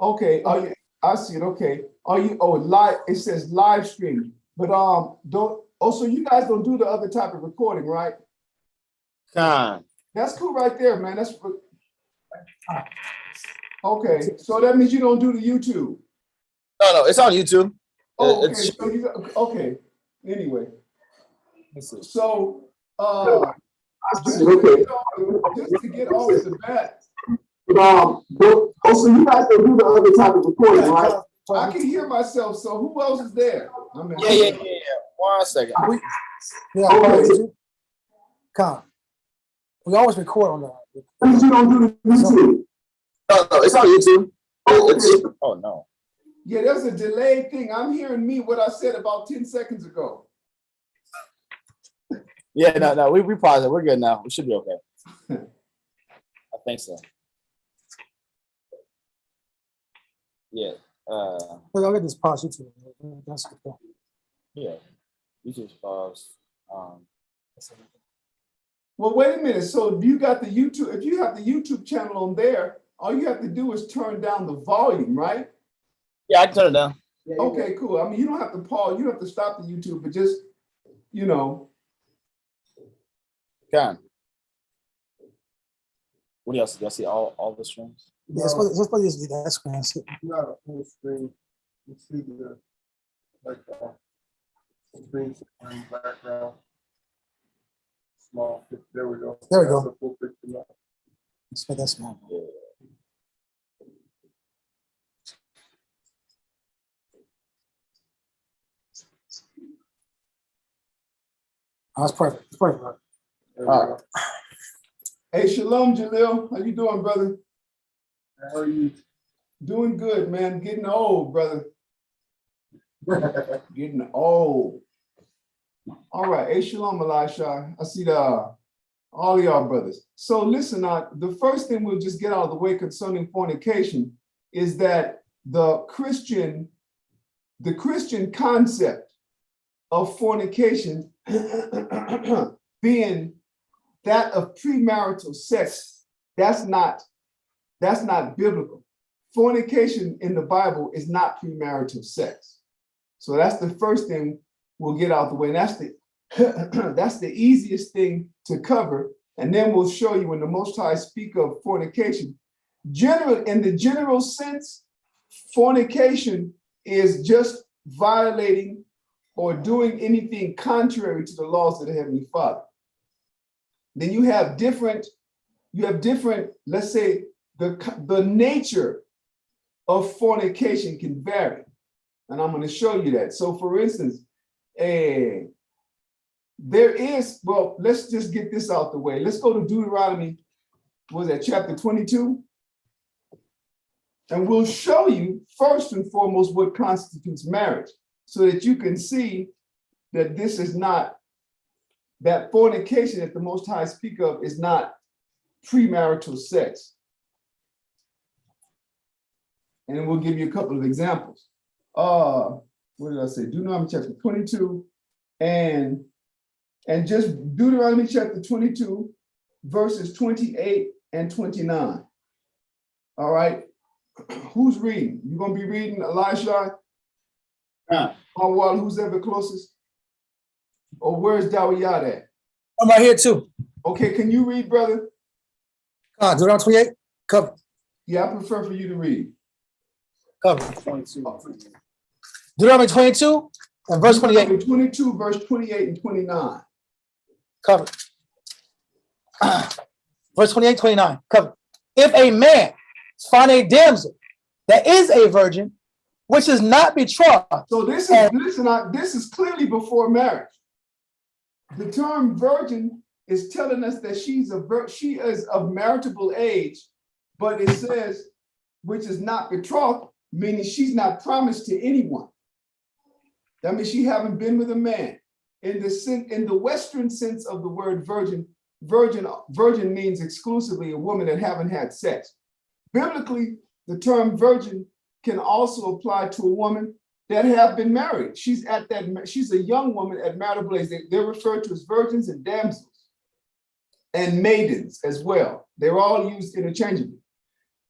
Okay, I see it. Okay. Are you live? It says live stream, but don't. Oh, so you guys don't do the other type of recording, right? Con. That's cool right there, man. That's okay. So that means you don't do the YouTube. No, it's on YouTube. Oh, okay. So you okay. Anyway, so just to get off the bat. Also, you guys don't do the other type of recording, right? I can hear myself. So who else is there? Yeah. 1 second. Come. We always record on that. You don't do the YouTube. No, it's on YouTube. Oh no. Yeah, there's a delayed thing. I'm hearing what I said about 10 seconds ago. Yeah, no, we paused it. We're good now. We should be okay. I think so. Yeah. I'll get this pause YouTube. That's good. Yeah. You just pause. Well, wait a minute. So you got the YouTube. If you have the YouTube channel on there, all you have to do is turn down the volume, right? Yeah, I can turn it down. Okay, cool. I mean, you don't have to pause. You don't have to stop the YouTube, but just, Con. What else? Do I see all the streams? Yeah, it's supposed to use that screen. Not a full screen. You see the screen background. Small. There we go. There we go. That's a full picture now. Let's make that small. Oh, that's perfect. It's perfect. There we go. Hey, Shalom, Jalil. How you doing, brother? How are you? Doing good, man. Getting old, brother. Getting old. All right. Hey, Shalom, Elisha. I see all y'all brothers. So listen, the first thing we'll just get out of the way concerning fornication is that the Christian concept of fornication being that of premarital sex, that's not biblical. Fornication in the Bible is not premarital sex. So that's the first thing we'll get out the way. And that's the easiest thing to cover. And then we'll show you when the Most High speak of fornication. In the general sense, fornication is just violating or doing anything contrary to the laws of the Heavenly Father. Then you have different, let's say, the nature of fornication can vary. And I'm going to show you that. So for instance, let's just get this out the way. Let's go to Deuteronomy, chapter 22? And we'll show you first and foremost what constitutes marriage, so that you can see that this is not, that fornication that the Most High speak of is not premarital sex. And we'll give you a couple of examples. What did I say? Deuteronomy chapter 22 and just Deuteronomy chapter 22, verses 28 and 29. All right. Who's reading? You gonna be reading, Elisha? Who's ever closest? Or where's Dawiyad at? I'm right here too. Okay, can you read, brother? Deuteronomy 28, cover. Yeah, I prefer for you to read. Cover. 22. Deuteronomy 22 and verse 28. 22, verse 28 and 29. Cover. Verse 28, 29. Cover. If a man find a damsel that is a virgin, which is not betrothed. So this is clearly before marriage. The term virgin is telling us that she is of marriageable age, but it says, which is not betrothed, meaning she's not promised to anyone. That means she haven't been with a man. In the Western sense of the word virgin means exclusively a woman that haven't had sex. Biblically, the term virgin can also apply to a woman that have been married. She's a young woman at marital age. They're referred to as virgins and damsels and maidens as well. They're all used interchangeably.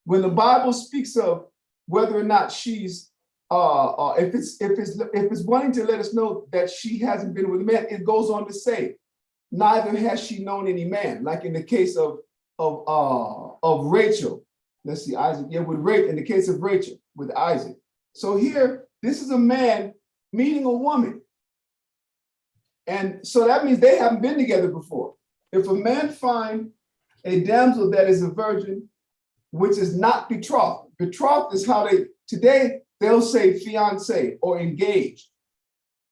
When the Bible speaks of whether or not she's if it's wanting to let us know that she hasn't been with a man, it goes on to say, neither has she known any man, like in the case of Rachel. Let's see, Isaac. Yeah, with Rachel, in the case of Rachel with Isaac. So here, this is a man meeting a woman. And so that means they haven't been together before. If a man find a damsel that is a virgin, which is not betrothed. Betrothed is how they'll say fiance or engaged.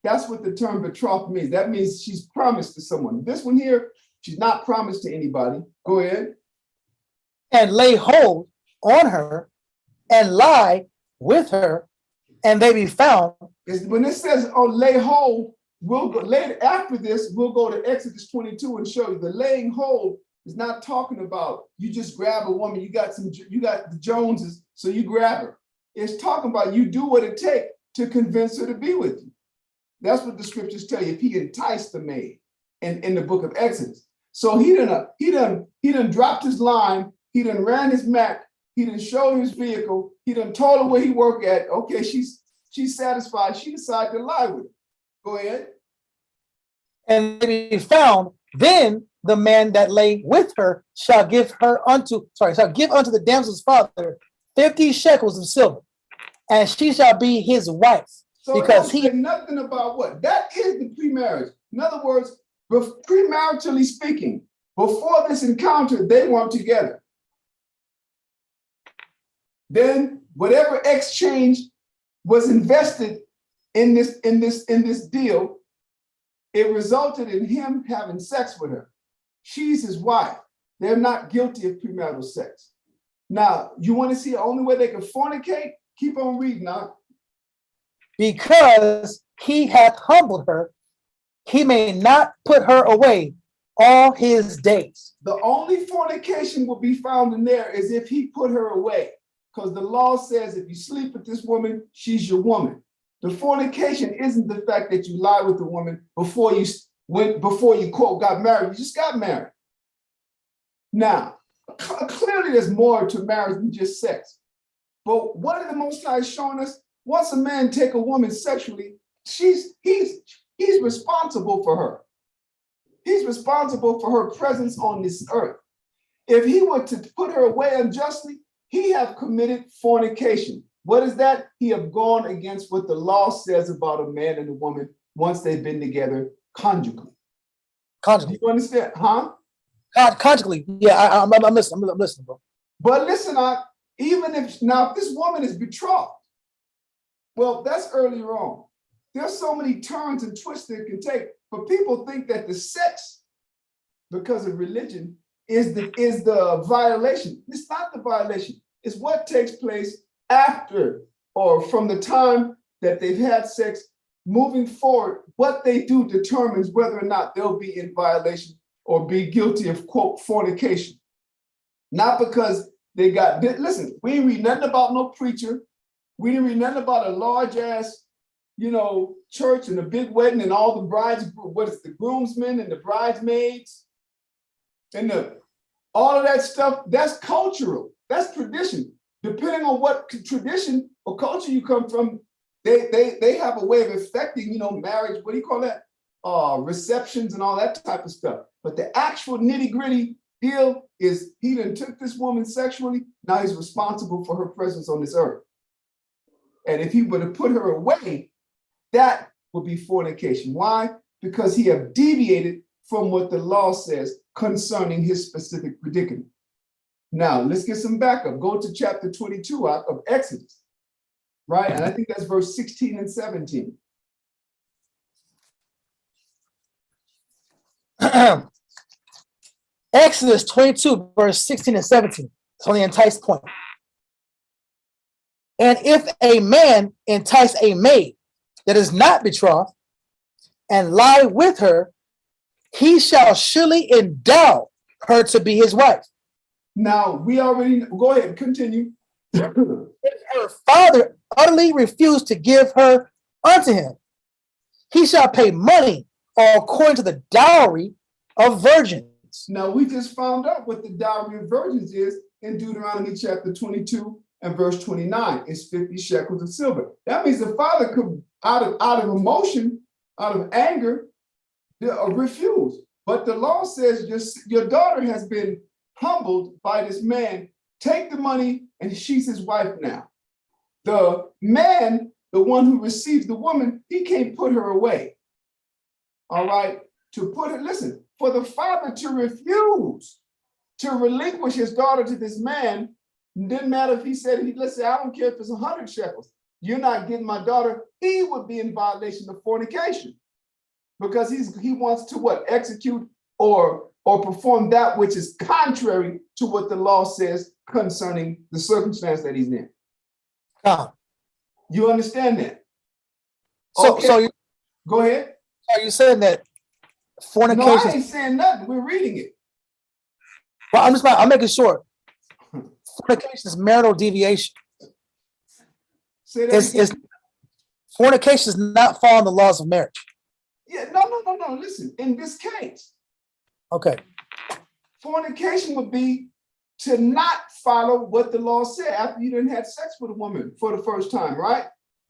That's what the term betrothed means. That means she's promised to someone. This one here, she's not promised to anybody. Go ahead. And lay hold on her and lie with her, and they be found. When it says, oh, lay hold, we'll go later after this, we'll go to Exodus 22 and show you the laying hold is not talking about you just grab a woman, you got the Joneses, so you grab her. It's talking about you do what it takes to convince her to be with you. That's what the scriptures tell you. If he enticed the maid in the book of Exodus. So he done dropped his line, he done ran his Mac, he done showed his vehicle, he done told her where he worked at. Okay, she's satisfied. She decided to lie with him. Go ahead. And they be found, then the man that lay with her shall give unto the damsel's father 50 shekels of silver, and she shall be his wife. So because he said nothing about what? That is the pre-marriage. In other words, premaritally speaking, before this encounter, they weren't together. Then whatever exchange was invested in this deal, it resulted in him having sex with her. She's his wife. They're not guilty of premarital sex. Now, you want to see the only way they can fornicate? Keep on reading now. Because he hath humbled her, he may not put her away all his days. The only fornication will be found in there is if he put her away. Because the law says if you sleep with this woman, she's your woman. The fornication isn't the fact that you lie with the woman before you quote got married. You just got married. Now, clearly there's more to marriage than just sex. But what are the Most High showing us? Once a man take a woman sexually, he's responsible for her. He's responsible for her presence on this earth. If he were to put her away unjustly, he have committed fornication. What is that? He have gone against what the law says about a man and a woman once they've been together conjugally. Conjugally. You understand? Huh? Conjugally. Yeah, I'm listening, bro. But listen, if this woman is betrothed, well, that's earlier on. There's so many turns and twists that it can take. But people think that the sex, because of religion, is the violation. It's not the violation. It's what takes place after or from the time that they've had sex moving forward. What they do determines whether or not they'll be in violation or be guilty of, quote, fornication. Not because they listen, we didn't read nothing about no preacher. We didn't read nothing about a large ass, church and a big wedding and all the groomsmen and the bridesmaids and all of that stuff. That's cultural. That's tradition. Depending on what tradition or culture you come from, they have a way of affecting, marriage. What do you call that? Receptions and all that type of stuff. But the actual nitty gritty deal is he done took this woman sexually. Now he's responsible for her presence on this earth. And if he were to put her away, that would be fornication. Why? Because he have deviated from what the law says concerning his specific predicament. Now, let's get some backup. Go to chapter 22 of Exodus, right? And I think that's verse 16 and 17. Exodus 22, verse 16 and 17. It's on the entice point. And if a man entice a maid that is not betrothed and lie with her, he shall surely endow her to be his wife. Now, we already, go ahead, continue. If her father utterly refused to give her unto him, he shall pay money according to the dowry of virgins. Now, we just found out what the dowry of virgins is in Deuteronomy chapter 22 And verse 29 is 50 shekels of silver. That means the father could, out of emotion, out of anger, refuse. But the law says your daughter has been humbled by this man. Take the money, and she's his wife now. The man, the one who receives the woman, he can't put her away. All right? To put it, listen, for the father to refuse to relinquish his daughter to this man, didn't matter if he said, let's say, I don't care if it's 100 shekels. You're not getting my daughter. He would be in violation of fornication because he wants to what? Execute or perform that which is contrary to what the law says concerning the circumstance that he's in. You understand that? So, Okay. so you, Go ahead. are you saying that No, I fornication? ain't saying nothing. We're reading it. Well, I'm making sure. Fornication is marital deviation. Say that again. It's fornication does not fall in the laws of marriage. Yeah, no. Listen, in this case, Okay. fornication would be to not follow what the law said after you didn't have sex with a woman for the first time, right?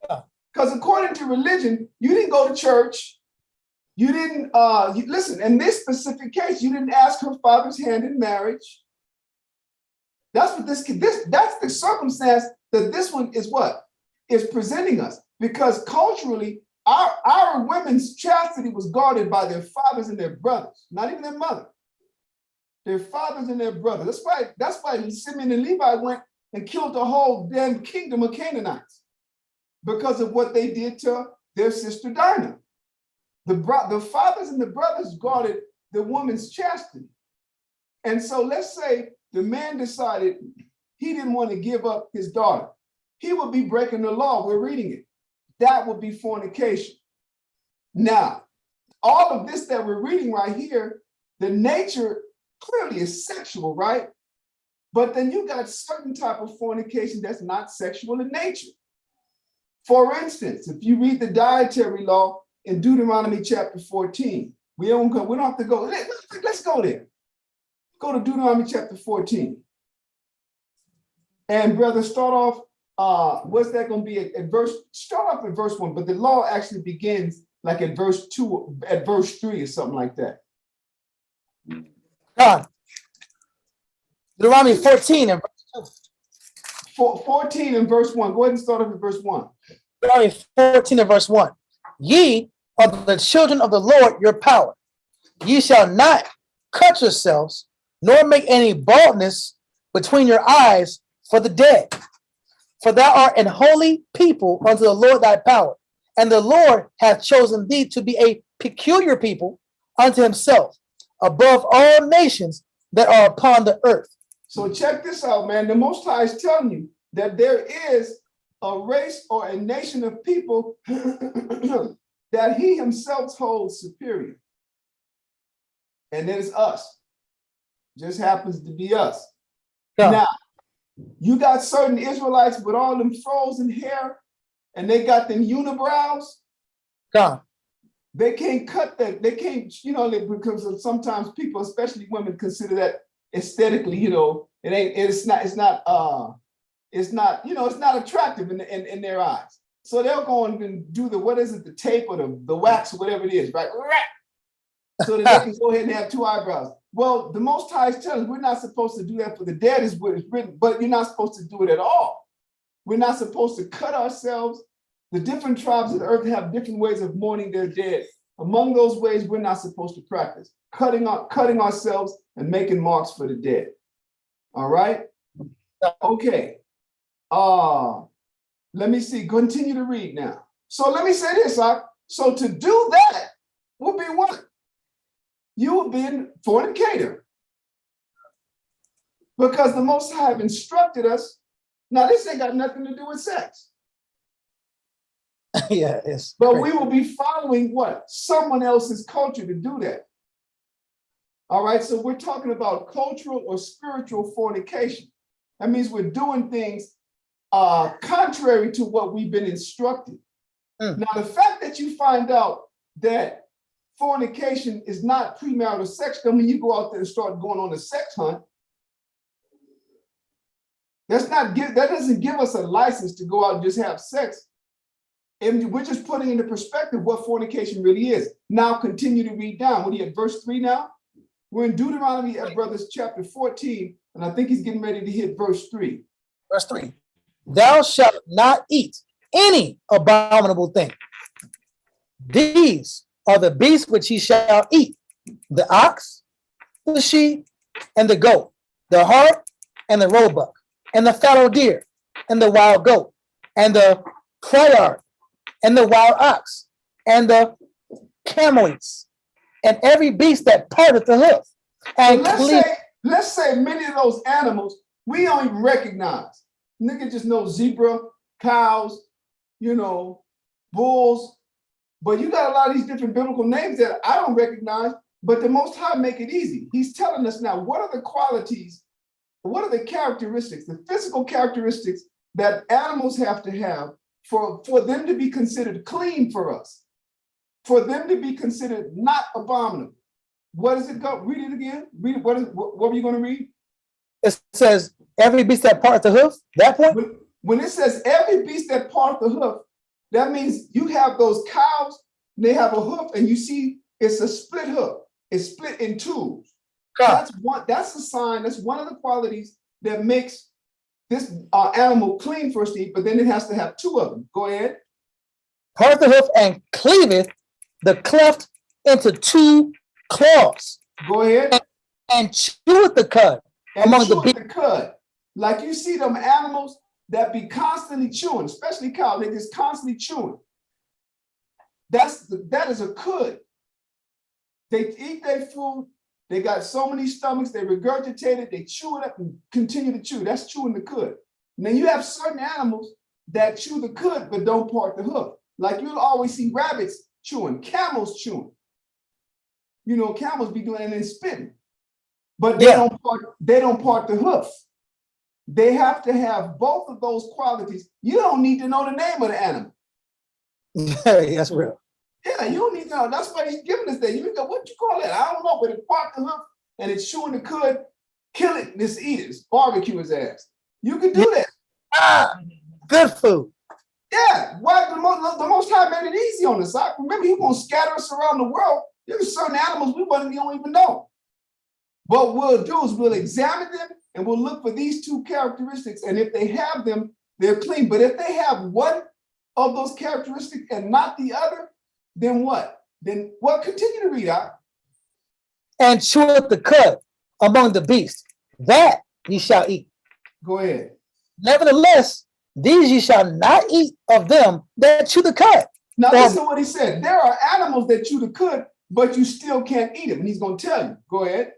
Yeah. Because according to religion, you didn't go to church. You didn't, listen, in this specific case, you didn't ask her father's hand in marriage. That's what that's the circumstance that this one is what is presenting us. Because culturally, our women's chastity was guarded by their fathers and their brothers, not even their mother. Their fathers and their brothers. That's why Simeon and Levi went and killed the whole damn kingdom of Canaanites because of what they did to their sister Dinah. The fathers and the brothers guarded the woman's chastity. And so let's say the man decided he didn't want to give up his daughter. He would be breaking the law. We're reading it. That would be fornication. Now, all of this that we're reading right here, the nature clearly is sexual, right? But then you got certain type of fornication that's not sexual in nature. For instance, if you read the dietary law in Deuteronomy chapter 14, we don't have to go. Let's go there. Go to Deuteronomy chapter 14. And brother, start off, what's that going to be at verse? Start off at verse 1, but the law actually begins like at verse 2, at verse 3 or something like that. God. Deuteronomy 14 and verse 2. 14 and verse 1. Go ahead and start off at verse 1. Deuteronomy 14 and verse 1. Ye are the children of the Lord your power. Ye shall not cut yourselves, nor make any baldness between your eyes for the dead. For thou art an holy people unto the Lord thy power. And the Lord hath chosen thee to be a peculiar people unto himself, above all nations that are upon the earth. So check this out, man. The Most High is telling you that there is a race or a nation of people that he himself holds superior. And it is us. Just happens to be us. Yeah. Now, you got certain Israelites with all them frozen hair, and they got them unibrows. God. They can't cut that. They can't, because sometimes people, especially women, consider that aesthetically, it's not attractive in their eyes. So they'll go and do the tape or the wax or whatever it is, right? So that they can go ahead and have two eyebrows. Well, the Most High is telling us we're not supposed to do that for the dead, is what is written, but you're not supposed to do it at all. We're not supposed to cut ourselves. The different tribes of the earth have different ways of mourning their dead. Among those ways, we're not supposed to practice cutting ourselves and making marks for the dead. All right? Okay. Let me see. Continue to read now. So let me say this. So to do that would be what? You would be a fornicator. Because the Most High have instructed us. Now, this ain't got nothing to do with sex. Yeah, it's But great. we will be following what? Someone else's culture to do that. All right, so we're talking about cultural or spiritual fornication. That means we're doing things contrary to what we've been instructed. Now, the fact that you find out that fornication is not premarital sex, I mean, you go out there and start going on a sex hunt. That doesn't give us a license to go out and just have sex. And we're just putting into perspective what fornication really is. Now continue to read down. What are you at, verse 3 now? We're in Deuteronomy, brothers, chapter 14, and I think he's getting ready to hit verse 3. Verse 3. Thou shalt not eat any abominable thing. These are the beasts which ye shall eat: the ox, the sheep, and the goat, the hart, and the roebuck, and the fallow deer, and the wild goat, and the prairie, and the wild ox, and the camelots, and every beast that parteth the hoof. And let's say many of those animals we don't even recognize. Nigga just know zebra, cows, bulls. But you got a lot of these different biblical names that I don't recognize, but the Most High make it easy. He's telling us now, what are the qualities, what are the characteristics, the physical characteristics that animals have to have for them to be considered clean for us, for them to be considered not abominable. What does it go? Read it again. Read it. What were you going to read? It says every beast that parteth the hoof. That point? When it says every beast that parteth the hoof, that means you have those cows, they have a hoof, and you see it's a split hoof. It's split in two. That's a sign, that's one of the qualities that makes this animal clean for us to eat, but then it has to have two of them. Go ahead. Part the hoof and cleaveth the cleft into two claws. Go ahead. And cheweth the cud among the beasts. Like you see them animals that be constantly chewing, especially cows, they just constantly chewing. That is a cud. They eat their food. They got so many stomachs, they regurgitate it, they chew it up and continue to chew. That's chewing the cud. And then you have certain animals that chew the cud but don't part the hoof. Like you'll always see rabbits chewing, camels chewing. Camels be doing it and then spitting. But they don't part the hoof. They have to have both of those qualities. You don't need to know the name of the animal. That's real. Yeah, you don't need to know. That's why he's giving us that. You go, what you call that? I don't know, but it part the hoof and it's chewing the cud, kill it, just eat it, barbecue his ass. You can do that. Good food. Yeah, why the Most High made it easy on us. Remember, he won't scatter us around the world. There's certain animals we don't even know. What we'll do is we'll examine them and we'll look for these two characteristics. And if they have them, they're clean. But if they have one of those characteristics and not the other, then what? Then what? Continue to read out. And cheweth the cud among the beasts, that ye shall eat. Go ahead. Nevertheless, these ye shall not eat of them that chew the cud. Now listen to what he said. There are animals that chew the cud, but you still can't eat them. And he's going to tell you. Go ahead.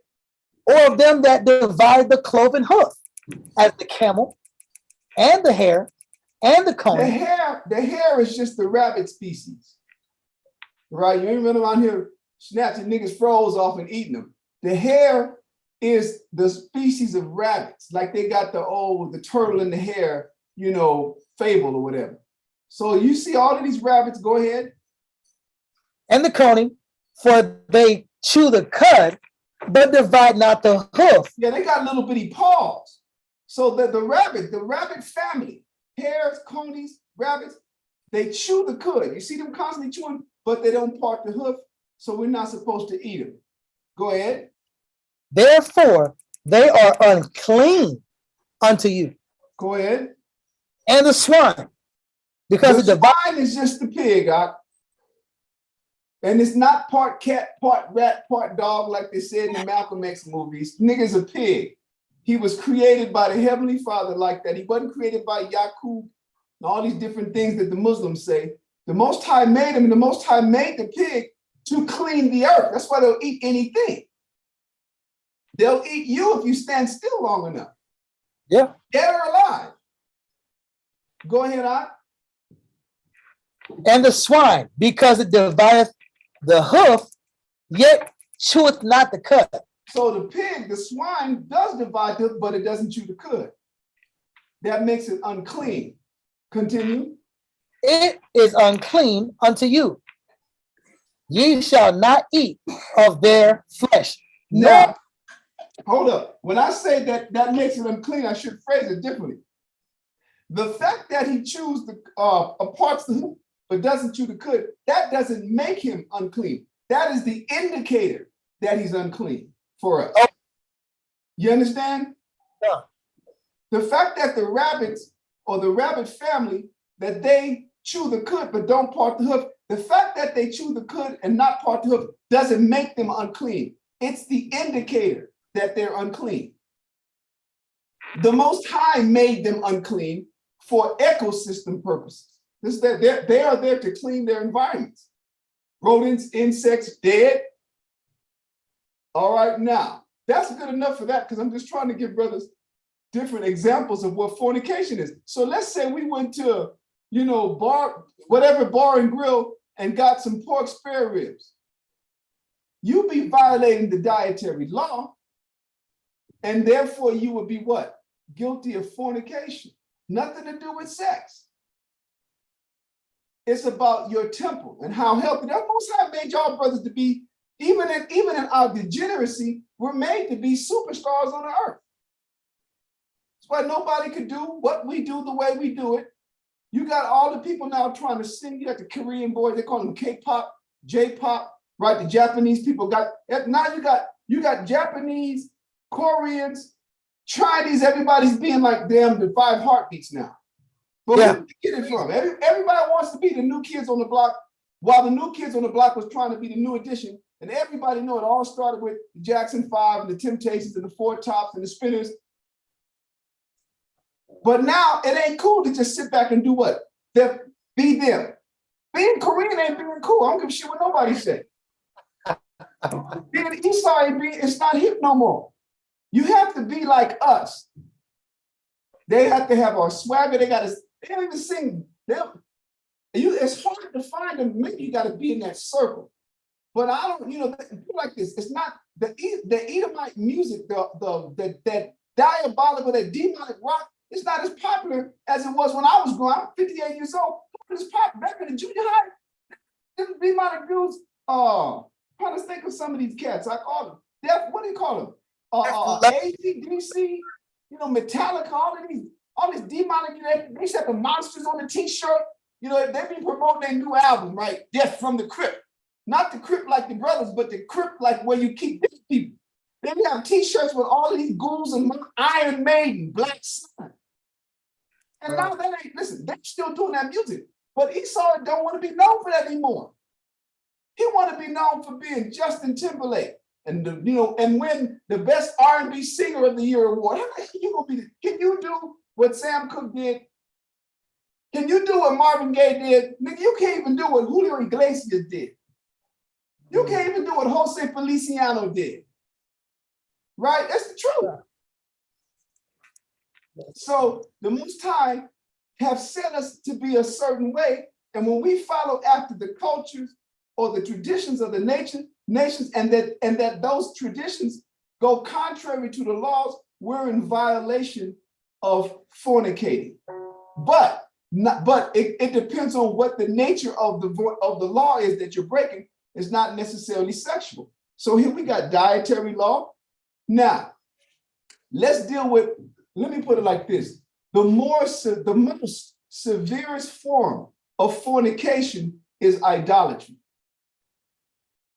Or of them that divide the cloven hoof, as the camel, and the hare, and the coney. The hare is just the rabbit species. Right? You ain't running around here snatching niggas' froze off and eating them. The hare is the species of rabbits. Like they got the turtle and the hare, fable or whatever. So you see all of these rabbits, go ahead. And the coney, for they chew the cud, but divide not the hoof. Yeah, they got little bitty paws. So the rabbit family, hares, conies, rabbits, they chew the cud. You see them constantly chewing, but they don't part the hoof, so we're not supposed to eat them. Go ahead. Therefore, they are unclean unto you. Go ahead. And the swine, because the swine is just the pig, and it's not part cat, part rat, part dog, like they said in the Malcolm X movies. Nigga's a pig. He was created by the Heavenly Father like that. He wasn't created by Yaqub and all these different things that the Muslims say. The Most High made him, and the Most High made the pig to clean the earth. That's why they'll eat anything. They'll eat you if you stand still long enough. Yeah. Dead or alive. Go ahead, And the swine, because it divideth the hoof, yet cheweth not the cud. So the pig, the swine does divide the hoof, but it doesn't chew the cud. That makes it unclean. Continue. It is unclean unto you. Ye shall not eat of their flesh. Now, hold up. When I say that makes it unclean, I should phrase it differently. The fact that he chews the parts the hoof but doesn't chew the cud, that doesn't make him unclean. That is the indicator that he's unclean for us. You understand? Yeah. The fact that the rabbits or the rabbit family, that they chew the cud but don't part the hoof, the fact that they chew the cud and not part the hoof doesn't make them unclean. It's the indicator that they're unclean. The Most High made them unclean for ecosystem purposes. They are there to clean their environments. Rodents, insects, dead. All right, now, that's good enough for that because I'm just trying to give brothers different examples of what fornication is. So let's say we went to, whatever bar and grill and got some pork spare ribs. You'd be violating the dietary law, and therefore you would be what? Guilty of fornication. Nothing to do with sex. It's about your temple and how healthy. That's Most High made y'all brothers to be, even in our degeneracy, we're made to be superstars on the earth. That's why nobody could do what we do the way we do it. You got all the people now trying to sing. You got the Korean boys, they call them K-pop, J-pop, right? The Japanese people now you got Japanese, Koreans, Chinese, everybody's being like them, the 5 heartbeats now. But where did you get it from? Everybody wants to be the new kids on the block, while the new kids on the block was trying to be the new edition. And everybody know it all started with the Jackson 5 and the Temptations and the Four Tops and the Spinners. But now it ain't cool to just sit back and do what? Be them. Being Korean ain't being cool. I don't give a shit what nobody say. Being Esau it's not hip no more. You have to be like us. They have to have our swagger. They don't even sing. It's hard to find them. Maybe you got to be in that circle. But I don't, people like this. It's not the Edomite music, that diabolical, that demonic rock. It's not as popular as it was when I was growing up. I'm 58 years old. It's popular back in the junior high. Them demonic dudes. Trying to think of some of these cats. I call them. What do you call them? AC/DC. Metallica. All these demonic. They set the monsters on the T-shirt. They be promoting their new album, right? Death from the Crypt. Not the crypt like the brothers, but the crypt like where you keep dead people. They have T-shirts with all of these ghouls and Iron Maiden, Black Sun. And now they're still doing that music. But Esau don't want to be known for that anymore. He want to be known for being Justin Timberlake and and win the best R&B singer of the year award. Can you do what Sam Cooke did? Can you do what Marvin Gaye did? Nigga, you can't even do what Julio Iglesias did. You can't even do what Jose Feliciano did. Right? That's the truth. So the Most High have set us to be a certain way. And when we follow after the cultures or the traditions of the nations, and that those traditions go contrary to the laws, we're in violation of fornicating. But it depends on what the nature of the law is that you're breaking. It's not necessarily sexual. So here we got dietary law. Now, let me put it like this. The most severest form of fornication is idolatry.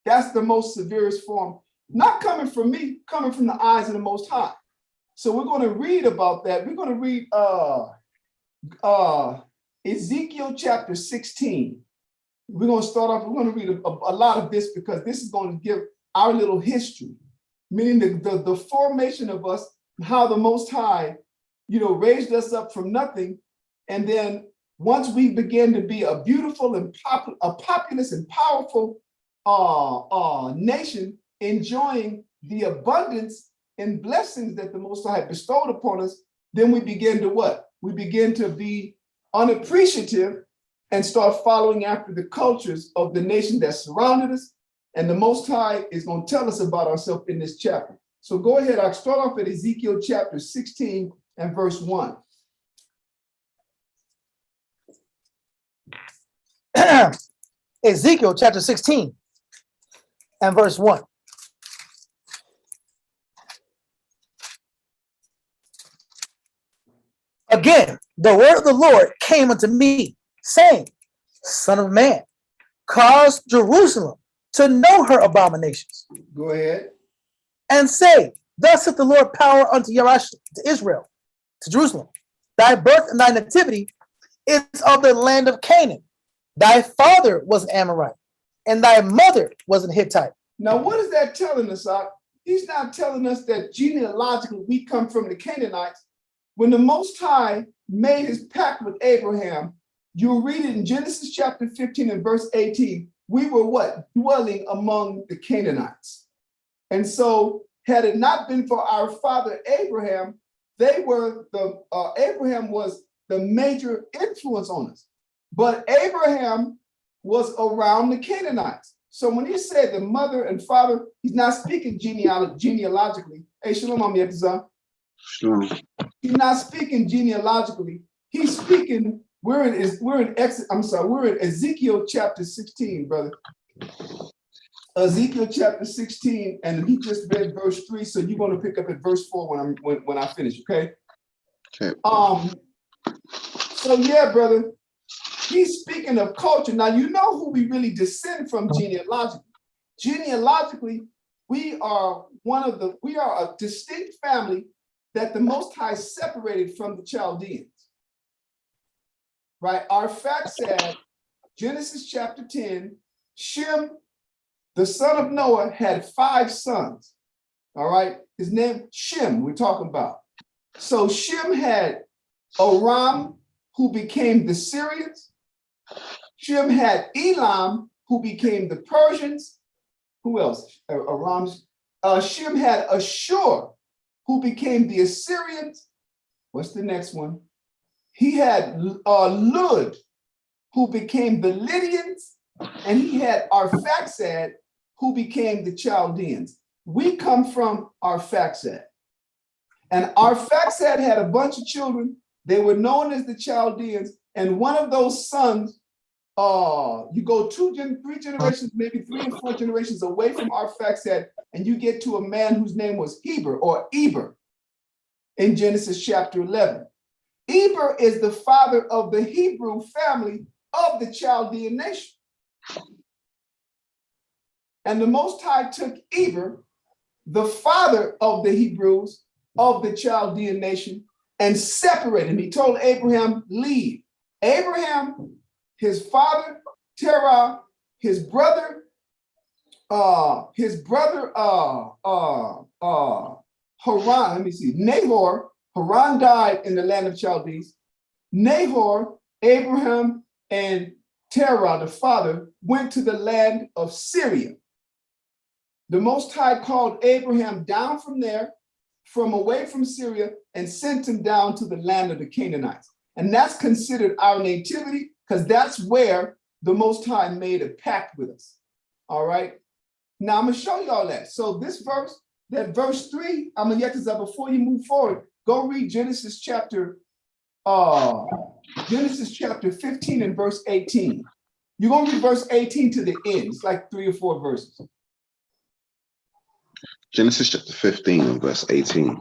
That's the most severest form, not coming from me, coming from the eyes of the Most High. So we're going to read about that. We're going to read Ezekiel Chapter 16. We're going to start off, we're going to read a lot of this because this is going to give our little history, meaning the formation of us, how the Most High, raised us up from nothing. And then once we begin to be a beautiful and populous and powerful nation, enjoying the abundance and blessings that the Most High bestowed upon us, then we begin to what? We begin to be unappreciative and start following after the cultures of the nation that surrounded us. And the Most High is going to tell us about ourselves in this chapter. So go ahead. I'll start off at Ezekiel chapter 16 and verse 1. Ezekiel chapter 16 and verse 1. Again, the word of the Lord came unto me, saying, Son of man, cause Jerusalem to know her abominations, Go ahead. and say, Thus saith the Lord power unto Yerash, to Israel, to Jerusalem. Thy birth and thy nativity is of the land of Canaan. Thy father was an Amorite, and thy mother was an Hittite. Now, what is that telling us, Ak? He's not telling us that genealogically we come from the Canaanites. When the Most High made his pact with Abraham, you'll read it in Genesis chapter 15 and verse 18. We were what? Dwelling among the Canaanites. And so, had it not been for our father Abraham, Abraham was the major influence on us. But Abraham was around the Canaanites. So when he said the mother and father, he's not speaking genealogically. Hey, Shalom, Amiyatazah. Shalom. He's not speaking genealogically. He's speaking. We're in Ezekiel chapter 16, brother. Ezekiel chapter 16, and he just read verse 3. So you're going to pick up at verse 4 when I finish, okay? Okay. So yeah, brother. He's speaking of culture. Now, you know who we really descend from genealogically. Genealogically, we are a distinct family that the Most High separated from the Chaldeans. Right? Our fact said, Genesis chapter 10, Shem, the son of Noah, had 5 sons. All right? His name, Shem, we're talking about. So Shem had Aram, who became the Syrians. Shem had Elam, who became the Persians. Who else? Shem had Ashur, who became the Assyrians. What's the next one? He had Lud, who became the Lydians. And he had Arphaxad, who became the Chaldeans. We come from Arphaxad. And Arphaxad had a bunch of children. They were known as the Chaldeans. And one of those sons, you go 3 generations, maybe 3 or 4 generations away from Arphaxad, and you get to a man whose name was Heber or Eber in Genesis chapter 11. Eber is the father of the Hebrew family of the Chaldean nation. And the Most High took Eber, the father of the Hebrews of the Chaldean nation, and separated him. He told Abraham, leave. Abraham, his father, Terah, his brother, Haran, Nahor. Haran died in the land of Chaldees. Nahor, Abraham, and Terah, the father, went to the land of Syria. The Most High called Abraham down from there, from away from Syria, and sent him down to the land of the Canaanites. And that's considered our nativity, because that's where the Most High made a pact with us. All right. Now I'm gonna show you all that. So this verse, that verse 3, I'm gonna get this up before you move forward. Go read Genesis chapter 15 and verse 18. You're gonna read verse 18 to the end. It's like 3 or 4 verses. Genesis chapter 15 and verse 18.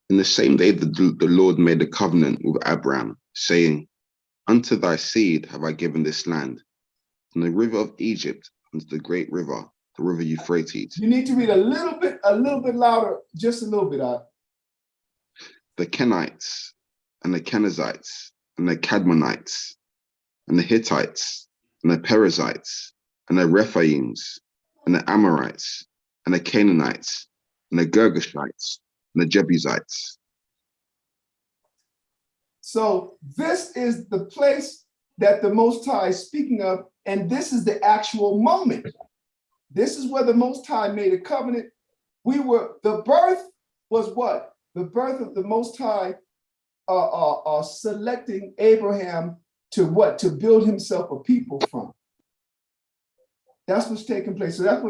In the same day, the Lord made a covenant with Abram, saying, unto thy seed have I given this land, from the river of Egypt unto the great river, the river Euphrates. You need to read a little bit louder, just a little bit out. The Kenites, and the Kenizzites, and the Cadmonites, and the Hittites, and the Perizzites, and the Rephaims, and the Amorites, and the Canaanites, and the Girgashites, and the Jebusites. So this is the place that the Most High is speaking of, and this is the actual moment. This is where the Most High made a covenant. The birth was what? The birth of the Most High selecting Abraham to what? To build himself a people from. That's what's taking place. So that's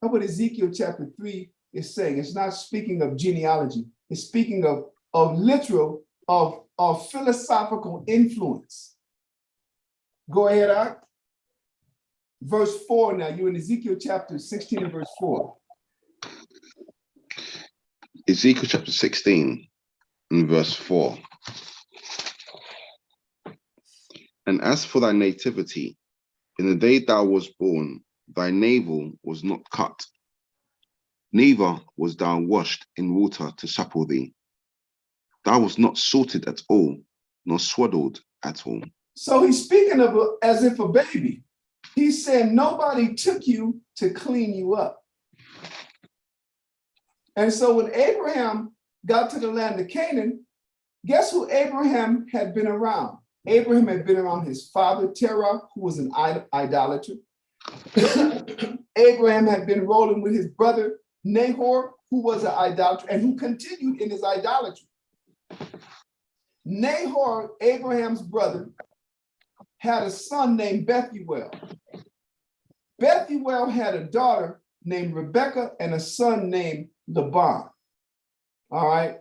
what Ezekiel chapter 3 is saying. It's not speaking of genealogy. It's speaking of literal, of philosophical influence. Go ahead, Art. Verse 4 now. You're in Ezekiel chapter 16 and verse 4. Ezekiel chapter 16 and verse 4. And as for thy nativity, in the day thou was born, thy navel was not cut, neither was thou washed in water to supple thee. Thou was not salted at all, nor swaddled at all. So he's speaking of as if a baby. He's saying nobody took you to clean you up. And so when Abraham got to the land of Canaan, guess who Abraham had been around? Abraham had been around his father Terah, who was an idolater. Abraham had been rolling with his brother Nahor, who was an idolater and who continued in his idolatry. Nahor, Abraham's brother, had a son named Bethuel. Bethuel had a daughter named Rebekah and a son named Laban. All right.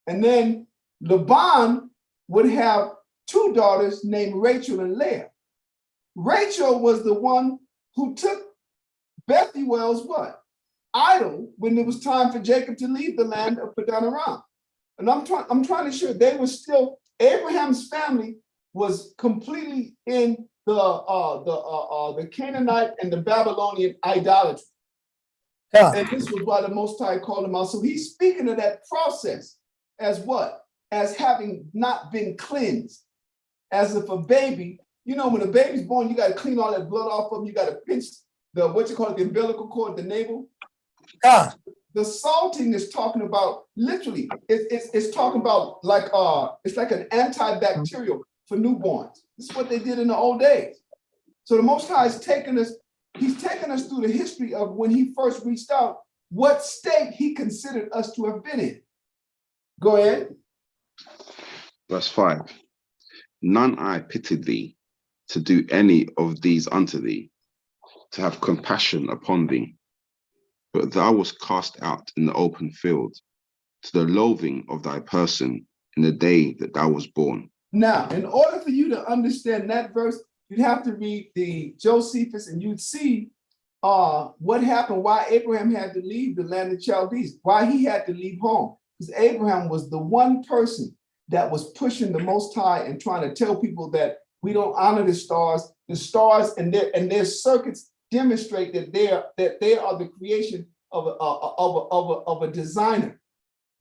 And then Laban would have two daughters named Rachel and Leah. Rachel was the one who took Bethuel's what? Idol when it was time for Jacob to leave the land of Padan Aram. And I'm trying to show they were still, Abraham's family was completely in the Canaanite and the Babylonian idolatry. Yeah. And this was why the Most High called him out. So he's speaking of that process as what? As having not been cleansed. As if a baby, you know, when a baby's born, you got to clean all that blood off of them. You got to pinch the, what you call it, the umbilical cord, the navel. Yeah. The salting is talking about, literally, it's talking about like, it's like an antibacterial for newborns. This is what they did in the old days. So the Most High is taking us, he's taken us through the history of when he first reached out, what state he considered us to have been in. Go ahead. Verse 5. None I pitied thee to do any of these unto thee, to have compassion upon thee. But thou wast cast out in the open field, to the loathing of thy person in the day that thou was born. Now, in order for you to understand that verse, you'd have to read the Josephus and you'd see what happened, why Abraham had to leave the land of Chaldees, why he had to leave home. Because Abraham was the one person that was pushing the Most High and trying to tell people that we don't honor the stars. The stars and their circuits demonstrate that they are the creation of a designer.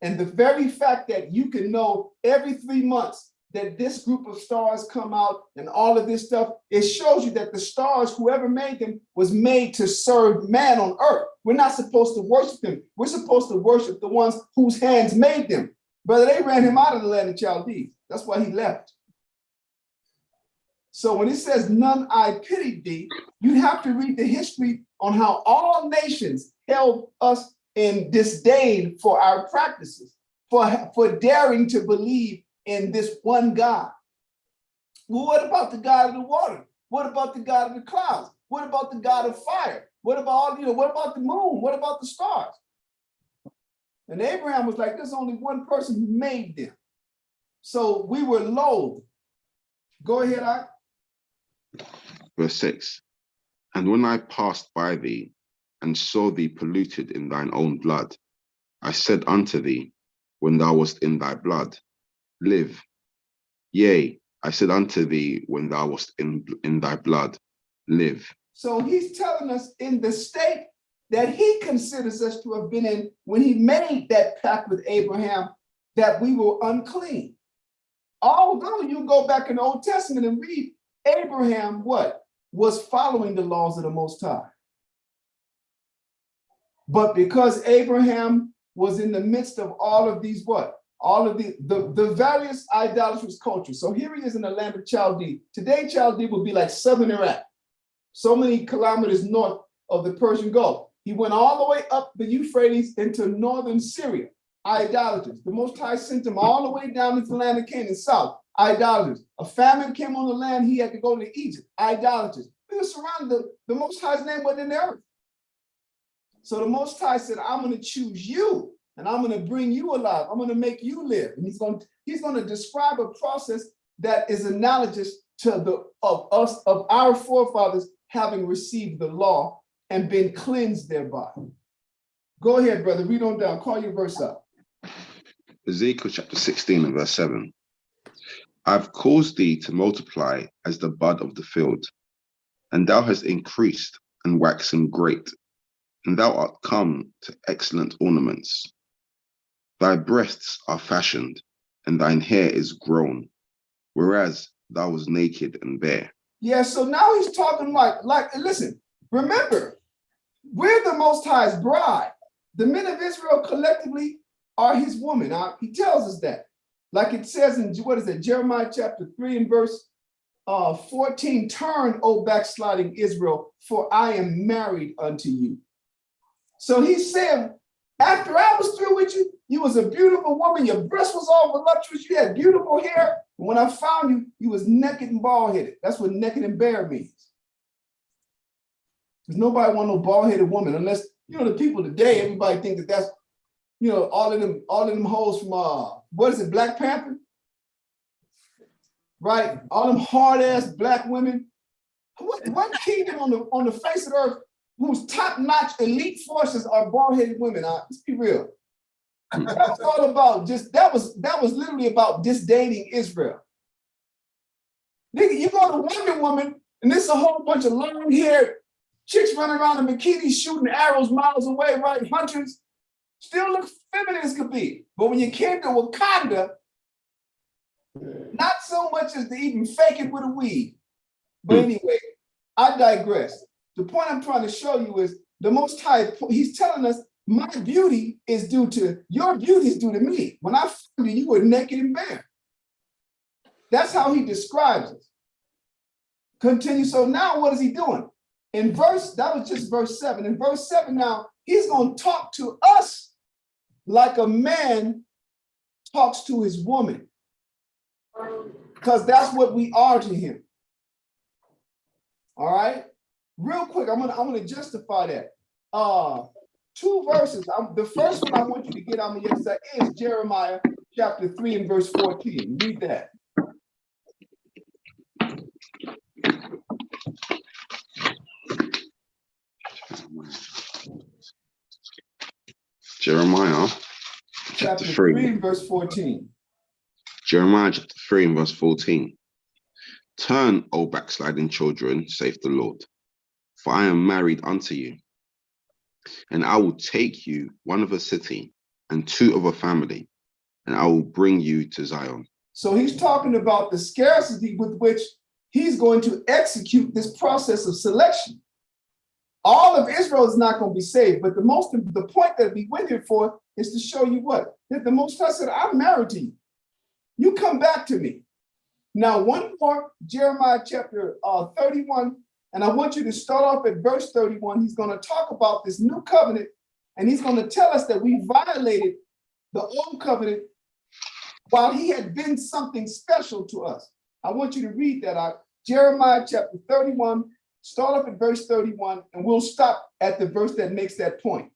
And the very fact that you can know every 3 months that this group of stars come out and all of this stuff, it shows you that the stars, whoever made them, was made to serve man on earth. We're not supposed to worship them. We're supposed to worship the ones whose hands made them. Brother, they ran him out of the land of Chaldees. That's why he left. So when it says none I pitied thee, you have to read the history on how all nations held us in disdain for our practices, for daring to believe in this one God. Well, what about the God of the water? What about the God of the clouds? What about the God of fire? What about, what about the moon? What about the stars? And Abraham was like, there's only one person who made them. So we were loath. Go ahead, Ike. Verse 6. And when I passed by thee and saw thee polluted in thine own blood, I said unto thee, when thou wast in thy blood, live. Yea, I said unto thee, when thou wast in thy blood, live. So he's telling us in the state that he considers us to have been in when he made that pact with Abraham, that we were unclean. Although you go back in the Old Testament and read, Abraham, what? Was following the laws of the Most High. But because Abraham was in the midst of all of these, what? All of the various idolatrous cultures. So here he is in the land of Chaldee. Today, Chaldee would be like southern Iraq, so many kilometers north of the Persian Gulf. He went all the way up the Euphrates into northern Syria, idolaters. The Most High sent him all the way down into the land of Canaan, south, idolaters. A famine came on the land, he had to go to Egypt, idolaters. We were surrounded, the Most High's name wasn't in the earth. So the Most High said, I'm going to choose you and I'm going to bring you alive. I'm going to make you live. And he's going to describe a process that is analogous to of our forefathers having received the law and been cleansed thereby. Go ahead, brother. Read on down. Call your verse up. Ezekiel chapter 16 and verse 7. I've caused thee to multiply as the bud of the field, and thou hast increased and waxen great, and thou art come to excellent ornaments. Thy breasts are fashioned, and thine hair is grown, whereas thou was naked and bare. Yeah, so now he's talking like, listen, remember, we're the Most High's bride. The men of Israel collectively are his woman. He tells us that. Like it says in, what is it, Jeremiah chapter 3 and verse 14, turn, O backsliding Israel, for I am married unto you. So he said, after I was through with you, you was a beautiful woman, your breast was all voluptuous, you had beautiful hair. When I found you, you was naked and bald-headed. That's what naked and bare means. Because nobody want no bald-headed woman, unless, you know, the people today, everybody think that that's, you know, all of them hoes from, what is it, Black Panther? Right? All them hard-ass black women. What kingdom on the face of the earth whose top-notch elite forces are bald-headed women? Let's be real. That was all about that was literally about disdaining Israel. Nigga, you go to Wonder Woman, and there's a whole bunch of long-haired chicks running around in bikinis shooting arrows miles away, right? Hunters. Still look feminine as could be. But when you came to Wakanda, not so much as to even fake it with a weave. But anyway, I digress. The point I'm trying to show you is the Most High, he's telling us, my beauty is due to, your beauty is due to me. When I found you, you were naked and bare. That's how he describes it. Continue. So now what is he doing? That was just verse 7. In verse 7 now, he's going to talk to us like a man talks to his woman. Because that's what we are to him. All right? Real quick, I'm gonna justify that. 2 verses. The first one I want you to get on the inside is Jeremiah chapter 3 and verse 14. Read that. Jeremiah chapter 3 and verse 14. Jeremiah chapter 3 and verse 14. Turn, O backsliding children, saith the Lord, for I am married unto you, and I will take you one of a city and 2 of a family, and I will bring you to Zion. So he's talking about the scarcity with which he's going to execute this process of selection. All of Israel is not going to be saved, but the point that we went here for is to show you what? That the Most High said, I'm married to you. You come back to me. Now, one more, Jeremiah chapter 31, and I want you to start off at verse 31. He's going to talk about this new covenant, and he's going to tell us that we violated the old covenant while he had been something special to us. I want you to read that out. Jeremiah chapter 31, start off at verse 31, and we'll stop at the verse that makes that point.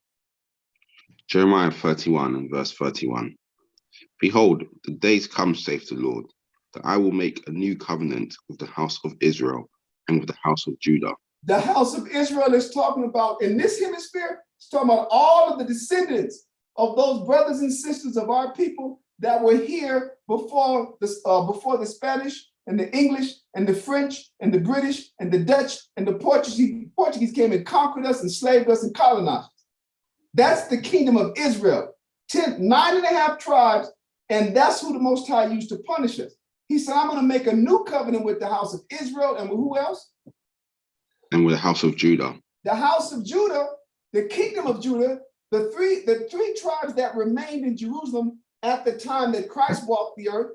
Jeremiah 31 and verse 31. Behold, the days come, saith the Lord, that I will make a new covenant with the house of Israel and with the house of Judah. The house of Israel is talking about, in this hemisphere, it's talking about all of the descendants of those brothers and sisters of our people that were here before the Spanish and the English and the French and the British and the Dutch and the Portuguese came and conquered us, enslaved us, and colonized us. That's the kingdom of Israel. 9.5 tribes, and that's who the Most High used to punish us. He said, I'm going to make a new covenant with the house of Israel, and with who else? And with the house of Judah. The house of Judah, the kingdom of Judah, the three tribes that remained in Jerusalem at the time that Christ walked the earth,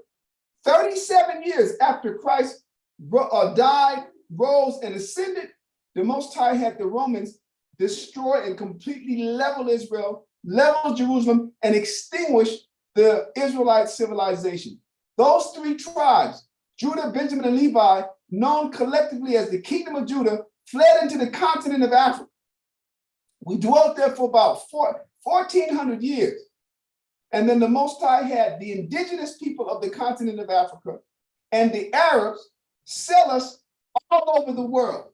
37 years after Christ died, rose, and ascended, the Most High had the Romans destroy and completely level Israel, level Jerusalem, and extinguish the Israelite civilization. Those 3 tribes, Judah, Benjamin, and Levi, known collectively as the kingdom of Judah, fled into the continent of Africa. We dwelt there for about 1,400 years. And then the Most High had the indigenous people of the continent of Africa and the Arabs sell us all over the world.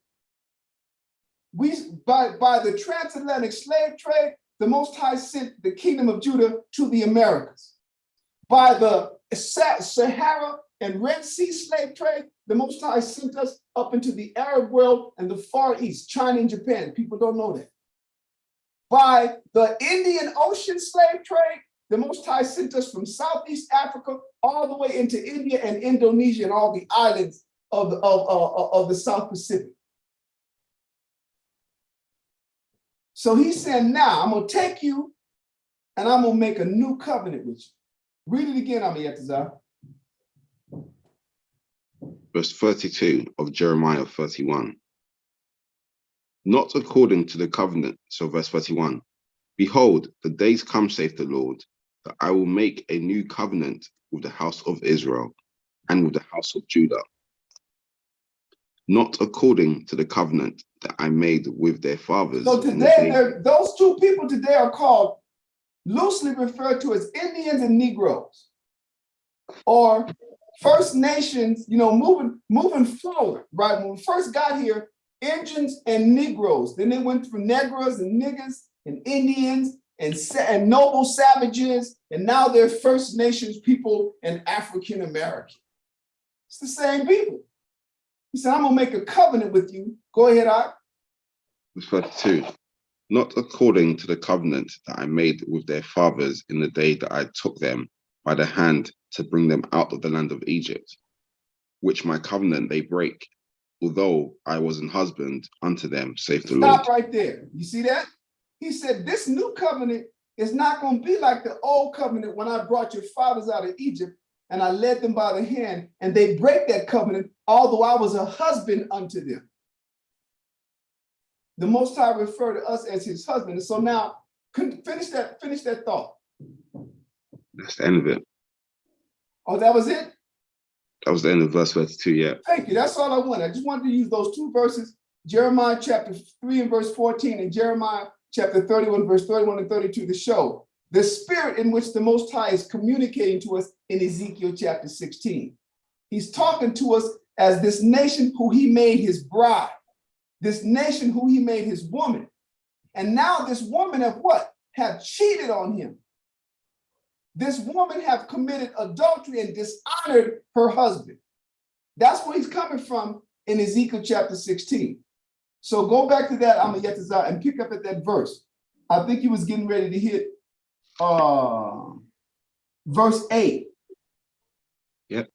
By the transatlantic slave trade, the Most High sent the kingdom of Judah to the Americas. By the Sahara and Red Sea slave trade, the Most High sent us up into the Arab world and the Far East, China and Japan. People don't know that. By the Indian Ocean slave trade, the Most High sent us from Southeast Africa all the way into India and Indonesia and all the islands of the South Pacific. So he said, now I'm going to take you and I'm going to make a new covenant with you. Read it again, Amayetazar. Verse 32 of Jeremiah 31. Not according to the covenant. So verse 31. Behold, the days come, saith the Lord, that I will make a new covenant with the house of Israel and with the house of Judah. Not according to the covenant that I made with their fathers. So today, those two people today are called, loosely referred to as Indians and Negroes, or First Nations, moving forward, right? When we first got here, Indians and Negroes, then they went from Negros and niggas and Indians and noble savages, and now they're First Nations people and African American. It's the same people. He said, I'm gonna make a covenant with you. Go ahead, Art. Verse 32. Not according to the covenant that I made with their fathers in the day that I took them by the hand to bring them out of the land of Egypt, which my covenant they break, although I was an husband unto them, saith the Lord. Stop right there. You see that? He said, this new covenant is not going to be like the old covenant when I brought your fathers out of Egypt and I led them by the hand, and they break that covenant, although I was a husband unto them. The Most High referred to us as his husband. And so now, finish that thought. That's the end of it. Oh, that was it? That was the end of verse 32, yeah. Thank you. That's all I wanted. I just wanted to use those two verses, Jeremiah chapter 3 and verse 14 and Jeremiah chapter 31, verse 31 and 32 to show the spirit in which the Most High is communicating to us in Ezekiel chapter 16. He's talking to us as this nation who he made his bride, this nation who he made his woman. And now this woman have what? Have cheated on him. This woman have committed adultery and dishonored her husband. That's where he's coming from in Ezekiel chapter 16. So go back to that, Amayetazar, and pick up at that verse. I think he was getting ready to hit verse 8. Yep.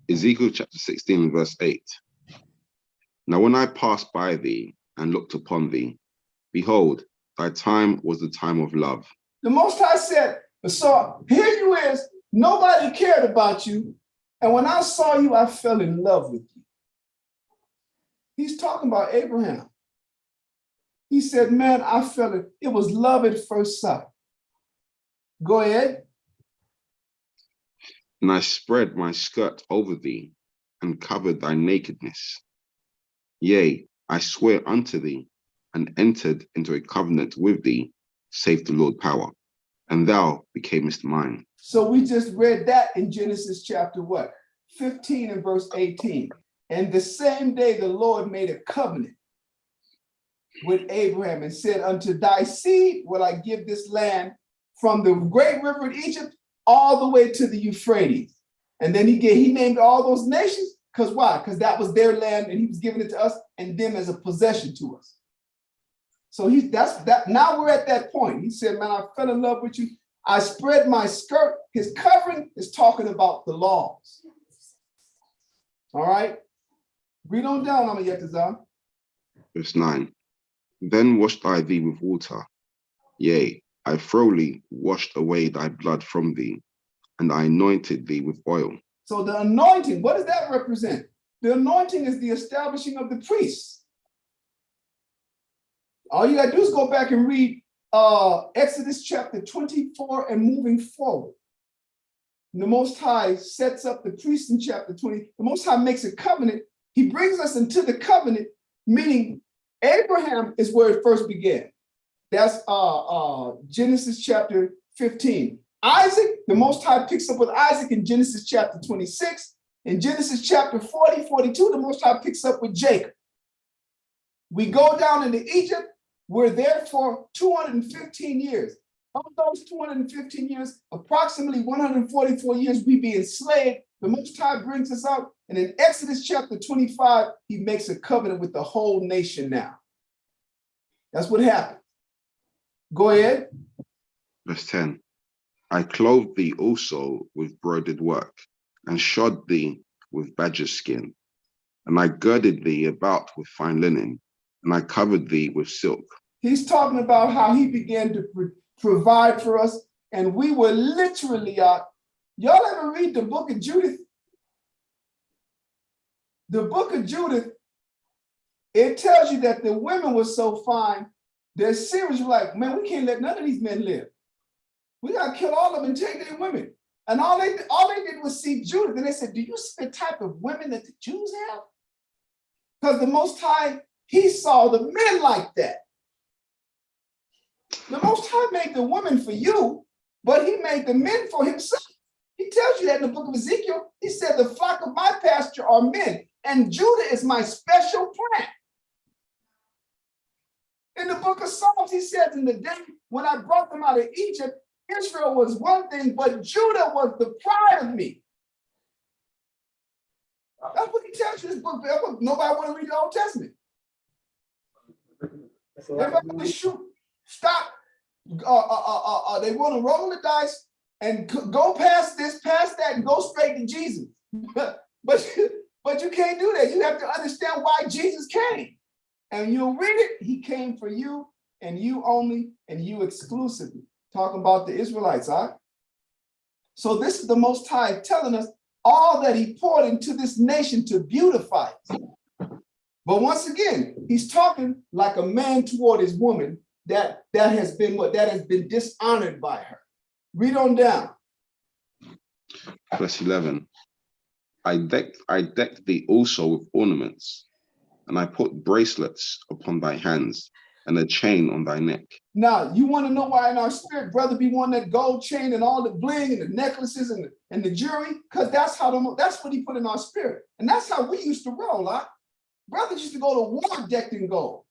Ezekiel chapter 16, verse 8. Now when I passed by thee and looked upon thee, behold, thy time was the time of love. The Most High said, so here you is, nobody cared about you. And when I saw you, I fell in love with you. He's talking about Abraham. He said, man, it was love at first sight. Go ahead. And I spread my skirt over thee and covered thy nakedness. Yea, I swear unto thee and entered into a covenant with thee, saith the Lord power, and thou becamest mine. So we just read that in Genesis chapter what? 15 and verse 18. And the same day the Lord made a covenant with Abraham and said, unto thy seed will I give this land from the great river of Egypt all the way to the Euphrates. And then he named all those nations, because why? Because that was their land and he was giving it to us and them as a possession to us. So now we're at that point. He said, man, I fell in love with you. I spread my skirt. His covering is talking about the laws. All right. Read on down, Amayetazar. Verse 9. Then washed I thee with water. Yea, I thoroughly washed away thy blood from thee, and I anointed thee with oil. So the anointing, what does that represent? The anointing is the establishing of the priests. All you got to do is go back and read Exodus chapter 24 and moving forward. And the Most High sets up the priests in chapter 20. The Most High makes a covenant. He brings us into the covenant, meaning Abraham is where it first began. That's Genesis chapter 15. Isaac, the Most High picks up with Isaac in Genesis chapter 26. In Genesis chapter 40, 42, the Most High picks up with Jacob. We go down into Egypt. We're there for 215 years. of those 215 years, approximately 144 years we be enslaved. The Most High brings us out. And in Exodus chapter 25, he makes a covenant with the whole nation now. That's what happened. Go ahead. Verse 10. I clothed thee also with broidered work, and shod thee with badger skin, and I girded thee about with fine linen, and I covered thee with silk. He's talking about how he began to provide for us, and we were literally y'all ever read the book of Judith? The book of Judith, it tells you that the women were so fine, the Assyrians were like, man, we can't let none of these men live. We got to kill all of them and take their women. And all they did was see Judith, and they said, do you see the type of women that the Jews have? Because the Most High, he saw the men like that. The Most High made the women for you, but he made the men for himself. He tells you that in the book of Ezekiel. He said, the flock of my pasture are men, and Judah is my special plant. In the book of Psalms, he says, in the day when I brought them out of Egypt, Israel was one thing, but Judah was the pride of me. That's what he tells you in this book. Nobody want to read the Old Testament. Everybody shoot, stop. They want to roll the dice and go past this, past that, and go straight to Jesus. But you can't do that. You have to understand why Jesus came. And you'll read it. He came for you and you only and you exclusively. Talking about the Israelites, huh? So this is the Most High telling us all that he poured into this nation to beautify it. But once again, he's talking like a man toward his woman that has been dishonored by her. Read on down. Verse 11. I decked thee also with ornaments, and I put bracelets upon thy hands, and a chain on thy neck. Now, you want to know why in our spirit, brother, be wanting that gold chain and all the bling and the necklaces and the jewelry? Because that's what he put in our spirit. And that's how we used to roll. Brothers used to go to war decked in gold.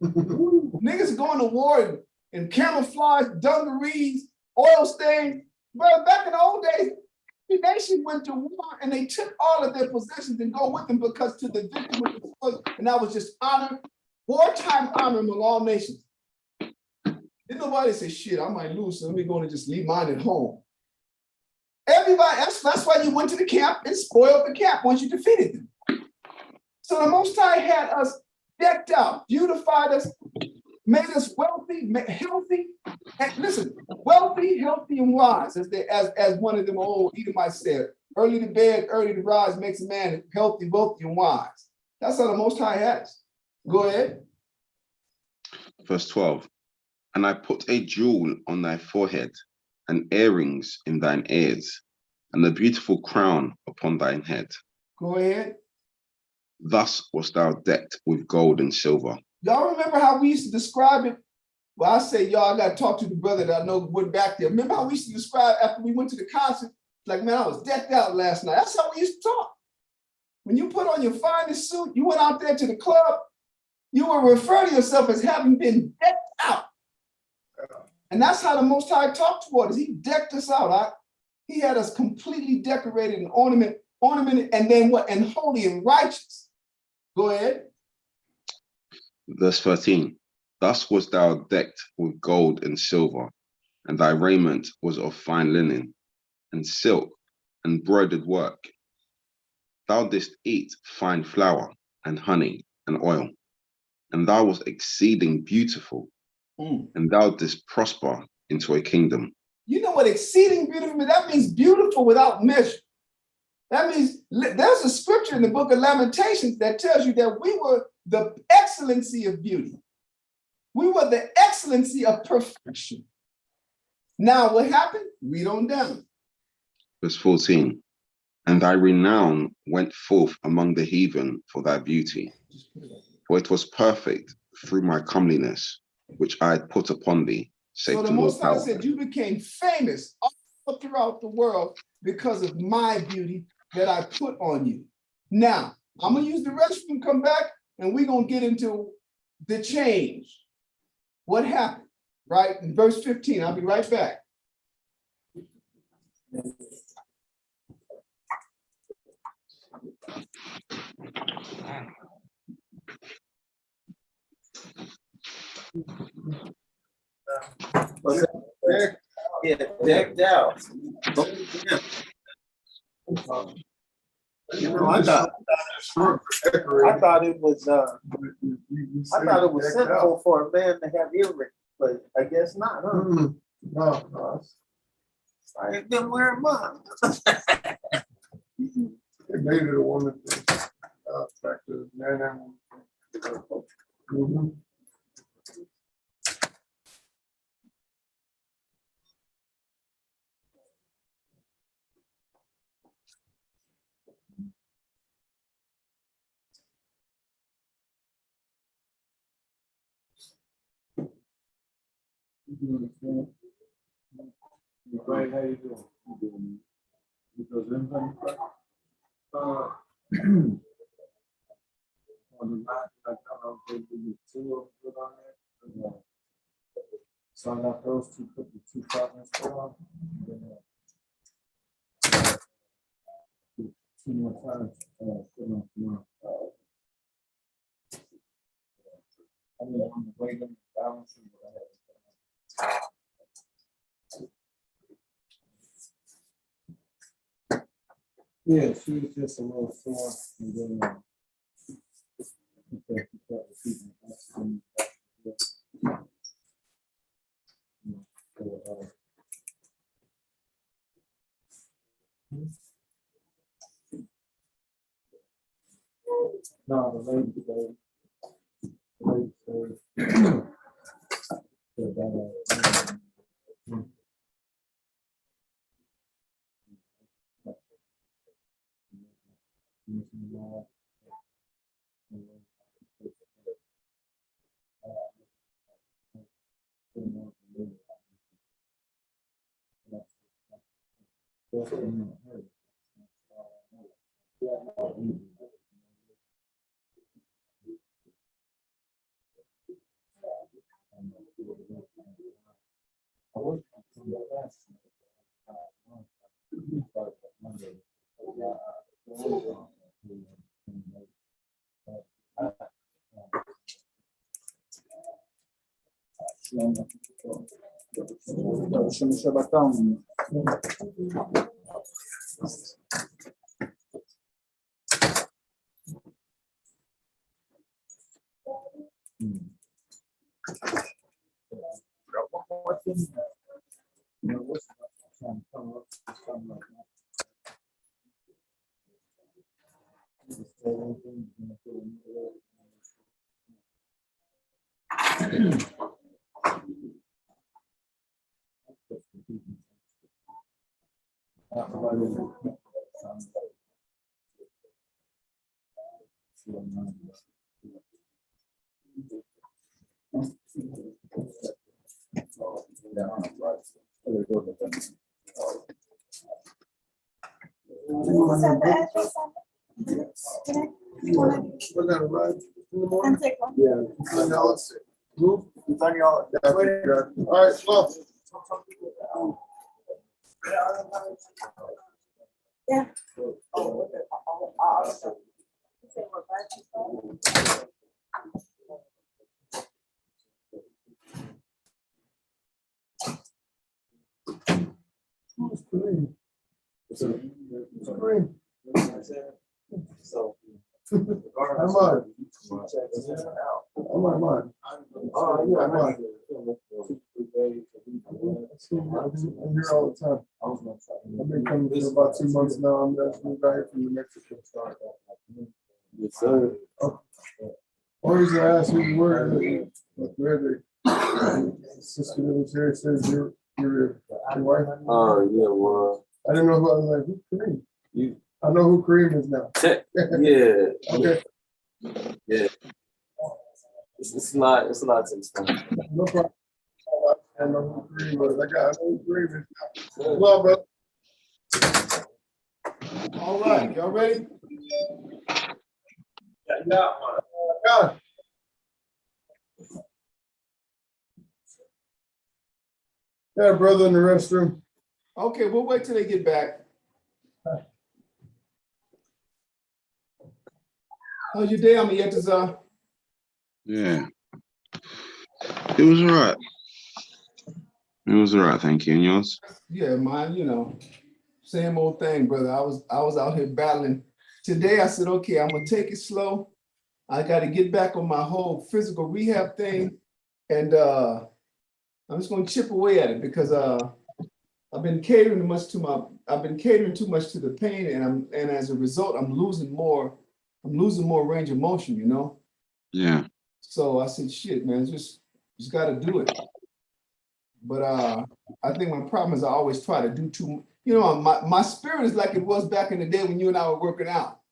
Niggas going to war in camouflage, dungarees, oil stains. But back in the old days, the nation went to war and they took all of their possessions and go with them because to the victim was the spoils, and that was just honor, wartime honor among all nations. Didn't nobody say, shit, I might lose, so let me go and just leave mine at home. Everybody, that's why you went to the camp and spoiled the camp once you defeated them. So the Most High had us decked out, beautified us, made us wealthy, healthy, and listen, wealthy, healthy, and wise, as one of them old Edomites said, early to bed, early to rise makes a man healthy, wealthy, and wise. That's how the Most High has. Go ahead. Verse 12. And I put a jewel on thy forehead, and earrings in thine ears, and a beautiful crown upon thine head. Go ahead. Thus wast thou decked with gold and silver. Y'all remember how we used to describe it? Well, I say, y'all, I got to talk to the brother that I know went back there. Remember how we used to describe after we went to the concert? Like, man, I was decked out last night. That's how we used to talk. When you put on your finest suit, you went out there to the club, you were referring to yourself as having been decked out. And that's how the Most High talked toward us. He decked us out. He had us completely decorated and ornamented, and then what? And holy and righteous. Go ahead. Verse 13. Thus wast thou decked with gold and silver, and thy raiment was of fine linen, and silk, and broidered work. Thou didst eat fine flour, and honey, and oil, and thou wast exceeding beautiful, and thou didst prosper into a kingdom. You know what exceeding beautiful means? That means beautiful without measure. That means there's a scripture in the book of Lamentations that tells you that we were the excellency of beauty. We were the excellency of perfection. Now what happened? Read on down. Verse 14. And thy renown went forth among the heathen for thy beauty, for it was perfect through my comeliness, which I had put upon thee. So the Most High said you became famous all throughout the world because of my beauty that I put on you. Now, I'm going to use the restroom, come back, and we're going to get into the change. What happened? right? In verse 15, I'll be right back. Yeah, decked out. You know, I thought it was I thought it was simple for a man to have earrings, but I guess not, huh? No, I ain't been wearing mine. it made it a woman thing. Back to man. Right, how you doing? Because everything, on the night, I thought I was going to do 2 of them on there. So I got those 2, put the 2 partners on. 2 more times. Put on tomorrow. I mean, on the way them balancing what I had. Yeah, she was just a little sore, and then no, the lady today. The lady said, we're gonna ride in the morning. Yeah. I know it's move. It's on y'all. All right, well. Yeah. So. I'm on. I'm on. Oh, yeah, I'm on. I'm here all the time. I've been coming for about 2 months now. I'm actually right here from New Mexico. Yes, sir. Always ask me where the sister that was here says your wife. Oh, yeah, well. I didn't know who I was like, who's Kareem? You. I know who Kareem is now. Yeah. Okay. Yeah. It's not too expensive. No problem. I know who Kareem was. I know who Kareem is now. Well, bro. All right, y'all ready? God. Yeah, brother in the restroom. Okay, we'll wait till they get back. How's your day, Amiyetazar? Yeah. It was all right. It was all right, thank you. And yours? Yeah, mine, you know, same old thing, brother. I was out here battling. Today I said, okay, I'm gonna take it slow. I gotta get back on my whole physical rehab thing. And I'm just gonna chip away at it because I've been catering too much to the pain, and as a result, I'm losing more range of motion, you know. Yeah. So I said, shit, man, just gotta do it. But I think my problem is I always try to do too, you know, my spirit is like it was back in the day when you and I were working out.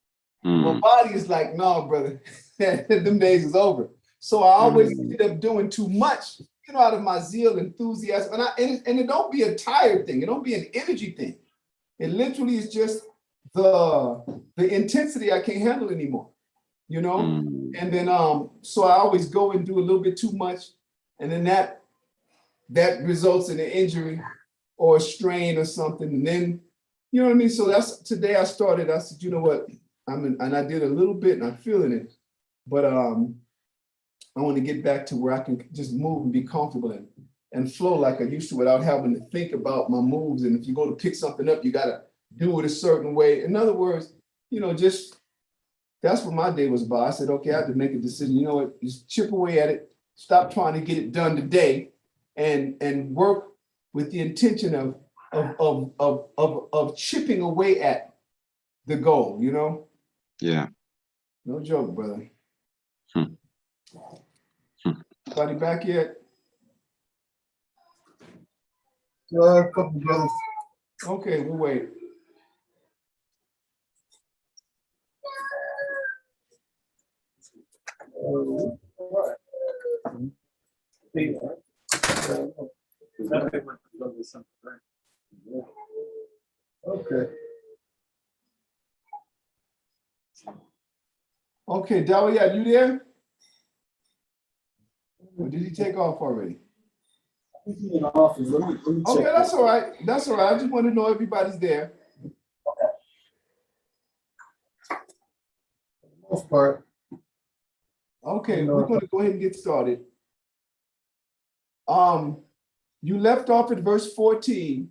My body is like, no, brother, them days is over. So I always end up doing too much, you know, out of my zeal, enthusiasm, and it don't be a tired thing. It don't be an energy thing. It literally is just the intensity I can't handle anymore, you know. And then so I always go and do a little bit too much, and then that results in an injury or a strain or something. And then, you know what I mean? So that's today I started. I said, you know what? And I did a little bit and I'm feeling it. But I want to get back to where I can just move and be comfortable and flow like I used to without having to think about my moves. And if you go to pick something up, you got to do it a certain way. In other words, you know, just that's what my day was about. I said, okay, I have to make a decision. You know what? Just chip away at it. Stop trying to get it done today. And work with the intention of chipping away at the goal, you know? Yeah. No joke, brother. Anybody back yet? A couple brothers. Okay, we'll wait. Okay. Okay, Dawiyat, you there? Or did he take off already? He's in the office. Let me Okay, check. that's all right. That's all right. I just want to know everybody's there. For the most part. Okay, we're going to go ahead and get started. You left off at verse 14,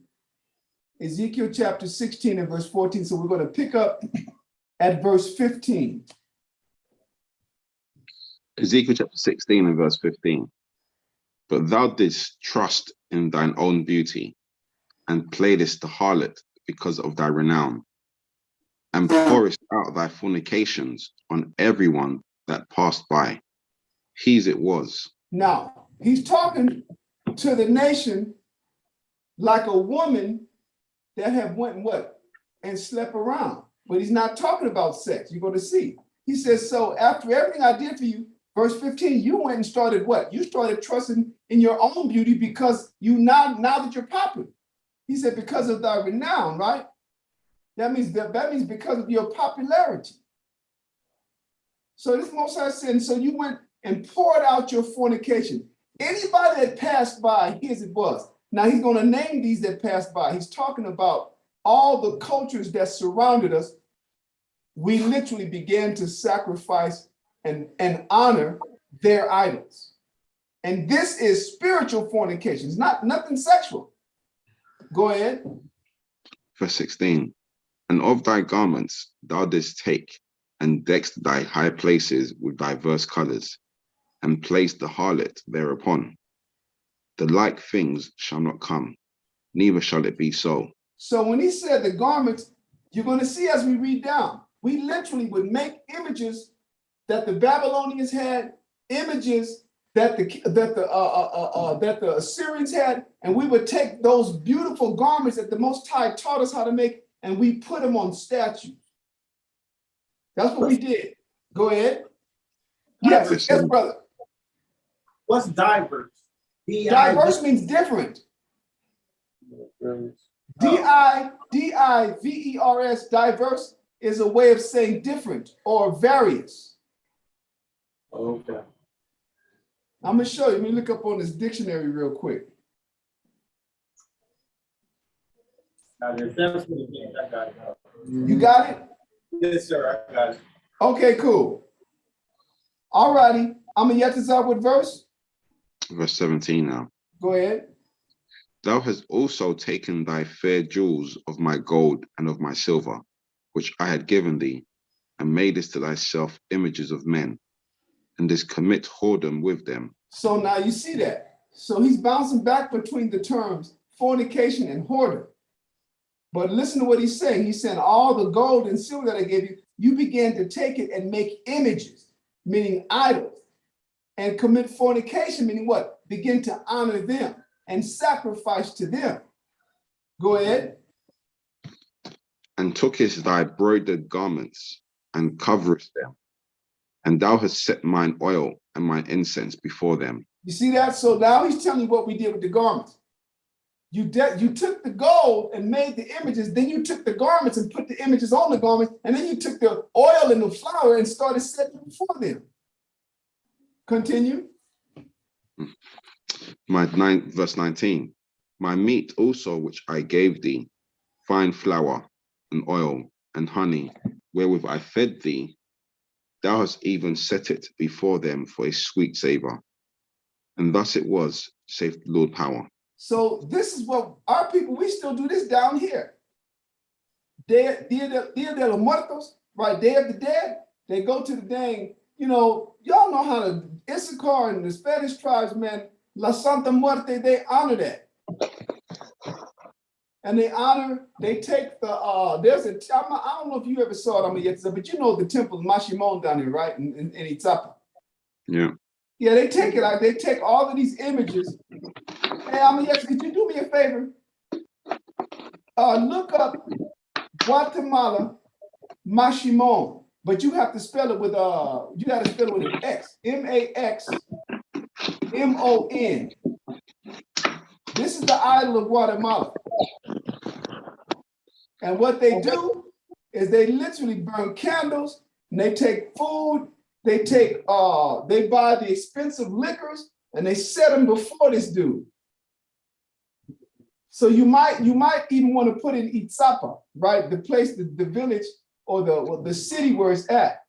Ezekiel chapter 16 and verse 14. So we're going to pick up at verse 15. Ezekiel chapter 16 and verse 15. But thou didst trust in thine own beauty, and playedst the harlot because of thy renown, and pourest out thy fornications on everyone that passed by. His it was. Now, he's talking to the nation like a woman that have went and what? And slept around. But he's not talking about sex. You're going to see. He says, so after everything I did for you, verse 15, you went and started what? You started trusting in your own beauty because you now that you're popular. He said, because of thy renown, right? That means because of your popularity. So this Most High said, so you went and poured out your fornication. Anybody that passed by, here's it was. Now he's going to name these that passed by. He's talking about all the cultures that surrounded us. We literally began to sacrifice and honor their idols. And this is spiritual fornication. It's nothing sexual. Go ahead. Verse 16. And of thy garments thou didst take, and decked thy high places with diverse colors, and placed the harlot thereupon. The like things shall not come, neither shall it be so. So when he said the garments, you're going to see as we read down, we literally would make images that the Babylonians had, images that the Assyrians had, and we would take those beautiful garments that the Most High taught us how to make, and we put them on statues. That's what we did. Go ahead. Yes, yes, brother. What's diverse? Diverse means different. D-I-V-E-R-S, diverse is a way of saying different or various. Okay. I'm going to show you. Let me look up on this dictionary real quick. If that's what it means, I got it. You got it? Yes, sir, I got it. Okay, cool. All righty. I'm gonna get this out with verse. Verse 17 now. Go ahead. Thou hast also taken thy fair jewels of my gold and of my silver, which I had given thee, and madest to thyself images of men, and didst commit whoredom with them. So now you see that. So he's bouncing back between the terms fornication and whoredom. But listen to what he's saying. He's saying all the gold and silver that I gave you, you began to take it and make images, meaning idols, and commit fornication, meaning what? Begin to honor them and sacrifice to them. Go ahead. And tookest thy broidered garments, and coverest them, and thou hast set mine oil and mine incense before them. You see that? So now he's telling you what we did with the garments. You took the gold and made the images, then you took the garments and put the images on the garments, and then you took the oil and the flour and started setting before them. Continue. Verse 19. My meat also which I gave thee, fine flour and oil and honey, wherewith I fed thee, thou hast even set it before them for a sweet savor. And thus it was, saith the Lord power. So this is what our people, we still do this down here. Dia de los Muertos, right? Day of the Dead. They go to the dang, y'all know how the Issachar and the Spanish tribes, man, La Santa Muerte, they honor that. And they take the, I don't know if you ever saw it, but you know the temple of Mashimon down here, right? In Itzapa. Yeah. Yeah, they take it out. They take all of these images. Hey, could you do me a favor? Look up Guatemala Mashimon, but you have to spell it with an X. M-A-X-M-O-N. This is the idol of Guatemala. And what they do is they literally burn candles, and they take food, they buy the expensive liquors, and they set them before this dude. So you might even want to put in Itzapa, right? The place, the village or the city where it's at.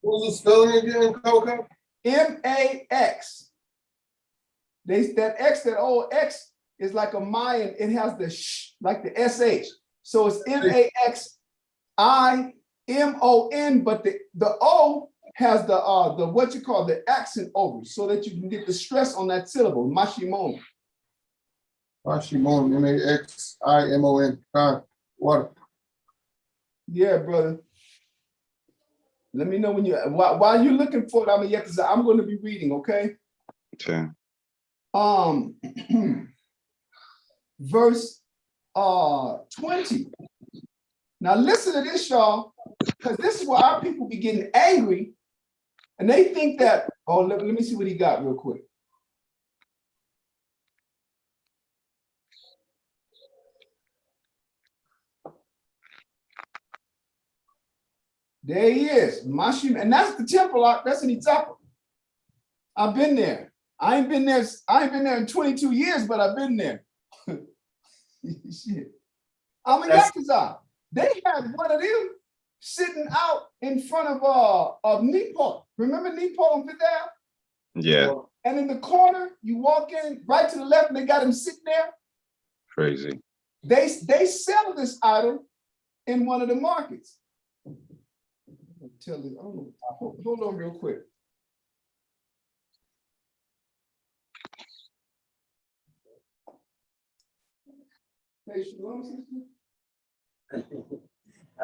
What was the spelling again, Kawakab? M-A-X. That old X is like a Mayan. It has the sh, like the S-H. So it's M-A-X-I-M-O-N, but the O has the what you call the accent over, so that you can get the stress on that syllable, Mashimon. Mashimon, M-A-X-I-M-O-N. What? Yeah, brother. Let me know when while you're looking for it, I'm going to be reading, okay? Okay. Verse 20. Now listen to this, y'all, because this is where our people be getting angry, and they think that, let me see what he got real quick. There he is, Mashim, and that's the temple. That's in Itzapa. I've been there. I ain't been there in 22 years, but I've been there. Shit. Yakuza. They had one of them sitting out in front of Newport. Remember Newport on Fifth Ave? Yeah. And in the corner, you walk in right to the left, and they got him sitting there. Crazy. They sell this idol in one of the markets. Hold on real quick. I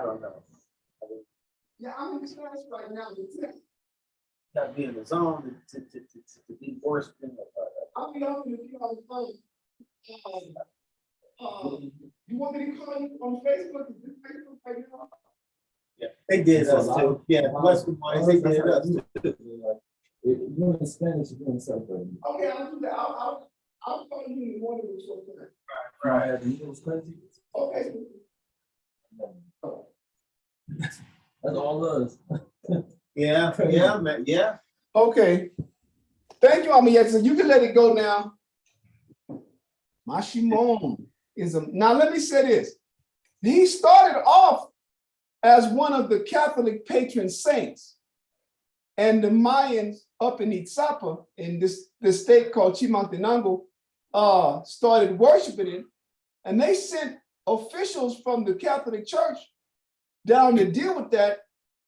don't know. Yeah, I'm in class right now. Got to be in the zone to be worse than I'll be open if you on the phone. You want me to call you on Facebook? Is this Facebook right now? Yeah, they did us too. Yeah, Western Wines, they did us too. You're in Spanish, you're in something. Okay, I'll do that. I'll call you in the morning or something. Right. Okay. That's all us. Yeah, man, yeah. Okay. Thank you, Amiyetsa. You can let it go now. Mashimon. Now, let me say this. He started off as one of the Catholic patron saints. And the Mayans up in Itzapa, in this state called Chimaltenango, started worshiping him. And they sent officials from the Catholic Church down to deal with that.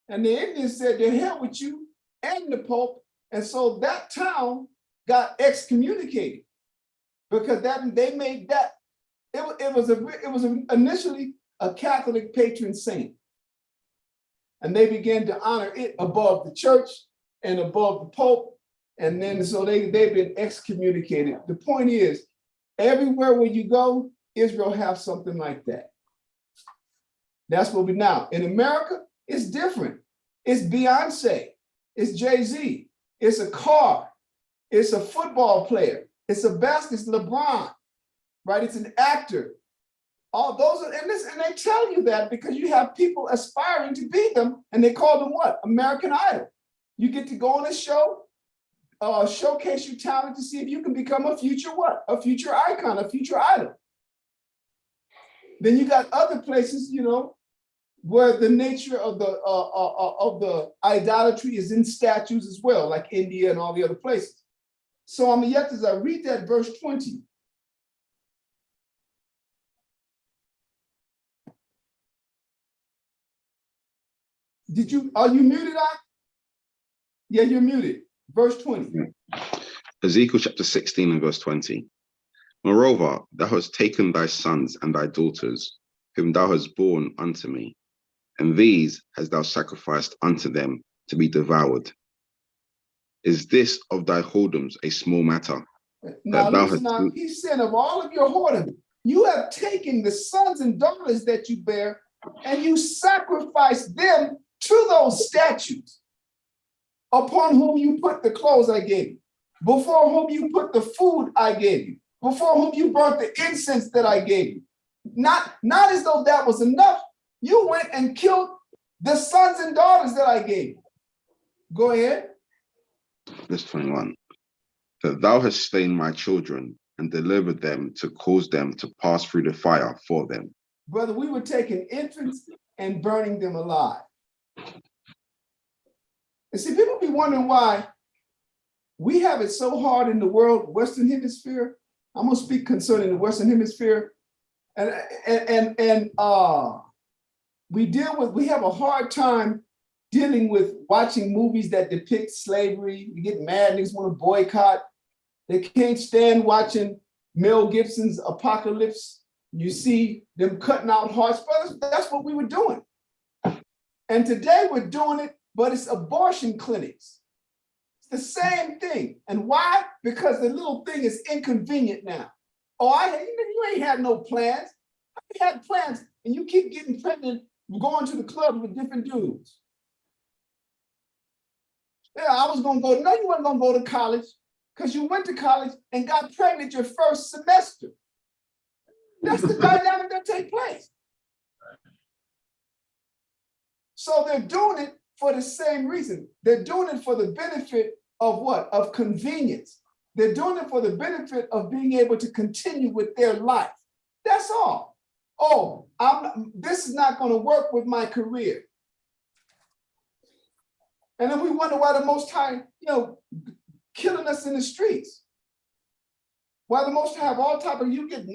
And the Indians said, "The hell with you and the Pope." And so that town got excommunicated because they made that, it was initially a Catholic patron saint. And they began to honor it above the church and above the Pope. And then so they've been excommunicated. The point is, everywhere where you go, Israel has something like that. That's what we now. In America, it's different. It's Beyonce, it's Jay-Z, it's a car, it's a football player, it's it's LeBron, right? It's an actor. All those are, and they tell you that because you have people aspiring to be them, and they call them what? American Idol. You get to go on a show, showcase your talent to see if you can become a future what? A future icon, a future idol. Then you got other places, where the nature of the idolatry is in statues as well, like India and all the other places. So yet as I read that verse 20. Are you muted, Ak? Yeah, you're muted. Verse 20. Ezekiel chapter 16 and verse 20. Moreover, thou hast taken thy sons and thy daughters, whom thou hast borne unto me, and these hast thou sacrificed unto them to be devoured. Is this of thy whoredoms a small matter? Now, listen, he said, of all of your whoredom, you have taken the sons and daughters that you bear, and you sacrificed them to those statues, upon whom you put the clothes I gave you, before whom you put the food I gave you, before whom you burnt the incense that I gave you. Not as though that was enough. You went and killed the sons and daughters that I gave you. Go ahead. Verse 21. That thou hast slain my children and delivered them to cause them to pass through the fire for them. Brother, we were taking infants and burning them alive. And see, people be wondering why we have it so hard in the world, Western Hemisphere. I'm gonna speak concerning the Western Hemisphere. And we have a hard time dealing with watching movies that depict slavery. We get mad, niggas want to boycott. They can't stand watching Mel Gibson's Apocalypse. You see them cutting out hearts. Brothers, that's what we were doing. And today we're doing it, but it's abortion clinics. It's the same thing. And why? Because the little thing is inconvenient now. You ain't had no plans. I had plans, and you keep getting pregnant, going to the club with different dudes. Yeah, I was gonna go. No, you weren't gonna go to college because you went to college and got pregnant your first semester. That's the dynamic that takes place. So they're doing it for the same reason. They're doing it for the benefit of what? Of convenience. They're doing it for the benefit of being able to continue with their life. That's all. Oh, this is not going to work with my career. And then we wonder why the Most High, killing us in the streets. Why the Most High have all type of, you get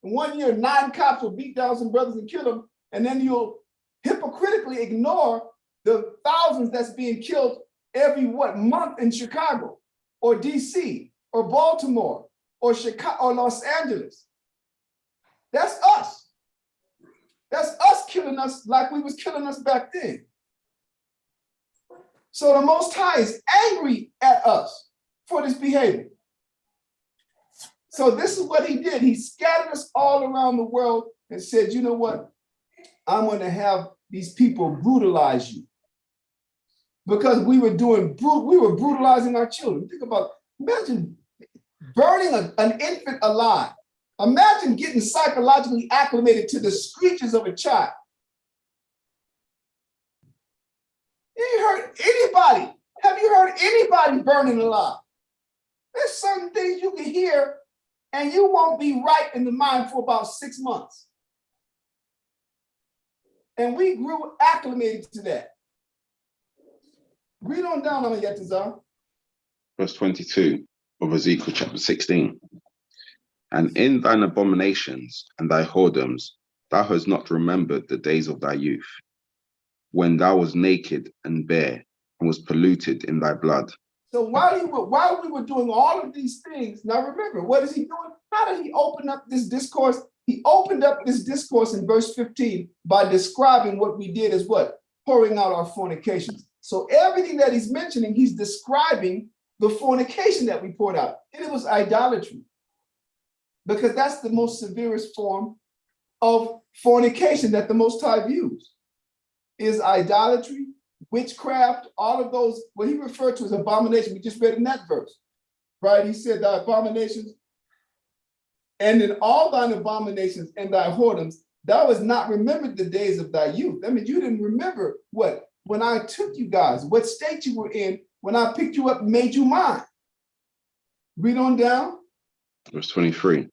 1 year, 9 cops will beat down some brothers and kill them, and then you'll hypocritically ignore the thousands that's being killed every month in Chicago or DC or Baltimore or Chicago or Los Angeles. That's us. That's us killing us like we was killing us back then. So the Most High is angry at us for this behavior. So this is what he did. He scattered us all around the world and said, you know what? I'm going to have these people brutalize you. Because we were brutalizing our children. Think about, imagine burning an infant alive. Imagine getting psychologically acclimated to the screeches of a child. Have you heard anybody burning alive? There's certain things you can hear and you won't be right in the mind for about 6 months. And we grew acclimated to that. Read on down on Yetazar. Verse 22 of Ezekiel chapter 16. And in thine abominations and thy whoredoms, thou hast not remembered the days of thy youth, when thou was naked and bare, and was polluted in thy blood. So while we were doing all of these things, now remember, what is he doing? How did he open up this discourse? He opened up this discourse in verse 15 by describing what we did as what? Pouring out our fornications. So everything that he's mentioning, he's describing the fornication that we poured out. And it was idolatry. Because that's the most severest form of fornication that the Most High views, is idolatry, witchcraft, all of those, what he referred to as abomination. We just read in that verse, right? He said thy abominations, and in all thine abominations and thy whoredoms, thou hast not remembered the days of thy youth. That means you didn't remember what? When I took you guys, what state you were in, when I picked you up and made you mine. Read on down. Verse 23.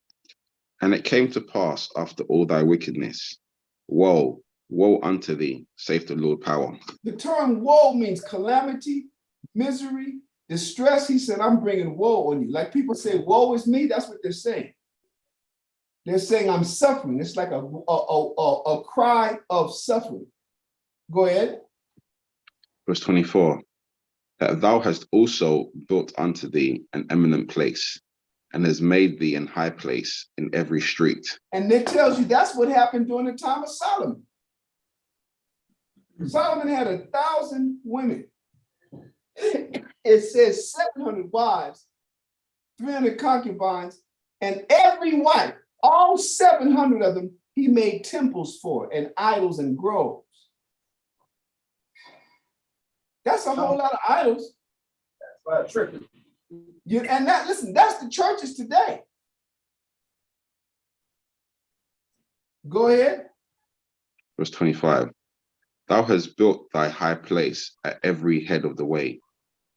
And it came to pass after all thy wickedness, woe, woe unto thee, saith the Lord power. The term woe means calamity, misery, distress. He said, I'm bringing woe on you. Like people say, woe is me. That's what they're saying. They're saying I'm suffering. It's like a cry of suffering. Go ahead. Verse 24. That thou hast also built unto thee an eminent place, and has made thee an high place in every street. And it tells you that's what happened during the time of Solomon. Solomon had 1,000 women. It says 700 wives, 300 concubines, and every wife, all 700 of them, he made temples for, and idols and groves. That's a whole lot of idols. That's tripping. And that, listen, that's the churches today. Go ahead. Verse 25. Thou hast built thy high place at every head of the way,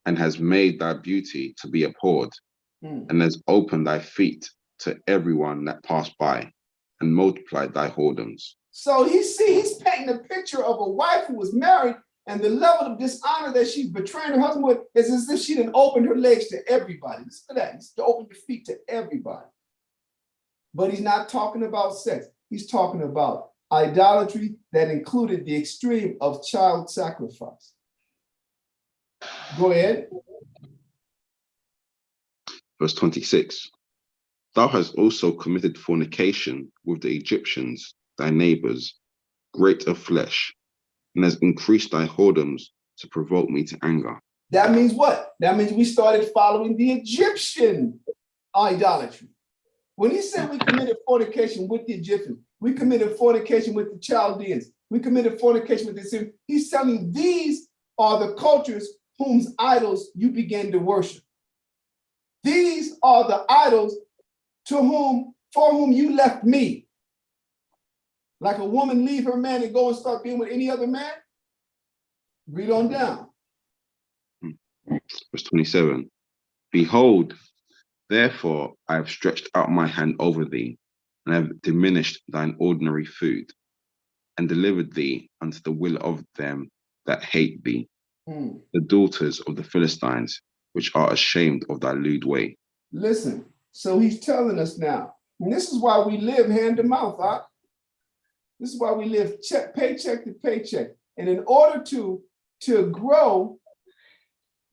and has made thy beauty to be abhorred, and has opened thy feet to everyone that passed by, and multiplied thy whoredoms. So he's painting a picture of a wife who was married, and the level of dishonor that she's betraying her husband with is as if she didn't open her legs to everybody. Listen to that. He's to open your feet to everybody. But he's not talking about sex. He's talking about idolatry that included the extreme of child sacrifice. Go ahead. Verse 26. Thou hast also committed fornication with the Egyptians, thy neighbors, great of flesh, and has increased thy whoredoms to provoke me to anger. That means what? That means we started following the Egyptian idolatry. When he said we committed fornication with the Egyptians, we committed fornication with the Chaldeans, we committed fornication with the Syrians, he's telling these are the cultures whose idols you began to worship. These are the idols for whom you left me. Like a woman leave her man and go and start being with any other man? Read on down. Verse 27. Behold, therefore I have stretched out my hand over thee, and have diminished thine ordinary food, and delivered thee unto the will of them that hate thee, the daughters of the Philistines, which are ashamed of thy lewd way. Listen, so he's telling us now, and this is why we live hand to mouth, huh? This is why we live paycheck to paycheck. And in order to grow,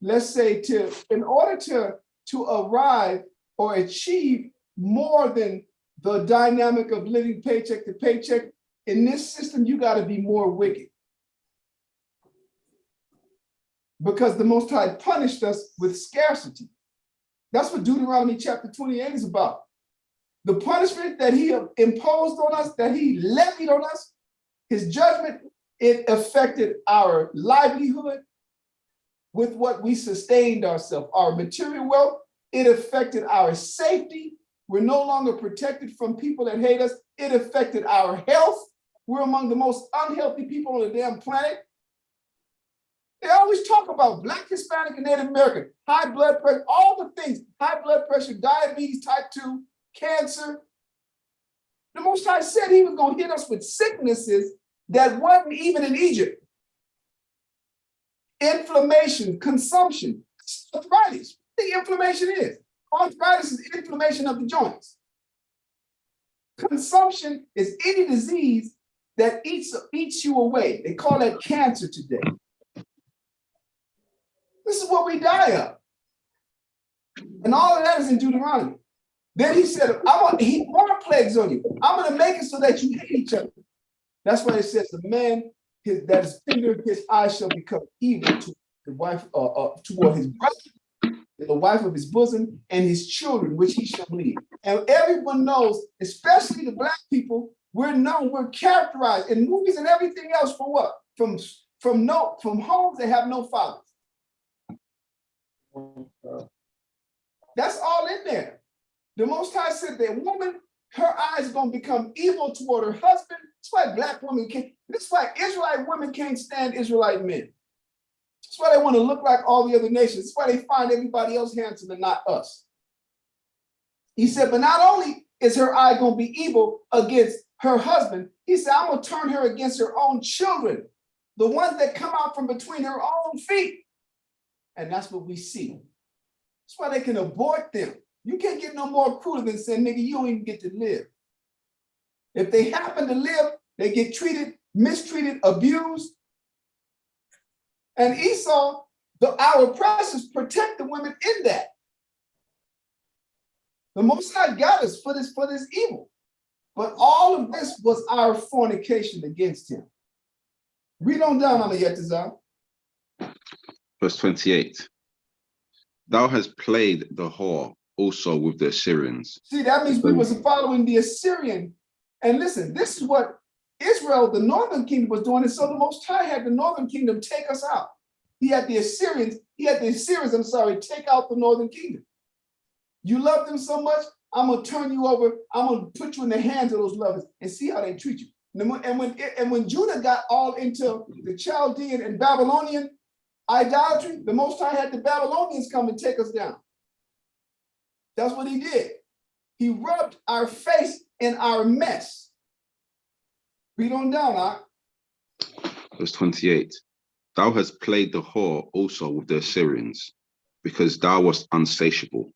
let's say in order to arrive or achieve more than the dynamic of living paycheck to paycheck, in this system, you got to be more wicked. Because the Most High punished us with scarcity. That's what Deuteronomy chapter 28 is about. The punishment that he imposed on us, that he levied on us, his judgment, it affected our livelihood with what we sustained ourselves, our material wealth. It affected our safety. We're no longer protected from people that hate us. It affected our health. We're among the most unhealthy people on the damn planet. They always talk about Black, Hispanic, and Native American, high blood pressure, all the things, high blood pressure, diabetes type 2, cancer. The Most High said he was going to hit us with sicknesses that wasn't even in Egypt. Inflammation, consumption, arthritis. What the inflammation is? Arthritis is inflammation of the joints. Consumption is any disease that eats you away. They call that cancer today. This is what we die of. And all of that is in Deuteronomy. Then he said, I want to heap more plagues on you. I'm going to make it so that you hate each other. That's why it says the man that is finger of his eye shall become evil to the wife, toward his brother, the wife of his bosom, and his children, which he shall lead. And everyone knows, especially the black people, we're characterized in movies and everything else for what? From homes that have no fathers. That's all in there. The Most High said that woman, her eyes are going to become evil toward her husband. That's why black women can't. That's why Israelite women can't stand Israelite men. That's why they want to look like all the other nations. That's why they find everybody else handsome and not us. He said, but not only is her eye going to be evil against her husband, he said, I'm going to turn her against her own children, the ones that come out from between her own feet. And that's what we see. That's why they can abort them. You can't get no more cruel than saying, nigga, you don't even get to live. If they happen to live, they get treated, mistreated, abused. And Esau, our oppressors, protect the women in that. The Most High got us for this evil. But all of this was our fornication against him. Read on down on the Yetazah. Verse 28. Thou hast played the whore also with the Assyrians. See, that means we was following the Assyrian. And listen, this is what Israel, the northern kingdom, was doing. And so the Most High had the northern kingdom take us out. He had the Assyrians, take out the northern kingdom. You love them so much, I'm going to turn you over. I'm going to put you in the hands of those lovers and see how they treat you. And when Judah got all into the Chaldean and Babylonian idolatry, the Most High had the Babylonians come and take us down. That's what he did. He rubbed our face in our mess. Read on down, huh? Verse 28. Thou hast played the whore also with the Assyrians, because thou wast unsatiable.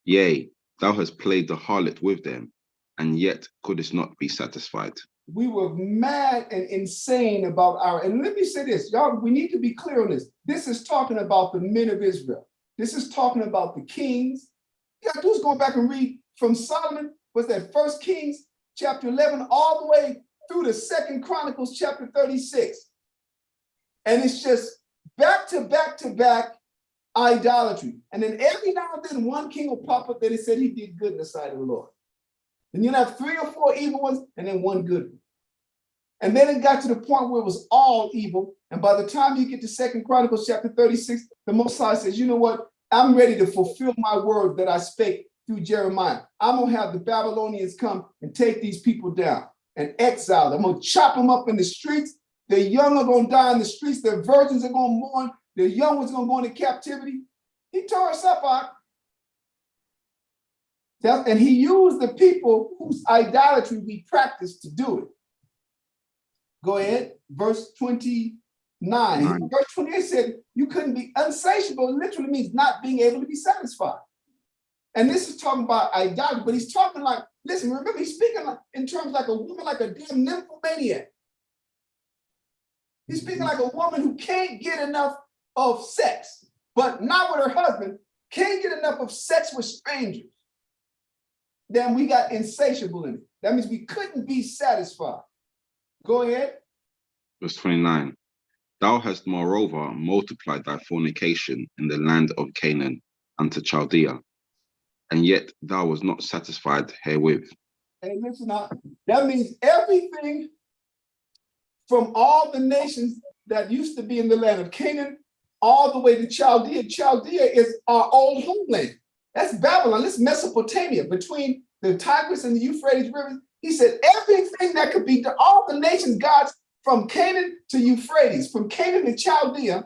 Yea, thou hast played the harlot with them, and yet couldst not be satisfied. We were mad and insane about and let me say this, y'all, we need to be clear on this. This is talking about the men of Israel. This is talking about the kings. You gotta do is go back and read from Solomon, was that 1 Kings chapter 11, all the way through the 2 Chronicles chapter 36. And it's just back to back to back idolatry. And then every now and then one king will pop up that he said he did good in the sight of the Lord. Then you'll have 3 or 4 evil ones and then one good one. And then it got to the point where it was all evil. And by the time you get to 2 Chronicles chapter 36, the Most High says, you know what? I'm ready to fulfill my word that I spake through Jeremiah. I'm going to have the Babylonians come and take these people down and exile them. I'm going to chop them up in the streets. The young are going to die in the streets. The virgins are going to mourn. The young ones are going to go into captivity. He tore us up out. And he used the people whose idolatry we practice to do it. Go ahead, verse 29. Verse 28 said, you couldn't be unsatiable. It literally means not being able to be satisfied. And this is talking about idolatry, but he's talking like, listen, remember, he's speaking like, in terms like a woman, like a damn nymphomaniac. He's speaking like a woman who can't get enough of sex, but not with her husband, can't get enough of sex with strangers. Then we got insatiable in it. That means we couldn't be satisfied. Go ahead. Verse 29. Thou hast moreover multiplied thy fornication in the land of Canaan unto Chaldea, and yet thou was not satisfied herewith. Hey, listen up. That means everything from all the nations that used to be in the land of Canaan, all the way to Chaldea. Chaldea is our old homeland. That's Babylon. That's Mesopotamia, between the Tigris and the Euphrates rivers. He said everything that could be to all the nations, gods, from Canaan to Euphrates, from Canaan to Chaldea.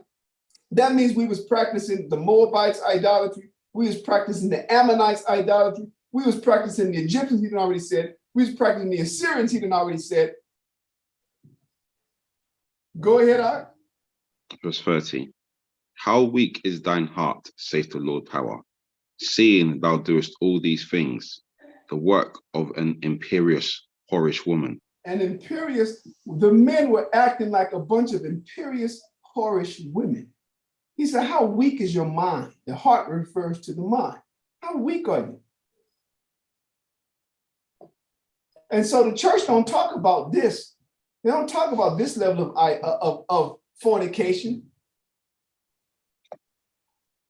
That means we was practicing the Moabites idolatry. We was practicing the Ammonites idolatry. We was practicing the Egyptians, he done already said. We was practicing the Assyrians, he done already said. Go ahead, Art. Verse 30. How weak is thine heart, saith the Lord power, seeing thou doest all these things, the work of an imperious, whorish woman. And imperious, the men were acting like a bunch of imperious, whorish women. He said, how weak is your mind? The heart refers to the mind. How weak are you? And so the church don't talk about this. They don't talk about this level of fornication.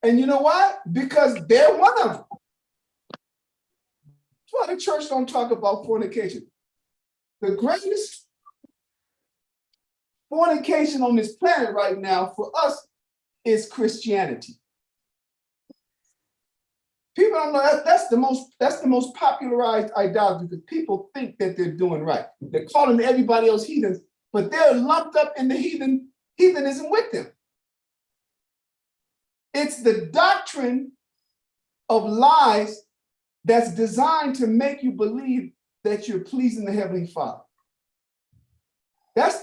And you know why? Because they're one of them. That's why the church don't talk about fornication. The greatest fornication on this planet right now for us is Christianity. People don't know that's the most popularized idolatry because people think that they're doing right. They're calling everybody else heathens, but they're lumped up in the heathenism with them. It's the doctrine of lies that's designed to make you believe that you're pleasing the Heavenly Father. That's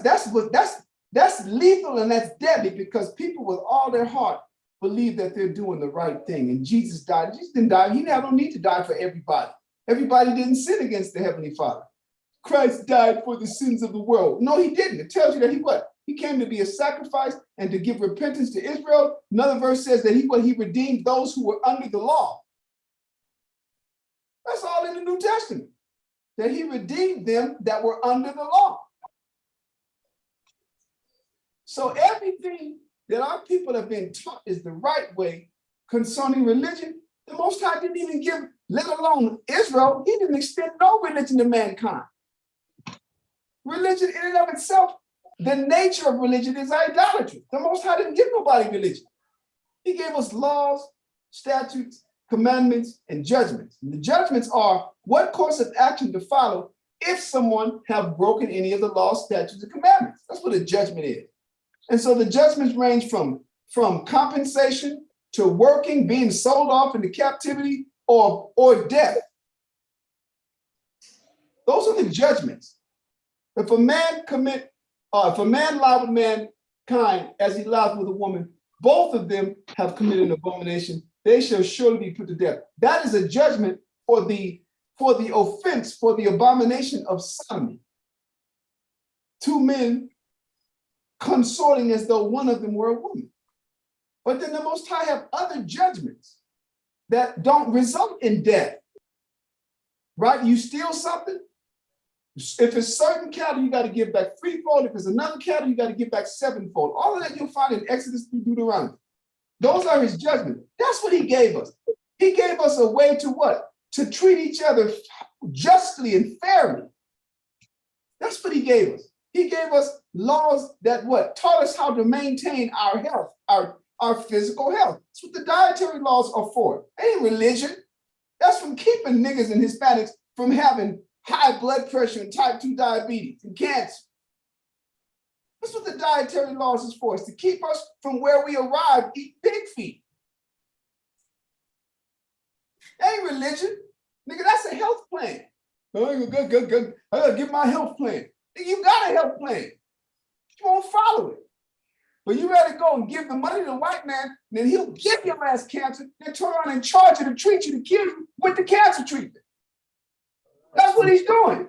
lethal and that's deadly because people with all their heart believe that they're doing the right thing. And Jesus died. Jesus didn't die. He don't need to die for everybody. Everybody didn't sin against the Heavenly Father. Christ died for the sins of the world. No, he didn't. It tells you that he what? He came to be a sacrifice and to give repentance to Israel. Another verse says that he redeemed those who were under the law. That's all in the New Testament. That he redeemed them that were under the law. So everything that our people have been taught is the right way concerning religion, the Most High didn't even give, let alone Israel, he didn't extend no religion to mankind. Religion in and of itself, the nature of religion is idolatry. The Most High didn't give nobody religion. He gave us laws, statutes, commandments, and judgments. And the judgments are what course of action to follow if someone have broken any of the laws, statutes, and commandments. That's what a judgment is. And so the judgments range from compensation to working, being sold off into captivity, or death. Those are the judgments. If a man lie with mankind as he lies with a woman, both of them have committed an abomination. They shall surely be put to death. That is a judgment for the offense, for the abomination of sodomy. Two men consorting as though one of them were a woman. But then the Most High have other judgments that don't result in death. Right? You steal something, if it's certain cattle, you got to give back threefold. If it's another cattle, you got to give back sevenfold. All of that you'll find in Exodus through Deuteronomy. Those are his judgments. That's what he gave us. He gave us a way to what? To treat each other justly and fairly. That's what he gave us. He gave us laws that what? Taught us how to maintain our health, our physical health. That's what the dietary laws are for. Ain't religion. That's from keeping niggas and Hispanics from having high blood pressure and type 2 diabetes and cancer. That's what the dietary laws is for, is to keep us from where we arrive, eat pig feet. That ain't religion. Nigga, that's a health plan. Oh, I gotta get my health plan. You got a health plan. You won't follow it. But you rather go and give the money to the white man, then he'll give your ass cancer, then turn around and charge you to treat you, to kill you with the cancer treatment. That's what he's doing.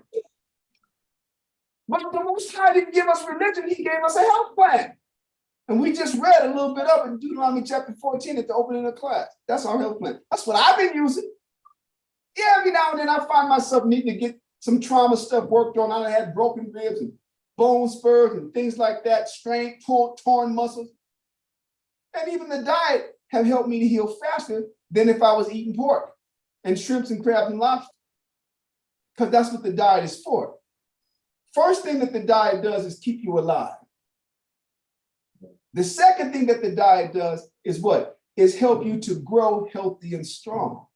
But the Most High didn't give us religion, he gave us a health plan. And we just read a little bit of it in Deuteronomy chapter 14 at the opening of class. That's our health plan. That's what I've been using. Yeah, every now and then I find myself needing to get some trauma stuff worked on. I had broken ribs and bone spurs and things like that, strained, torn muscles. And even the diet have helped me to heal faster than if I was eating pork and shrimps and crabs and lobster. Because that's what the diet is for. First thing that the diet does is keep you alive. The second thing that the diet does is what? Is help you to grow healthy and strong.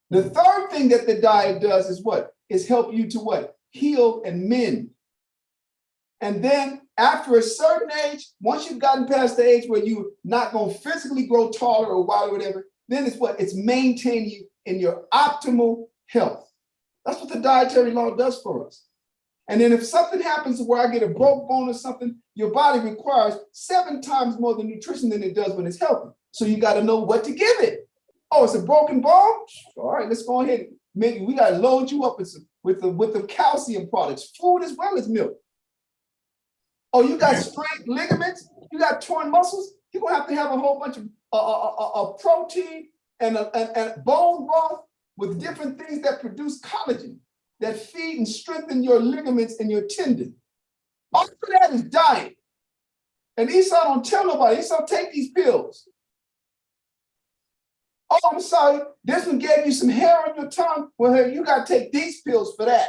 The third thing that the diet does is what? Is help you to what? Heal and mend. And then after a certain age, once you've gotten past the age where you're not going to physically grow taller or wider or whatever, then it's what? It's maintain you in your optimal health. That's what the dietary law does for us. And then if something happens where I get a broke bone or something, your body requires 7 times more the nutrition than it does when it's healthy. So you got to know what to give it. Oh, it's a broken bone? All right, let's go ahead. Maybe we got to load you up with the calcium products, food as well as milk. Oh, you got strained ligaments? You got torn muscles? You're going to have a whole bunch of protein and bone broth with different things that produce collagen, that feed and strengthen your ligaments and your tendon. All of that is diet. And Esau don't tell nobody. Esau, take these pills. Oh, I'm sorry. This one gave you some hair on your tongue. Well, hey, you got to take these pills for that.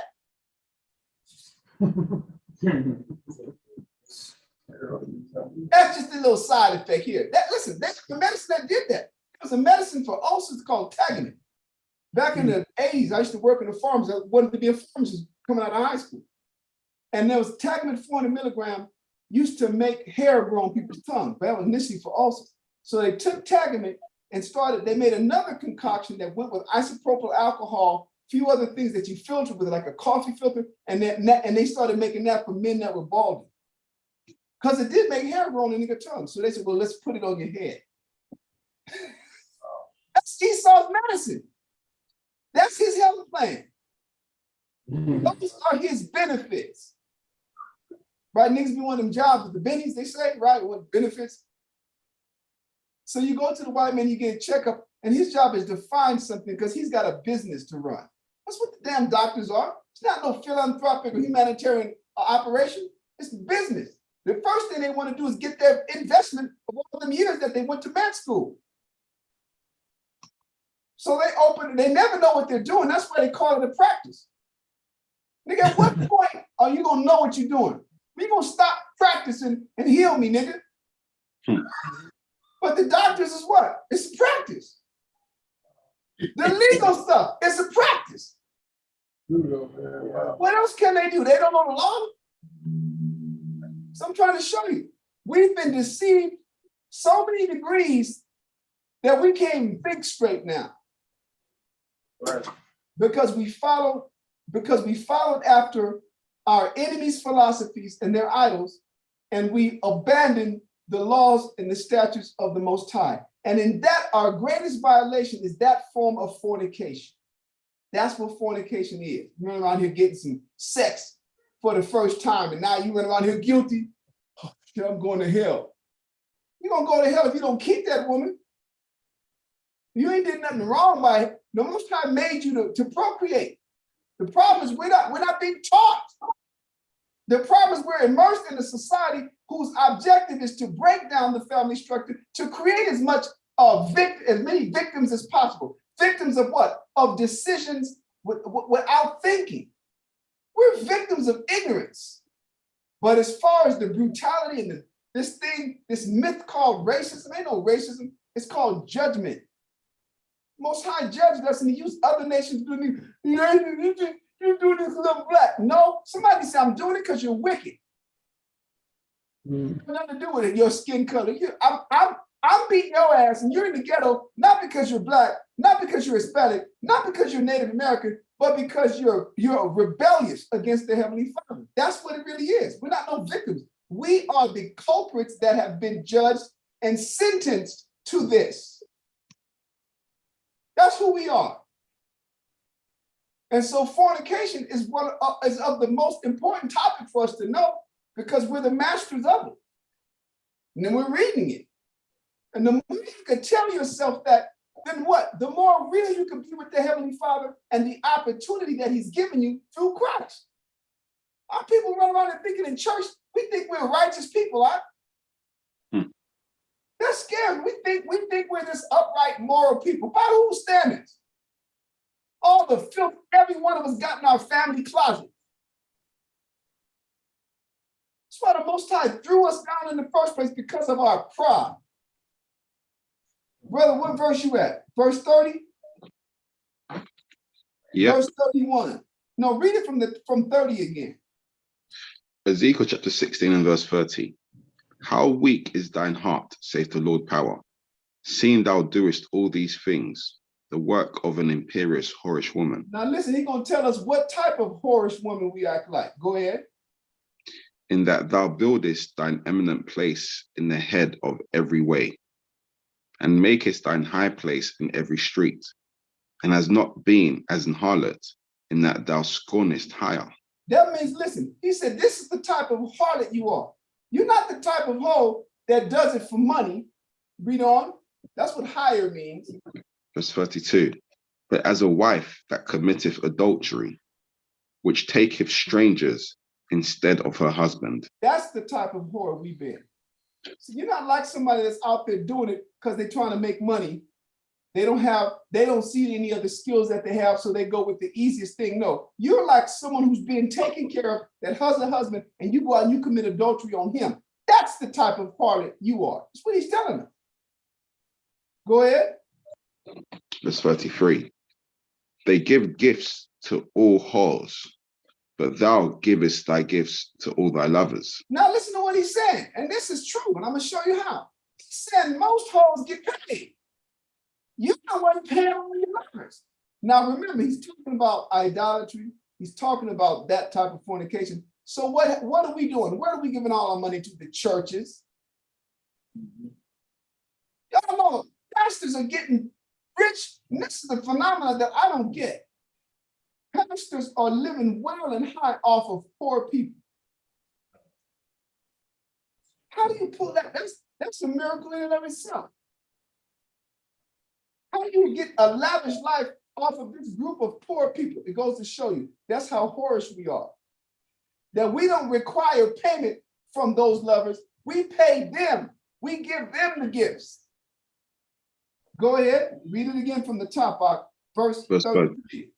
That's just a little side effect here. Listen, that's the medicine that did that. It was a medicine for ulcers called Tagamet. Back in the 80s, I used to work in the farms. I wanted to be a pharmacist coming out of high school. And there was Tagamet 400 milligram used to make hair grow on people's tongue. That was initially for ulcers. So they took Tagamet and they made another concoction that went with isopropyl alcohol, a few other things that you filter with, like a coffee filter, and they started making that for men that were balding. Because it did make hair grow on your tongue. So they said, well, let's put it on your head. That's Esau's medicine. That's his health plan. Those are his benefits. Right? Niggas be wanting them jobs with the bennies, they say, right? What benefits? So you go to the white man, you get a checkup, and his job is to find something because he's got a business to run. That's what the damn doctors are. It's not no philanthropic or humanitarian operation. It's business. The first thing they want to do is get their investment of all them years that they went to med school. So they never know what they're doing. That's why they call it a practice. Nigga, at what point are you going to know what you're doing? We going to stop practicing and heal me, nigga. But the doctors is what? It's a practice. The legal stuff, it's a practice. What else can they do? They don't know the law. So I'm trying to show you. We've been deceived so many degrees that we can't even think straight now. Right. Because we followed after our enemies' philosophies and their idols, and we abandoned the laws and the statutes of the Most High. And in that, our greatest violation is that form of fornication. That's what fornication is. You run around here getting some sex for the first time, and now you run around here guilty. Oh, shit, I'm going to hell. You're going to go to hell if you don't keep that woman. You ain't did nothing wrong by it. The Most High made you to procreate. The problem is we're not being taught. The problem is we're immersed in a society whose objective is to break down the family structure, to create as many victims as possible. Victims of what? Of decisions without thinking. We're victims of ignorance. But as far as the brutality and this myth called racism, ain't no racism. It's called judgment. Most High judged us, and he used other nations to do this. You do this because I'm black. No, somebody say I'm doing it because you're wicked. Nothing to do with it. Your skin color. I'm beating your ass, and you're in the ghetto not because you're black, not because you're Hispanic, not because you're Native American, but because you're rebellious against the Heavenly Father. That's what it really is. We're not no victims. We are the culprits that have been judged and sentenced to this. That's who we are. And so fornication is of the most important topic for us to know because we're the masters of it. And then we're reading it. And the more you can tell yourself that, then what? The more real you can be with the Heavenly Father and the opportunity that He's given you through Christ. Our people run around and thinking in church, we think we're righteous people, huh? That's scary. We think we're this upright, moral people. By whose standards? All the filth every one of us got in our family closet. That's why the Most High threw us down in the first place because of our pride. Brother, what verse you at? Verse 30? Yeah. Verse 31. No, read it from 30 again. Ezekiel chapter 16 and verse 30. How weak is thine heart, saith the Lord power, seeing thou doest all these things. the work of an imperious whorish woman, Now listen, he's going to tell us what type of whorish woman we act like. Go ahead. in that thou buildest thine eminent place in the head of every way, and makest thine high place in every street, and has not been as an harlot, in that thou scornest hire. That means, listen, he said, this is the type of harlot you are. You're not the type of hoe that does it for money. Read on. That's what hire means. Verse 32, but as a wife that committeth adultery, which taketh strangers instead of her husband. That's the type of whore we've been. So you're not like somebody that's out there doing it because they're trying to make money. They don't see any of the skills that they have, so they go with the easiest thing. No, you're like someone who's being taken care of, that has a husband, and you go out and you commit adultery on him. That's the type of harlot you are. That's what he's telling us. Go ahead. Verse 33, they give gifts to all whores, but thou givest thy gifts to all thy lovers. Now listen to what he's saying, and this is true, and I'm going to show you how. He said most hoes get paid. You know what paying all your lovers. Now remember, he's talking about idolatry. He's talking about that type of fornication. So what are we doing? Where are we giving all our money to? The churches. Y'all know pastors are getting rich. And this is a phenomenon that I don't get. Pastors are living well and high off of poor people. How do you pull that? That's a miracle in and of itself. How do you get a lavish life off of this group of poor people? It goes to show you that's how whorish we are. That we don't require payment from those lovers. We pay them. We give them the gifts. Go ahead, read it again from the top, verse 33.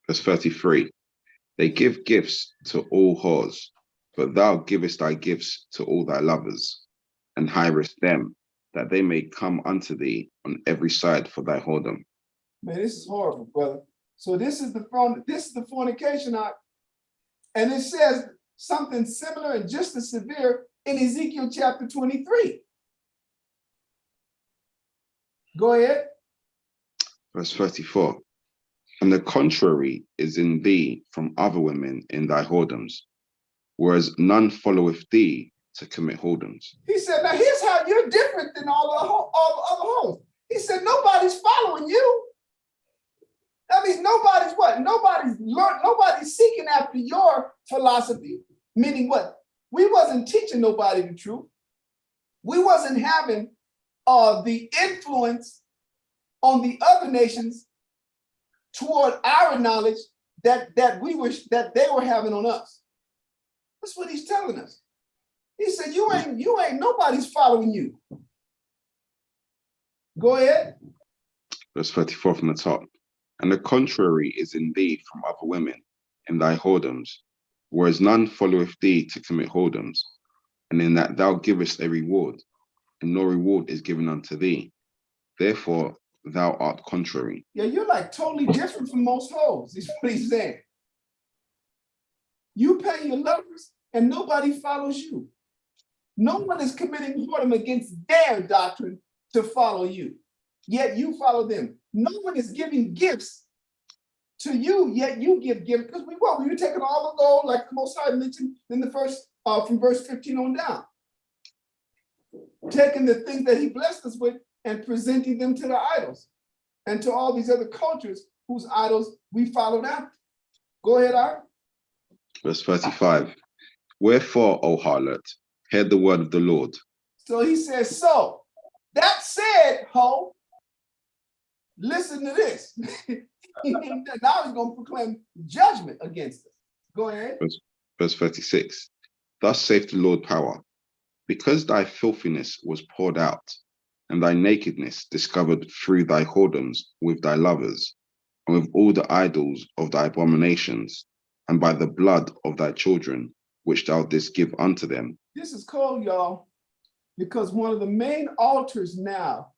Verse 33, they give gifts to all whores, but thou givest thy gifts to all thy lovers, and hirest them, that they may come unto thee on every side for thy whoredom. Man, this is horrible, brother. So this is the fornication act, and it says something similar and just as severe in Ezekiel chapter 23. Go ahead. Verse 34, and the contrary is in thee from other women in thy whoredoms, whereas none followeth thee to commit whoredoms. He said, now here's how you're different than all the other hoes. He said, nobody's following you. That means nobody's what? Nobody's seeking after your philosophy. Meaning what? We wasn't teaching nobody the truth. We wasn't having the influence on the other nations toward our knowledge that they were having on us. That's what he's telling us. He said, you ain't nobody's following you. Go ahead. Verse 34 from the top, and the contrary is in thee from other women in thy whoredoms, whereas none followeth thee to commit whoredoms, and in that thou givest a reward, and no reward is given unto thee. Therefore thou art contrary. Yeah, you're like totally different from most hoes, is what he's saying. You pay your lovers and nobody follows you. No one is committing whoredom against their doctrine to follow you, yet you follow them. No one is giving gifts to you, yet you give gifts. Because we were taking all the gold, like the Most High mentioned in the first, from verse 15 on down. Taking the things that he blessed us with and presenting them to the idols and to all these other cultures whose idols we followed after. Go ahead, Art. Verse 35, wherefore, O harlot, hear the word of the Lord. So he says, so that said, ho, listen to this. Now he's going to proclaim judgment against us. Go ahead. Verse 36, thus saith the Lord power, because thy filthiness was poured out, and thy nakedness discovered through thy whoredoms with thy lovers, and with all the idols of thy abominations, and by the blood of thy children, which thou didst give unto them. This is cold, y'all, because one of the main altars now,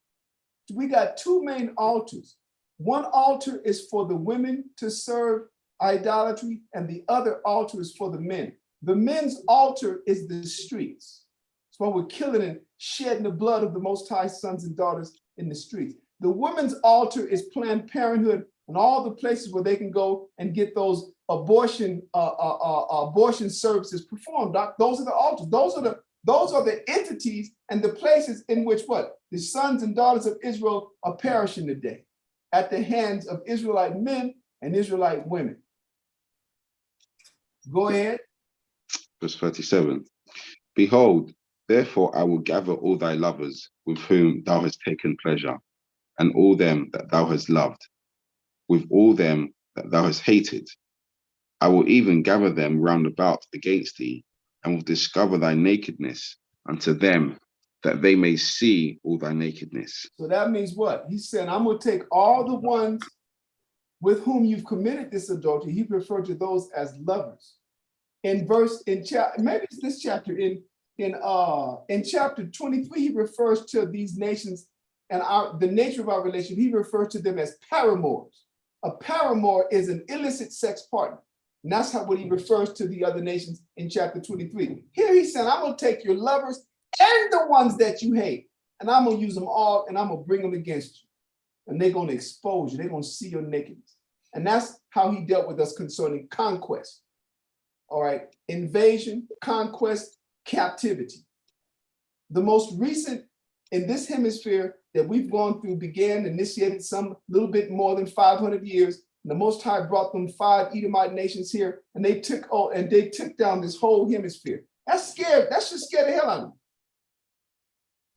we got two main altars. One altar is for the women to serve idolatry, and the other altar is for the men. The men's altar is the streets. It's why we're killing and shedding the blood of the Most High sons and daughters in the streets. The women's altar is Planned Parenthood and all the places where they can go and get those abortion services performed. Doc. Those are the altars. Those are the entities and the places in which what? The sons and daughters of Israel are perishing today at the hands of Israelite men and Israelite women. Go ahead. Verse 37. Behold, therefore I will gather all thy lovers with whom thou hast taken pleasure, and all them that thou hast loved, with all them that thou hast hated. I will even gather them round about against thee, and will discover thy nakedness unto them, that they may see all thy nakedness. So that means what? He said, I'm going to take all the ones with whom you've committed this adultery. He referred to those as lovers. Maybe it's this chapter, in chapter 23, he refers to these nations and the nature of our relationship. He refers to them as paramours. A paramour is an illicit sex partner. And that's what he refers to the other nations in chapter 23. Here he said, I'm going to take your lovers and the ones that you hate, and I'm going to use them all, and I'm going to bring them against you. And they're going to expose you. They're going to see your nakedness. And that's how he dealt with us concerning conquest. All right, invasion, conquest, captivity. The most recent in this hemisphere that we've gone through initiated some little bit more than 500 years. And the Most High brought them 5 Edomite nations here, and they took down this whole hemisphere. That's scary. That should scare the hell out of me.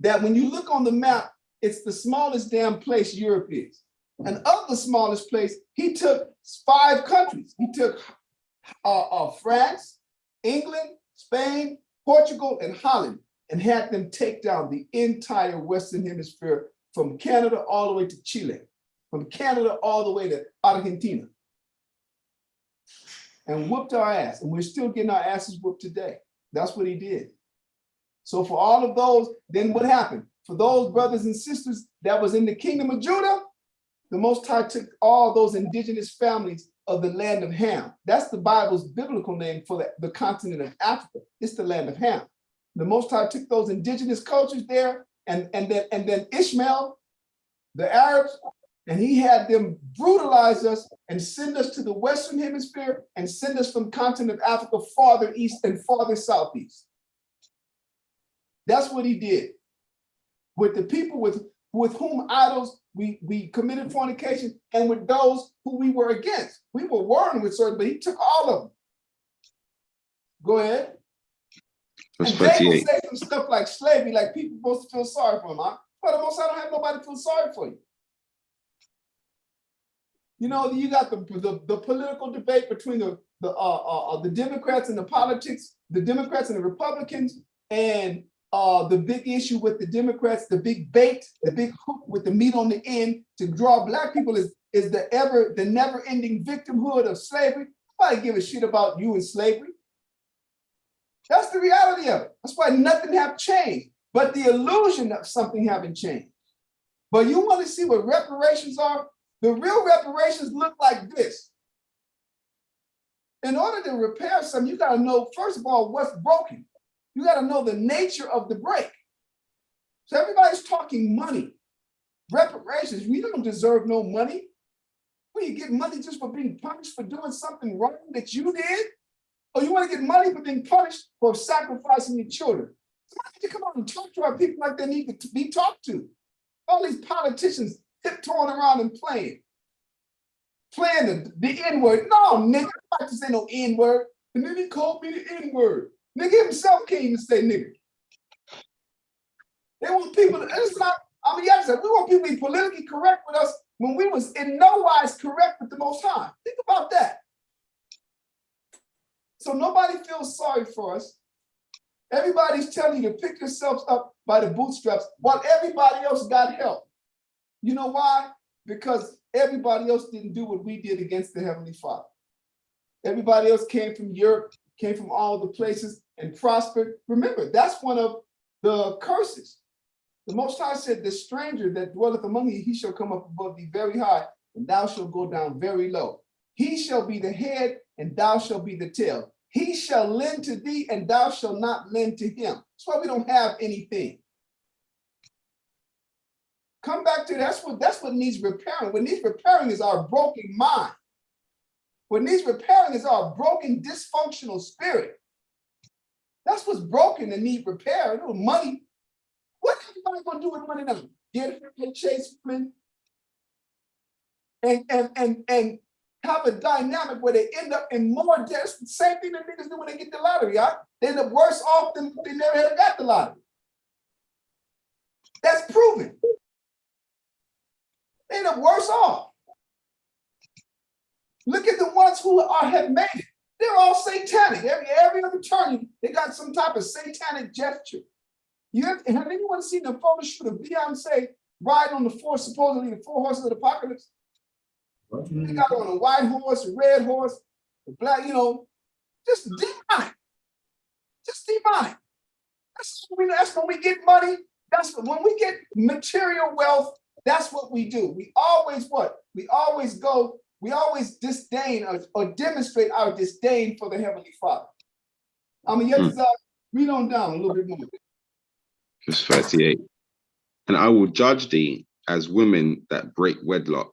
That when you look on the map, it's the smallest damn place Europe is. And of the smallest place, he took 5 countries. He took France, England, Spain, Portugal, and Holland, and had them take down the entire Western Hemisphere from Canada all the way to Chile, from Canada all the way to Argentina, and whooped our ass. And we're still getting our asses whooped today. That's what he did. So for all of those, then what happened? For those brothers and sisters that was in the kingdom of Judah, the Most High took all those indigenous families of the land of Ham. That's the Bible's biblical name for the continent of Africa. It's the land of Ham. The Most High took those indigenous cultures there, and then Ishmael, the Arabs, and he had them brutalize us and send us to the Western Hemisphere and send us from continent of Africa farther east and farther southeast. That's what he did. With the people with whom idols we committed fornication, and with those who we were against. We were warring with certain, but he took all of them. Go ahead. Verse and they will 38. say some stuff like slavery, like people supposed to feel sorry for them. Huh? But the Most I don't have nobody to feel sorry for you. You know, you got the political debate between the Democrats and the politics, the Democrats and the Republicans, and the big issue with the Democrats, the big bait, the big hook with the meat on the end to draw Black people is the never-ending victimhood of slavery. Nobody give a shit about you and slavery. That's the reality of it. That's why nothing have changed, but the illusion of something having changed. But you want to see what reparations are? The real reparations look like this. In order to repair something, you got to know, first of all, what's broken. You got to know the nature of the break. So everybody's talking money. Reparations, we don't deserve no money. Well, you get money just for being punished for doing something wrong that you did? Or you want to get money for being punished for sacrificing your children? Why don't you come out and talk to our people like they need to be talked to? All these politicians tiptoeing around and playing the N-word. No, nigga, I'm not to say no N-word. The nigga called me the N-word. Nigga himself can't even say nigga. They want people to, it's not, I mean, like I said, we want people to be politically correct with us when we was in no wise correct with the Most High. Think about that. So nobody feels sorry for us. Everybody's telling you to pick yourselves up by the bootstraps while everybody else got help. You know why? Because everybody else didn't do what we did against the Heavenly Father. Everybody else came from Europe, came from all the places and prospered. Remember, that's one of the curses. The Most High said, the stranger that dwelleth among you, he shall come up above thee very high, and thou shalt go down very low. He shall be the head, and thou shalt be the tail. He shall lend to thee, and thou shalt not lend to him. That's why we don't have anything. Come back to that's what needs repairing. What needs repairing is our broken mind. What needs repairing is our broken, dysfunctional spirit. That's what's broken and need repair. No money. What everybody gonna do with money now? Get it, chase women, and have a dynamic where they end up in more debt. The same thing that niggas do when they get the lottery, huh? They end up worse off than they never had got the lottery. That's proven. They end up worse off. Look at the ones who have made it. They're all satanic. Every other turn, they got some type of satanic gesture. Have anyone seen the photo shoot of Beyonce riding on supposedly the 4 horses of the apocalypse? They got on a white horse, a red horse, a black, just demonic. Just demonic. That's when we get money. When we get material wealth, that's what we do. We always what? We always disdain or demonstrate our disdain for the Heavenly Father. Read on down a little bit more. Verse 38. And I will judge thee as women that break wedlock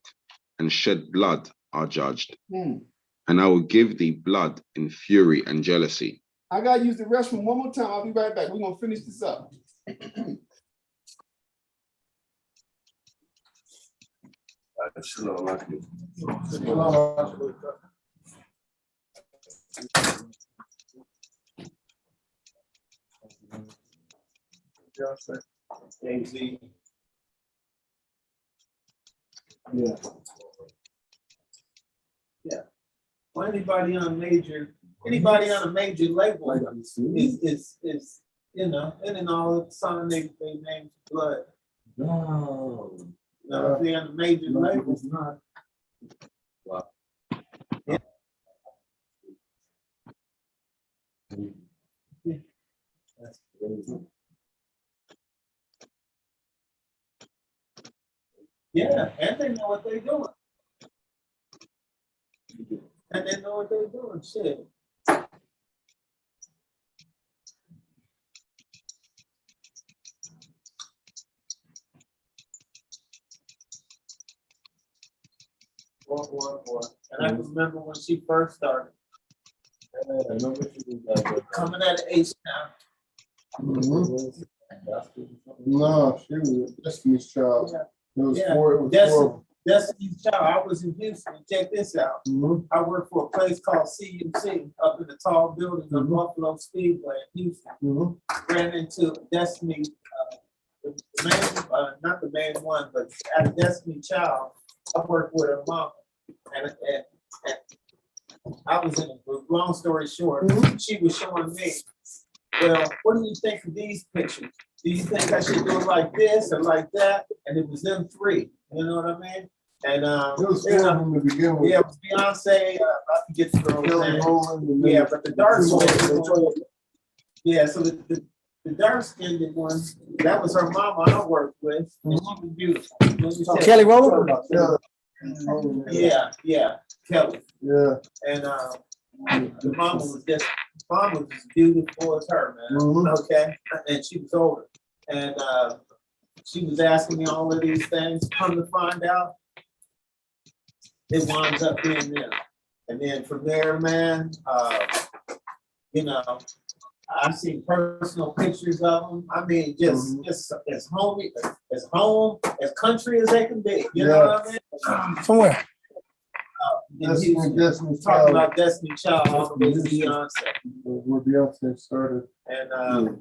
and shed blood are judged. And I will give thee blood in fury and jealousy. I gotta use the restroom one more time. I'll be right back. We're gonna finish this up. Yeah. Well, anybody on a major label is and then all of a sudden they name blood. No. No, if they're on a major label. It's not. Wow. Yeah. That's crazy. Yeah, and they know what they're doing. And they know what they're doing. Shit. Boy. And I can remember when she first started. Coming out of H-Town. No, she was Destiny's Child. Yeah. It was Yeah. four. Destiny's Child. I was in Houston. Check this out. I worked for a place called CUC up in the tall building of Buffalo Speedway in Houston. Ran into Destiny, not the main one, but at Destiny Child. I worked with her mom, and I was in a group. Long story short, she was showing me, well, what do you think of these pictures? Do you think I should do it like this or like that? And it was them three. You know what I mean? And It was four from the beginning. yeah, it was Beyonce. I forget the girl's name. Yeah, but the dark one. Yeah, so the dark skinned one, that was her mama I worked with, and she was beautiful. Kelly Rowland? Yeah, Kelly. Yeah. And the mama was just beautiful as her, man. Okay, and she was older, and she was asking me all of these things. Come to find out, it winds up being them. And then from there, man, I've seen personal pictures of them. I mean, just as homey, as home, as country as they can be. You know what I mean? From where? Destiny's Talking Child. about Destiny Child all the way to Beyonce. Where Beyonce started. And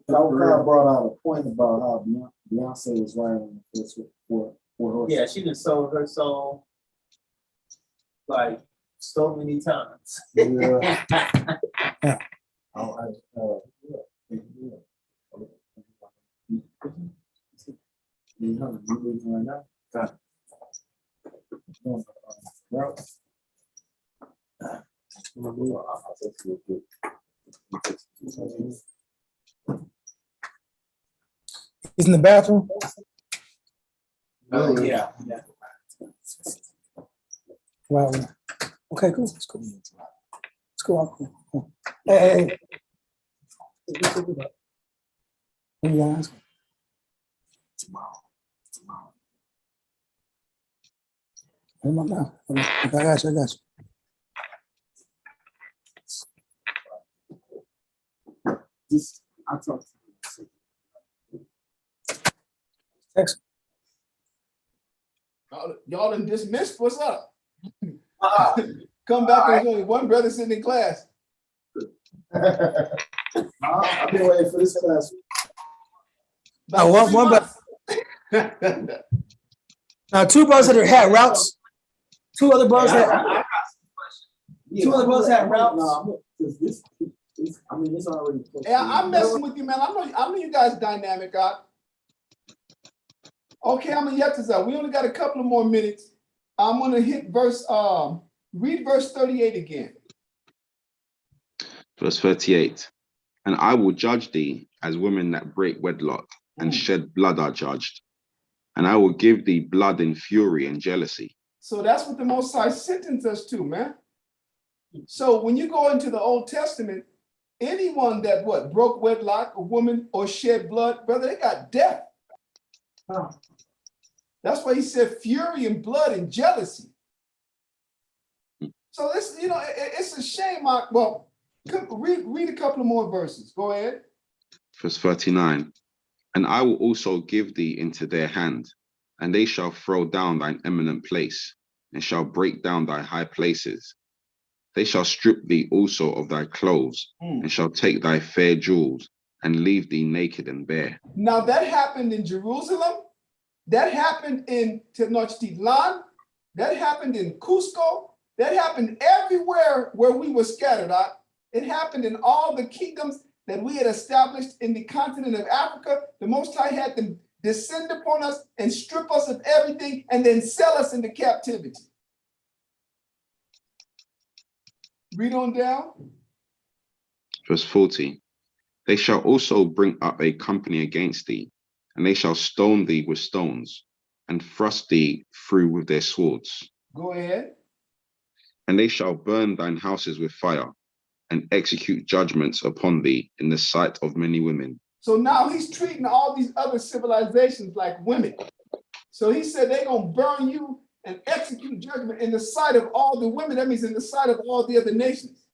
Kawakab brought out a point about how Beyonce was riding for horses. yeah, she done sold her soul like so many times. Yeah. He's in the bathroom. Yeah. Wow. Okay, cool. Let's go. Let's go out. Cool. Hey. What are you gonna ask? Tomorrow. Come on now. I got you. I got you. This, I talked to you. Text. Y'all done dismissed. What's up? Uh-uh. Come back. There's only one brother sitting in class. I've been waiting for this class. Now, one brother. Now, two brothers that had routes. Two other brothers I that. got some questions. Two other brothers had routes. No, this, I mean, it's already. Yeah, I'm messing with you, man. I know you guys dynamic out. Okay, I'm gonna get this out. We only got a couple of more minutes. I'm gonna hit read verse 38 again. Verse 38. And I will judge thee as women that break wedlock and shed blood are judged. And I will give thee blood in fury and jealousy. So that's what the Most High sentenced us to, man. So when you go into the Old Testament, anyone that broke wedlock, a woman, or shed blood, brother, they got death. That's why he said fury and blood and jealousy. So this, it's a shame. Well, read a couple of more verses. Go ahead. Verse 39. And I will also give thee into their hand, and they shall throw down thine eminent place, and shall break down thy high places. They shall strip thee also of thy clothes, and shall take thy fair jewels, and leave thee naked and bare. Now that happened in Jerusalem. That happened in Tenochtitlan. That happened in Cusco. That happened everywhere where we were scattered out. It happened in all the kingdoms that we had established in the continent of Africa. The Most High had them descend upon us and strip us of everything and then sell us into captivity. Read on down. Verse 40. They shall also bring up a company against thee, and they shall stone thee with stones, and thrust thee through with their swords. Go ahead. And they shall burn thine houses with fire, and execute judgments upon thee in the sight of many women. So now he's treating all these other civilizations like women. So he said they're going to burn you and execute judgment in the sight of all the women. That means in the sight of all the other nations.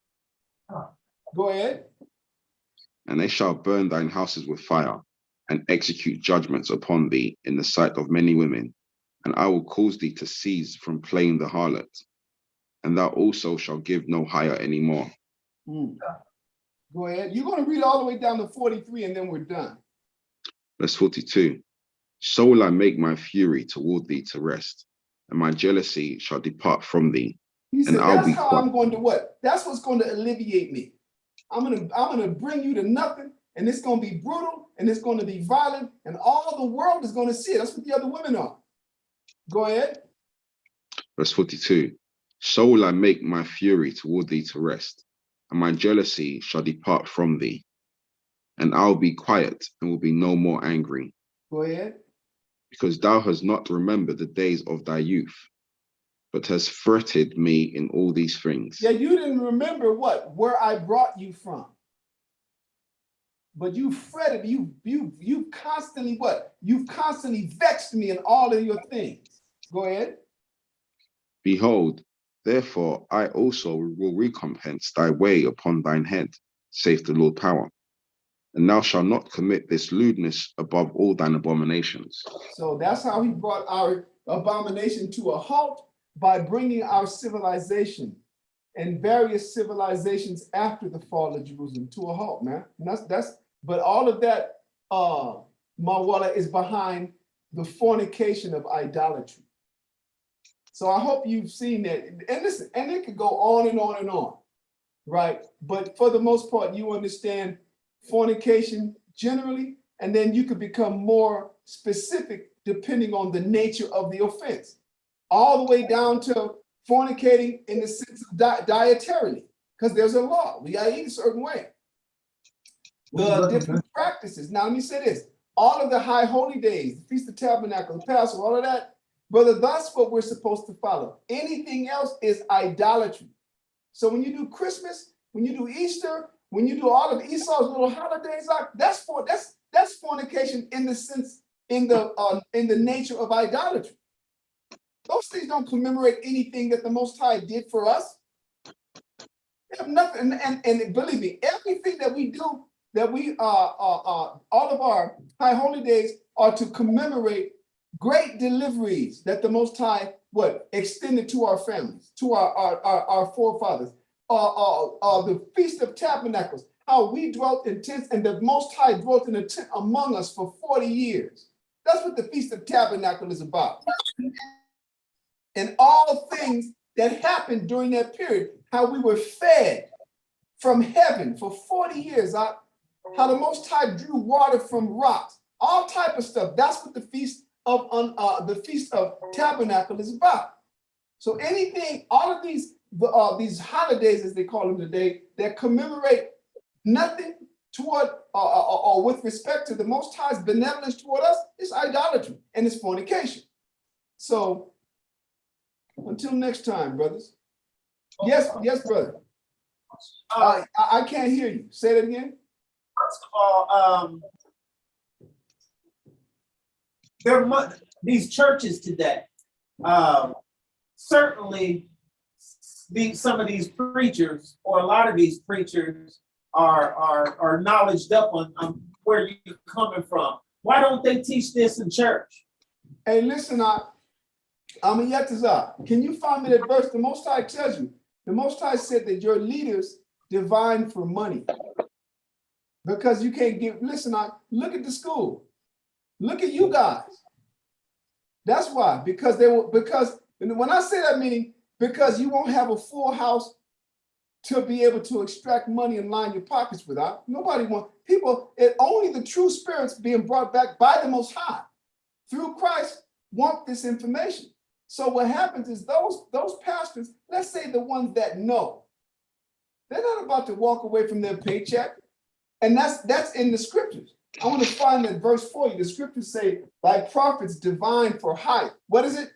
Go ahead. And they shall burn thine houses with fire, and execute judgments upon thee in the sight of many women. And I will cause thee to cease from playing the harlot, and thou also shalt give no hire any more. Go ahead. You're going to read all the way down to 43 and then we're done. Verse 42. So will I make my fury toward thee to rest, and my jealousy shall depart from thee. He said, and I'll that's be how quiet. I'm going to what? That's what's going to alleviate me. I'm gonna bring you to nothing, and it's going to be brutal, and it's going to be violent, and all the world is going to see it. That's what the other women are. Go ahead. Verse 42. So will I make my fury toward thee to rest, and my jealousy shall depart from thee. And I'll be quiet and will be no more angry. Go ahead. Because thou hast not remembered the days of thy youth, but hast fretted me in all these things. Yeah, you didn't remember where I brought you from. But you fretted, you constantly You've constantly vexed me in all of your things. Go ahead. Behold, therefore I also will recompense thy way upon thine head, saith the Lord power. And thou shalt not commit this lewdness above all thine abominations. So that's how he brought our abomination to a halt, by bringing our civilization and various civilizations after the fall of Jerusalem to a halt, man. And but all of that, Mawala, is behind the fornication of idolatry. So I hope you've seen that. And listen, and it could go on and on and on, right? But for the most part, you understand fornication generally, and then you could become more specific depending on the nature of the offense, all the way down to fornicating in the sense of dietarily, because there's a law. We got to eat a certain way. The different practices. Now, let me say this. All of the high holy days, the Feast of Tabernacles, the Passover, all of that, brother, that's what we're supposed to follow. Anything else is idolatry. So when you do Christmas, when you do Easter, when you do all of Esau's little holidays, that's fornication in the sense, in the nature of idolatry. Those things don't commemorate anything that the Most High did for us. They have nothing, and believe me, everything that we do, that we all of our high holy days are to commemorate great deliveries that the Most High extended to our families, to our forefathers. The Feast of Tabernacles, how we dwelt in tents, and the Most High dwelt in a tent among us for 40 years. That's what the Feast of Tabernacle is about. And all things that happened during that period, how we were fed from heaven for 40 years, how the Most High drew water from rocks, all type of stuff. That's what the Feast of Tabernacle is about. So anything, all of these holidays, as they call them today, that commemorate nothing toward or with respect to the Most High's benevolence toward us, is idolatry and it's fornication. So until next time, brothers. Yes, brother. I can't hear you. Say that again. First of all, these churches today, certainly some of these preachers, or a lot of these preachers, are knowledged up on where you're coming from. Why don't they teach this in church? Hey, listen, I'm yet to can you find me that verse? The Most High tells you, the Most High said that your leaders divine for money. Because you can't give, listen, look at the school. Look at you guys. That's why, because when I say that, meaning because you won't have a full house to be able to extract money and line your pockets without. Nobody wants people, only the true spirits being brought back by the Most High through Christ want this information. So what happens is those pastors, let's say the ones that know, they're not about to walk away from their paycheck. And that's in the scriptures. I want to find that verse for you. The scriptures say, thy prophets divine for hire. What is it?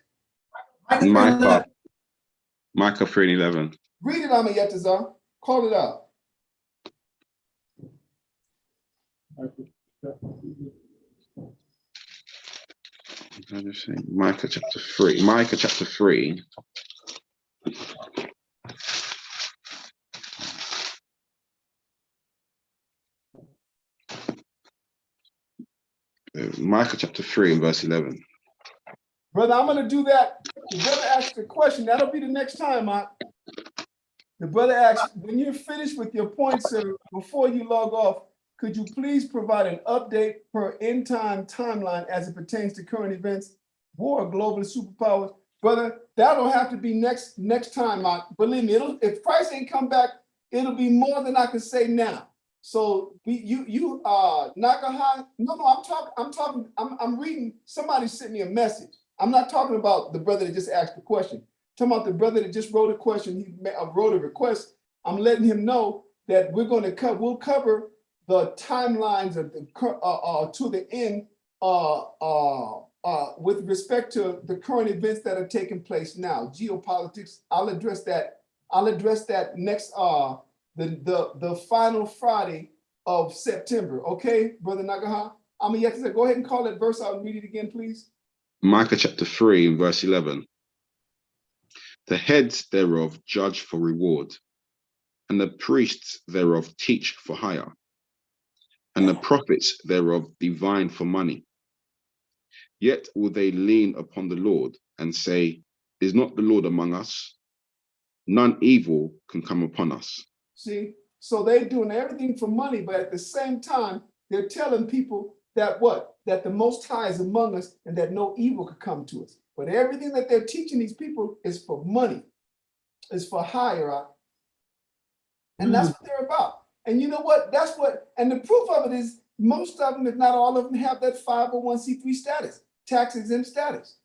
Micah 3:11. Read it, Amayetazar. Call it out. Micah chapter 3. Micah chapter 3. Micah chapter 3 and verse 11. Brother, I'm going to do that. The brother asked a question. That'll be the next time. The brother asked, when you're finished with your points, sir, before you log off, could you please provide an update per end time timeline as it pertains to current events, war, global superpowers? Brother, that'll have to be next time. Believe me, if Christ ain't come back, it'll be more than I can say now. So Nakahai, I'm reading, somebody sent me a message. I'm not talking about the brother that just asked the question. I'm talking about the brother that just wrote a question, he wrote a request. I'm letting him know that we'll cover the timelines of to the end with respect to the current events that are taking place now. Geopolitics, I'll address that next the final Friday of September. Okay, Brother Nagaha? Go ahead and call that verse out and read it again, please. Micah chapter 3, verse 11. The heads thereof judge for reward, and the priests thereof teach for hire, and the prophets thereof divine for money. Yet will they lean upon the Lord and say, is not the Lord among us? None evil can come upon us. See, so they're doing everything for money, but at the same time, they're telling people that that the Most High is among us and that no evil could come to us. But everything that they're teaching these people is for money, is for hire. And that's what they're about. And you know what? And the proof of it is most of them, if not all of them, have that 501c3 status, tax exempt status.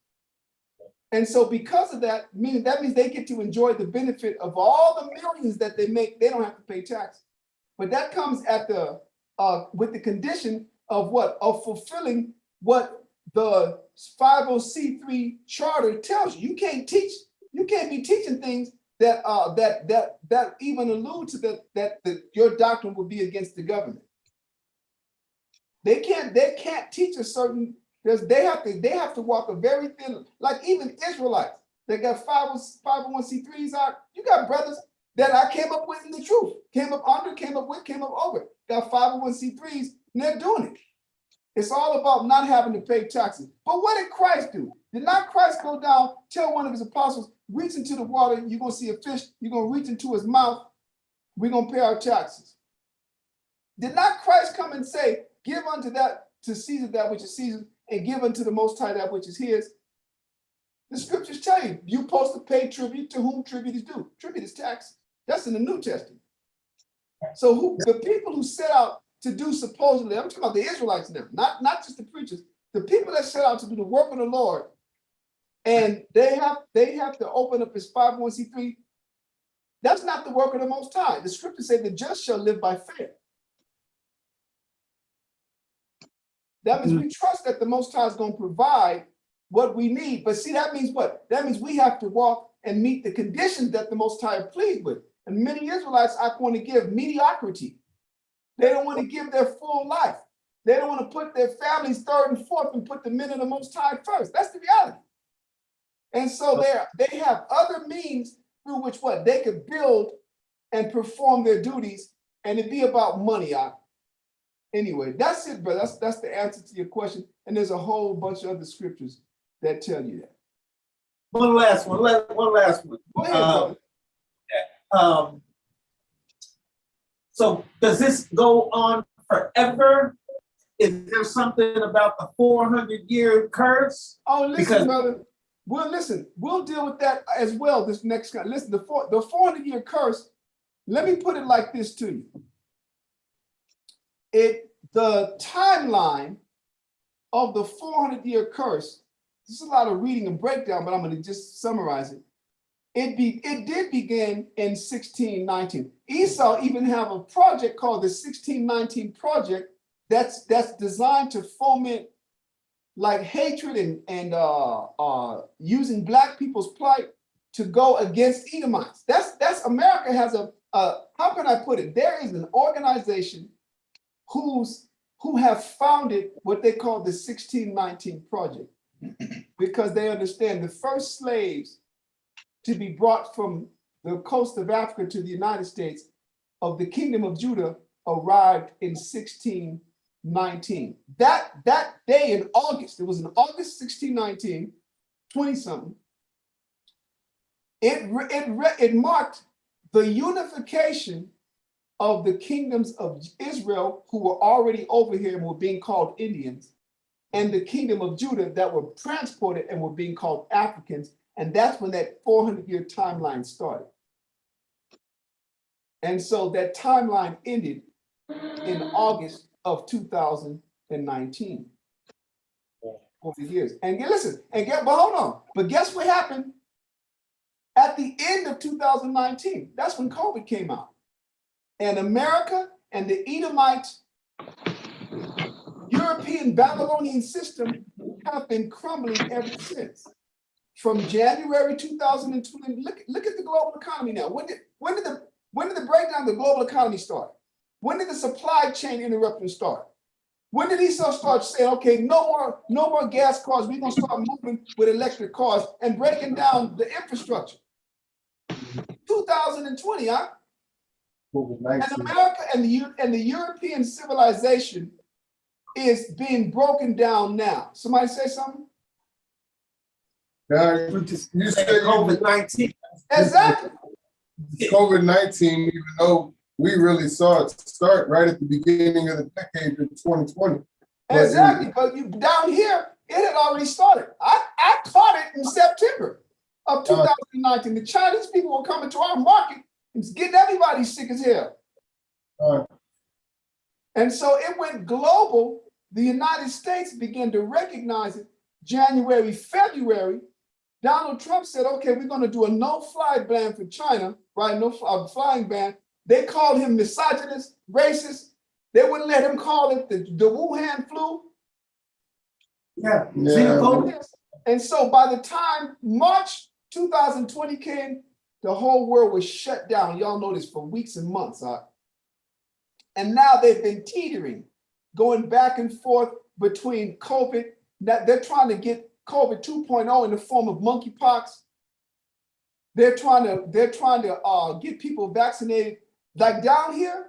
And so because of that, that means they get to enjoy the benefit of all the millions that they make. They don't have to pay tax. But that comes at with the condition of of fulfilling what the 50c3 charter tells you. You can't be teaching things that even allude to that your doctrine would be against the government. They can't teach a certain, because they have to walk a very thin, like even Israelites. They got 501c3s out. You got brothers that I came up with in the truth, came up under, came up with, came up over. Got 501c3s, and they're doing it. It's all about not having to pay taxes. But what did Christ do? Did not Christ go down, tell one of his apostles, reach into the water, you're going to see a fish, you're going to reach into his mouth, we're going to pay our taxes. Did not Christ come and say, give unto that to Caesar that which is Caesar, and give unto the Most High that which is his? The scriptures tell you, you're supposed to pay tribute to whom tribute is due. Tribute is taxes. That's in the New Testament. So the people who set out to do supposedly, I'm talking about the Israelites now, not just the preachers, the people that set out to do the work of the Lord, and they have to open up his 501c3. That's not the work of the Most High. The scriptures say the just shall live by faith. That means we trust that the Most High is going to provide what we need. But see, that means what? That means we have to walk and meet the conditions that the Most High are pleased with. And many Israelites are going to give mediocrity. They don't want to give their full life. They don't want to put their families third and fourth and put the men of the Most High first. That's the reality. And so they have other means through which what? They could build and perform their duties, and it'd be about money. Anyway, that's it, brother. That's the answer to your question. And there's a whole bunch of other scriptures that tell you that. One last one. Go ahead, brother. So does this go on forever? Is there something about the 400-year curse? Oh, listen, brother. We'll deal with that as well this next time. Listen, the 400-year curse, let me put it like this to you. The timeline of the 400-year curse, this is a lot of reading and breakdown, but I'm going to just summarize it. It did begin in 1619. Esau even have a project called the 1619 Project that's designed to foment like hatred and using Black people's plight to go against Edomites. That's America has a how can I put it? There is an organization who have founded what they call the 1619 Project because they understand the first slaves to be brought from the coast of Africa to the United States of the Kingdom of Judah arrived in 1619. That day in August, it was in August 1619, 20-something, it marked the unification of the kingdoms of Israel who were already over here and were being called Indians, and the kingdom of Judah that were transported and were being called Africans. And that's when that 400-year timeline started. And so that timeline ended in August of 2019. 40 years. And listen, but hold on. But guess what happened? At the end of 2019, that's when COVID came out. And America and the Edomite European Babylonian system have been crumbling ever since. From January 2020, look at the global economy now. When did the breakdown of the global economy start? When did the supply chain interruption start? When did Esau start saying, okay, no more gas cars, we're gonna start moving with electric cars and breaking down the infrastructure? 2020, huh? And America and the European civilization is being broken down now. Somebody say something? You said COVID-19. Exactly. COVID-19, even though we really saw it start right at the beginning of the decade in 2020. Exactly. But you down here, it had already started. I caught it in September of 2019. The Chinese people were coming to our market and getting everybody sick as hell. And so it went global. The United States began to recognize it. January, February, Donald Trump said, okay, we're going to do a no-fly ban for China, right? No flying ban. They called him misogynist, racist. They wouldn't let him call it the Wuhan flu. Yeah. And so by the time March 2020 came, the whole world was shut down. Y'all know this for weeks and months. And now they've been teetering, going back and forth between COVID. They're trying to get COVID 2.0 in the form of monkeypox. they're trying to get people vaccinated. Like down here,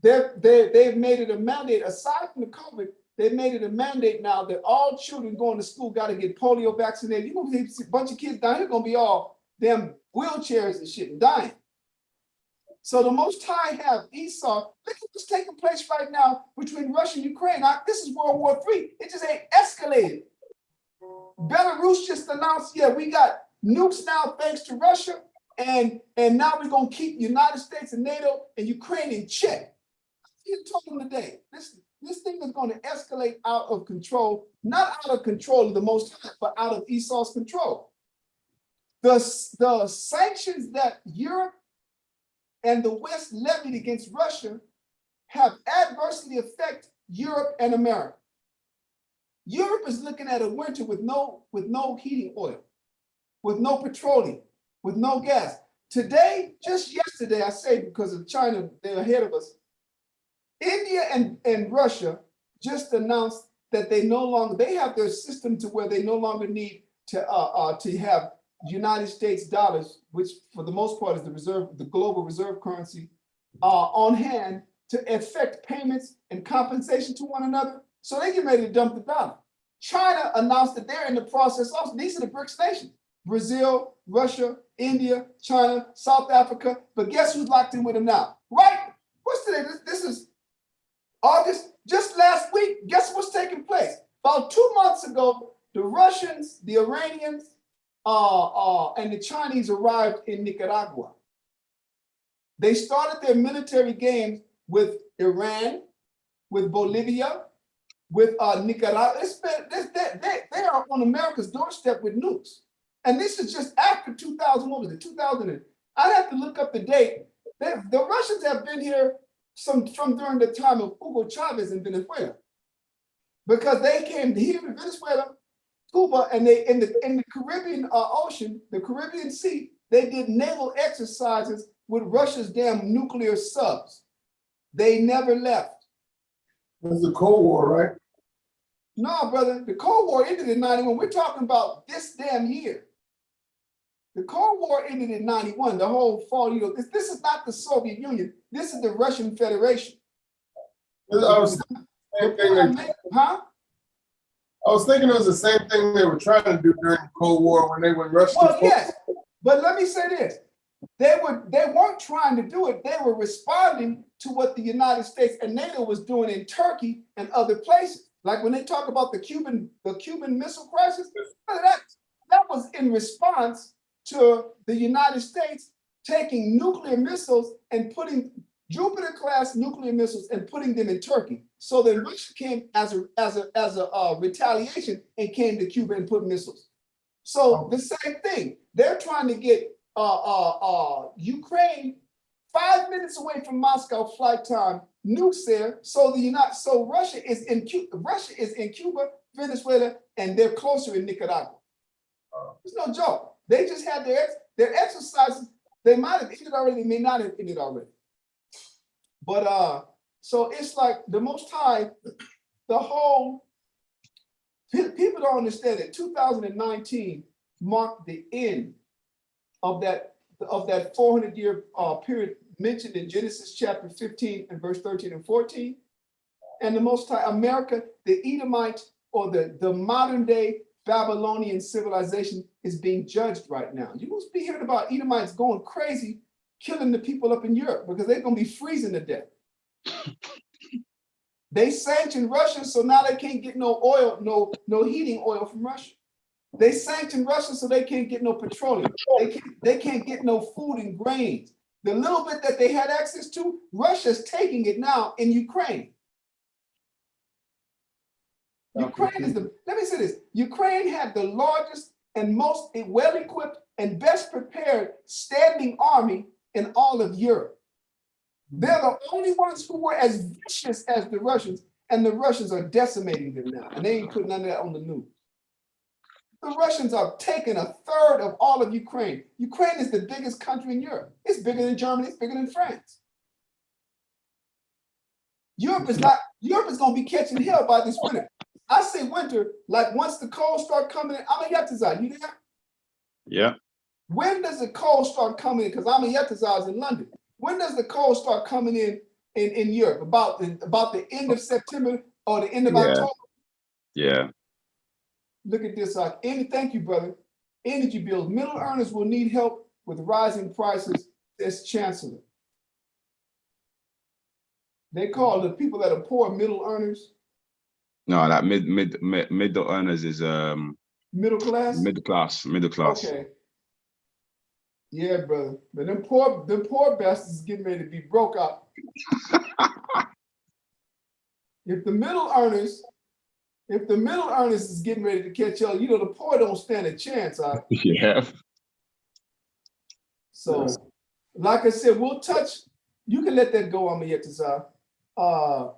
they've made it a mandate, aside from the COVID, they've made it a mandate now that all children going to school got to get polio vaccinated. You're gonna see a bunch of kids down here gonna be all damn wheelchairs and shit and dying. So the Most High have Esau. Look at what's taking place right now between Russia and Ukraine. Now, this is World War III. It just ain't escalated. Belarus just announced, yeah, we got nukes now thanks to Russia, and now we're gonna keep United States and NATO and Ukraine in check. You told them today, this thing is going to escalate out of control, not out of control of the Most High, but out of Esau's control. The sanctions that Europe and the West levied against Russia have adversely affected Europe and America. Europe is looking at a winter with no heating oil, with no petroleum, with no gas. Today, just yesterday, I say because of China, they're ahead of us. India and Russia just announced that they have their system to where they no longer need to have United States dollars, which for the most part is the global reserve currency, on hand to effect payments and compensation to one another. So they get ready to dump the dollar. China announced that they're in the process also. These are the BRICS nations: Brazil, Russia, India, China, South Africa. But guess who's locked in with them now? Right? What's today? This is August. Just last week, guess what's taking place? About 2 months ago, the Russians, the Iranians, and the Chinese arrived in Nicaragua. They started their military games with Iran, with Bolivia, with Nicaragua. They are on America's doorstep with nukes. And this is just after 2000, what was it, 2000? I'd have to look up the date. The Russians have been here from during the time of Hugo Chavez in Venezuela. Because they came here to Venezuela, Cuba, and they in the Caribbean Ocean, the Caribbean Sea, they did naval exercises with Russia's damn nuclear subs. They never left. It was the Cold War, right? No, brother, the Cold War ended in 91. We're talking about this damn year. The Cold War ended in 91, the whole fall, this is not the Soviet Union. This is the Russian Federation. I was thinking it was the same thing they were trying to do during the Cold War when they went Russia. Well, yes, but let me say this. They weren't trying to do it. They were responding to what the United States and NATO was doing in Turkey and other places. Like when they talk about the Cuban Missile Crisis, that was in response to the United States taking nuclear missiles and putting Jupiter-class nuclear missiles and putting them in Turkey. So then Russia came as a retaliation and came to Cuba and put missiles. So the same thing. They're trying to get Ukraine 5 minutes away from Moscow flight time, nukes there. So Russia is in Cuba, Venezuela, and they're closer in Nicaragua. It's no joke. They just had their exercises. They might have ended already. They may not have ended already. But so it's like the Most High, the whole people don't understand that 2019 marked the end of that 400-year period mentioned in Genesis chapter 15 and verse 13 and 14. And the Most High, America, the Edomites, or the modern day Babylonian civilization is being judged right now. You must be hearing about Edomites going crazy, killing the people up in Europe because they're going to be freezing to death. They sanctioned Russia, so now they can't get no oil, no heating oil from Russia. They sanctioned Russia, so they can't get no petroleum. They can't get no food and grains. The little bit that they had access to, Russia's taking it now in Ukraine. Ukraine is let me say this. Ukraine had the largest and most well-equipped and best prepared standing army in all of Europe. They're the only ones who were as vicious as the Russians, and the Russians are decimating them now, and they ain't putting none of that on the news. The Russians are taking a third of all of Ukraine. Ukraine is the biggest country in Europe. It's bigger than Germany, it's bigger than France. Europe is going to be catching hell by this winter. I say winter, like once the cold start coming in, I'm a Yatzazai. You there? Yeah. When does the cold start coming in? Because I'm in Yetzirah in London. When does the cold start coming in Europe? About the end of September or the end of October? Yeah. Look at this. Thank you, brother. Energy bills. Middle earners will need help with rising prices, says Chancellor. They call the people that are poor middle earners. No, that middle earners is Middle class? Middle class. Okay. Yeah, brother. But them poor bastards is getting ready to be broke up. If the middle earners is getting ready to catch up, you know, the poor don't stand a chance. Yeah. So, like I said, we'll touch, you can let that go on me, Yetzirah.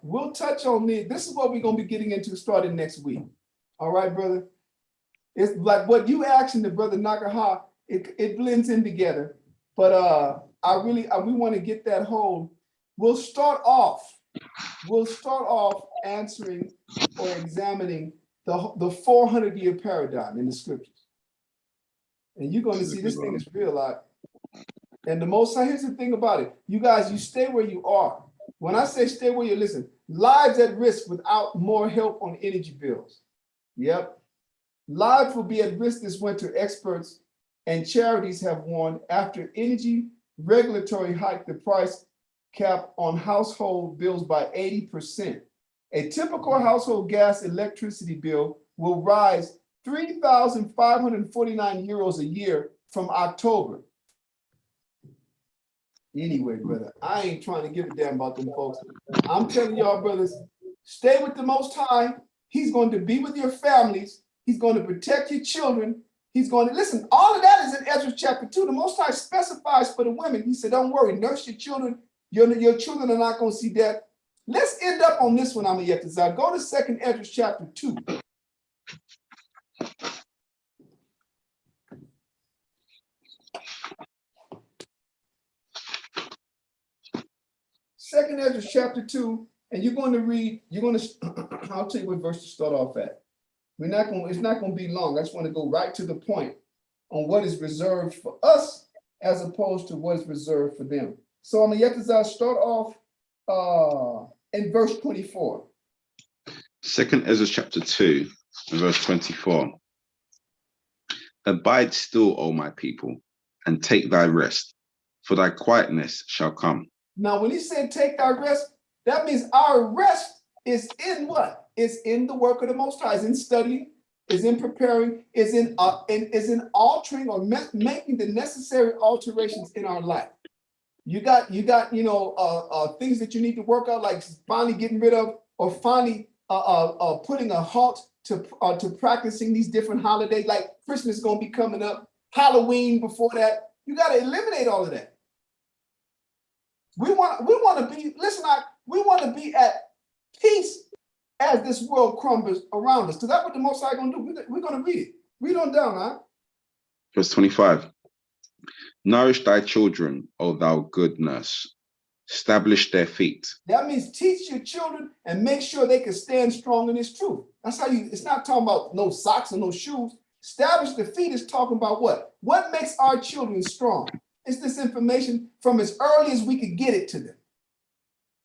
We'll touch on this is what we're going to be getting into starting next week. All right, brother? It's like what you asked the brother Nakaha, it blends in together. But we want to get that whole, we'll start off answering or examining the 400-year paradigm in the scriptures. And you're going to see this thing is real. And the most, here's the thing about it. You guys, you stay where you are. When I say stay where you listen, lives at risk without more help on energy bills. Yep. Lives will be at risk this winter, experts and charities have warned after energy regulatory hiked the price cap on household bills by 80%. A typical household gas electricity bill will rise 3,549 euros a year from October. Anyway, brother, I ain't trying to give a damn about them folks. I'm telling y'all, brothers, stay with the Most High. He's going to be with your families. He's going to protect your children. He's going to, listen, all of that is in Ezra chapter 2. The Most High specifies for the women. He said, don't worry, nurse your children. Your children are not going to see death. Let's end up on this one, I'm yet to go to 2nd Ezra chapter 2. Second Ezra chapter 2, and you're going to read, I'll tell you what verse to start off at. It's not going to be long. I just want to go right to the point on what is reserved for us as opposed to what is reserved for them. So I'm yet to start off in verse 24. 2nd Ezra chapter 2, verse 24. Abide still, O my people, and take thy rest, for thy quietness shall come. Now, when he said take thy rest, that means our rest is in what? It's in the work of the Most High, is in studying, is in preparing, is in altering or making the necessary alterations in our life. You got things that you need to work out, like finally getting rid of or finally putting a halt to practicing these different holidays, like Christmas is going to be coming up, Halloween before that. You got to eliminate all of that. We want to be, listen, we want to be at peace as this world crumbles around us. Because that's what the Most High going to do. We're going to read it. Read on down, huh? Verse 25. Nourish thy children, O thou good nurse. Establish their feet. That means teach your children and make sure they can stand strong in this truth. That's how it's not talking about no socks and no shoes. Establish the feet is talking about what? What makes our children strong? It's this information from as early as we could get it to them.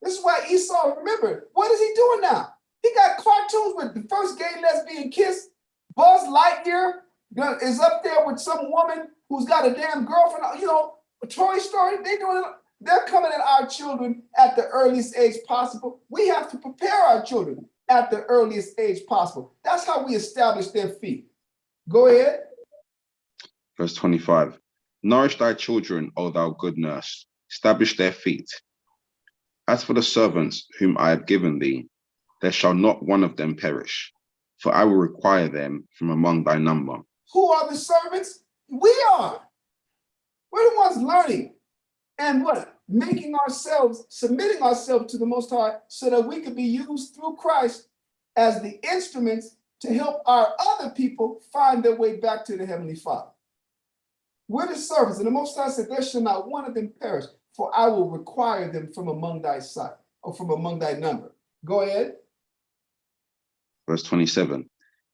This is why Esau, remember, what is he doing now? He got cartoons with the first gay lesbian kiss. Buzz Lightyear is up there with some woman who's got a damn girlfriend, a Toy Story. They're coming at our children at the earliest age possible. We have to prepare our children at the earliest age possible. That's how we establish their feet. Go ahead. Verse 25. Nourish thy children, O thou good nurse. Establish their feet. As for the servants whom I have given thee, there shall not one of them perish, for I will require them from among thy number. Who are the servants? We are. We're the ones learning and what? Submitting ourselves to the Most High so that we could be used through Christ as the instruments to help our other people find their way back to the Heavenly Father. We're the servants, and the Most High said, there shall not one of them perish, for I will require them from among thy sight, or from among thy number. Go ahead. Verse 27.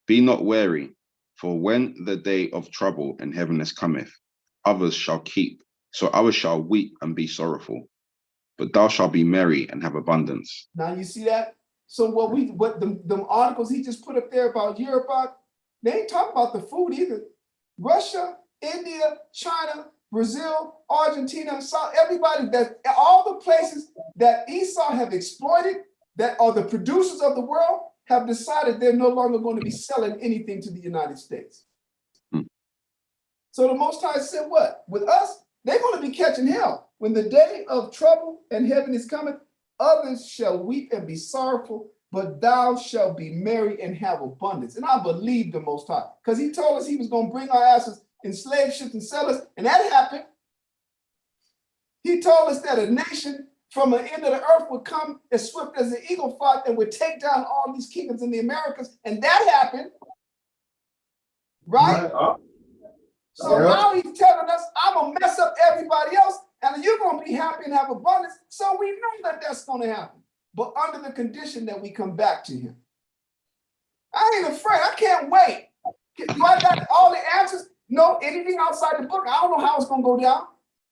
Be not weary, for when the day of trouble and heaviness cometh, others shall keep. So others shall weep and be sorrowful, but thou shalt be merry and have abundance. Now you see that? So what the articles he just put up there about Europe, they ain't talking about the food either. Russia, India, China, Brazil, Argentina, everybody, that all the places that Esau have exploited, that are the producers of the world, have decided they're no longer going to be selling anything to the United States. So the Most High said what? With us, they're going to be catching hell. When the day of trouble and heaven is coming, others shall weep and be sorrowful, but thou shalt be merry and have abundance. And I believe the Most High, because he told us he was going to bring our asses in slave ships and sell us, and that happened. He told us that a nation from the end of the earth would come as swift as an eagle flight and would take down all these kingdoms in the Americas, and that happened. Right? So now he's telling us, I'm going to mess up everybody else, and you're going to be happy and have abundance. So we know that that's going to happen, but under the condition that we come back to him. I ain't afraid. I can't wait. Do I got all the answers? No, anything outside the book, I don't know how it's going to go down,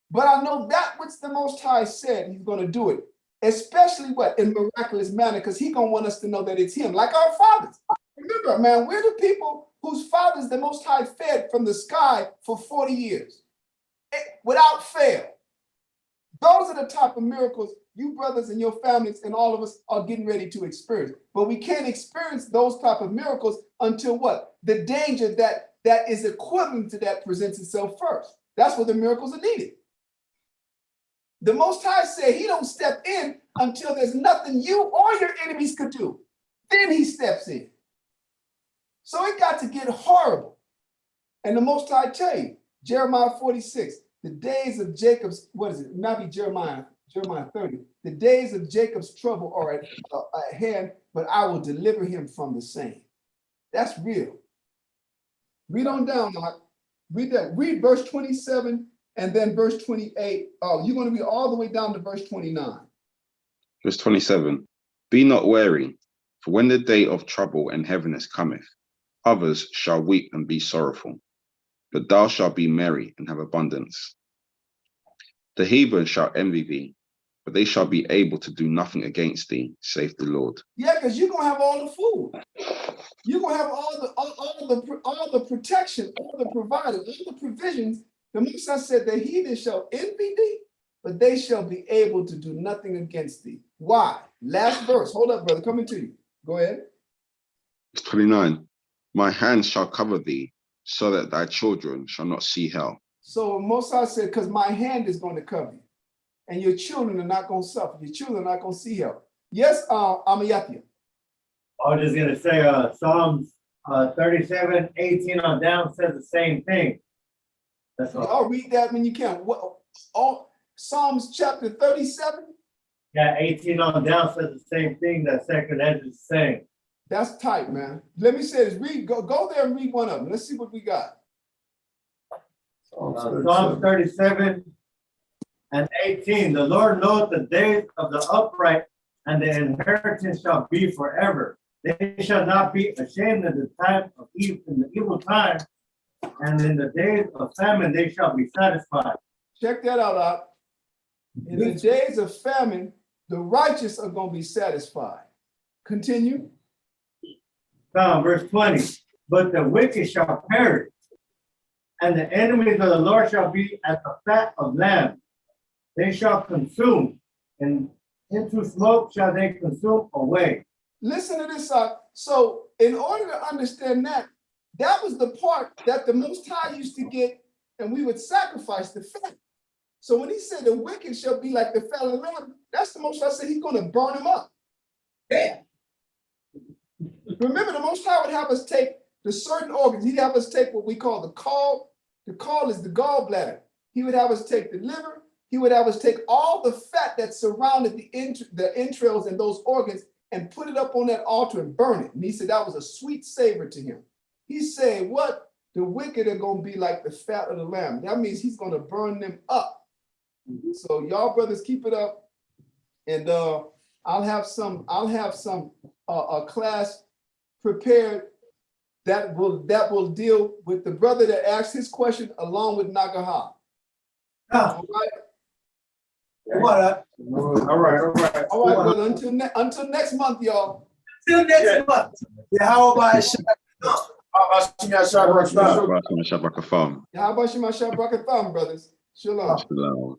but I know that which the Most High said he's going to do it, especially what? In miraculous manner, because he's going to want us to know that it's him, like our fathers. Remember, man, we're the people whose fathers the Most High fed from the sky for 40 years without fail. Those are the type of miracles you brothers and your families and all of us are getting ready to experience. But we can't experience those type of miracles until what? The danger that is equivalent to that presents itself first. That's where the miracles are needed. The Most High said he don't step in until there's nothing you or your enemies could do. Then he steps in. So it got to get horrible. And the Most High tell you, Jeremiah 46, the days of Jacob's, what is it? It might be Jeremiah 30. The days of Jacob's trouble are at hand, but I will deliver him from the same. That's real. Read on down, Mark. Read that. Read verse 27 and then verse 28. Oh, you're going to read all the way down to verse 29. Verse 27. Be not wary, for when the day of trouble and heaviness cometh, others shall weep and be sorrowful, but thou shalt be merry and have abundance. The heathen shall envy thee, but they shall be able to do nothing against thee, saith the Lord. Yeah, because you're going to have all the food. You're going to have all the protection, all the provided, all the provisions. The Most High said the heathen shall envy thee, but they shall be able to do nothing against thee. Why? Last verse. Hold up, brother. Coming to you. Go ahead. Verse 29. My hands shall cover thee, so that thy children shall not see hell. So Most High said, because my hand is going to cover you, and your children are not going to suffer. Your children are not going to see hell. Yes, Amayatia. I was just going to say, Psalms 37, 18 on down says the same thing. That's all. I'll read that when you can. Psalms chapter 37? Yeah, 18 on down says the same thing that Second Ezra is saying. That's tight, man. Let me say this. Go there and read one of them. Let's see what we got. Psalms 37 and 18. The Lord knoweth the days of the upright, and the inheritance shall be forever. They shall not be ashamed in the time of evil, in the evil time, and in the days of famine they shall be satisfied. Check that out. In the days of famine, the righteous are going to be satisfied. Continue. Verse 20. But the wicked shall perish, and the enemies of the Lord shall be as the fat of lambs. They shall consume, and into smoke shall they consume away. Listen to this. So in order to understand that was the part that the Most High used to get, and we would sacrifice the fat. So when he said the wicked shall be like the fat of the lamb, that's the Most High said he's going to burn them up. Bam. Remember, the Most High would have us take the certain organs. He'd have us take what we call the caul. The caul is the gallbladder. He would have us take the liver. He would have us take all the fat that surrounded the entrails and those organs and put it up on that altar and burn it. And he said that was a sweet savor to him. He said, what? The wicked are going to be like the fat of the lamb. That means he's going to burn them up. So y'all brothers, keep it up. And I'll have some a class prepared that will deal with the brother that asked his question along with Nagaha. Ah, All right, what? All right, all right. all right, brother. Until next month, y'all. Till next month. Yeah, how about Shabbat Shabbat Shabbat Shabbat How about Shema Shabbat Thumb, brothers? Shalom. Shalom.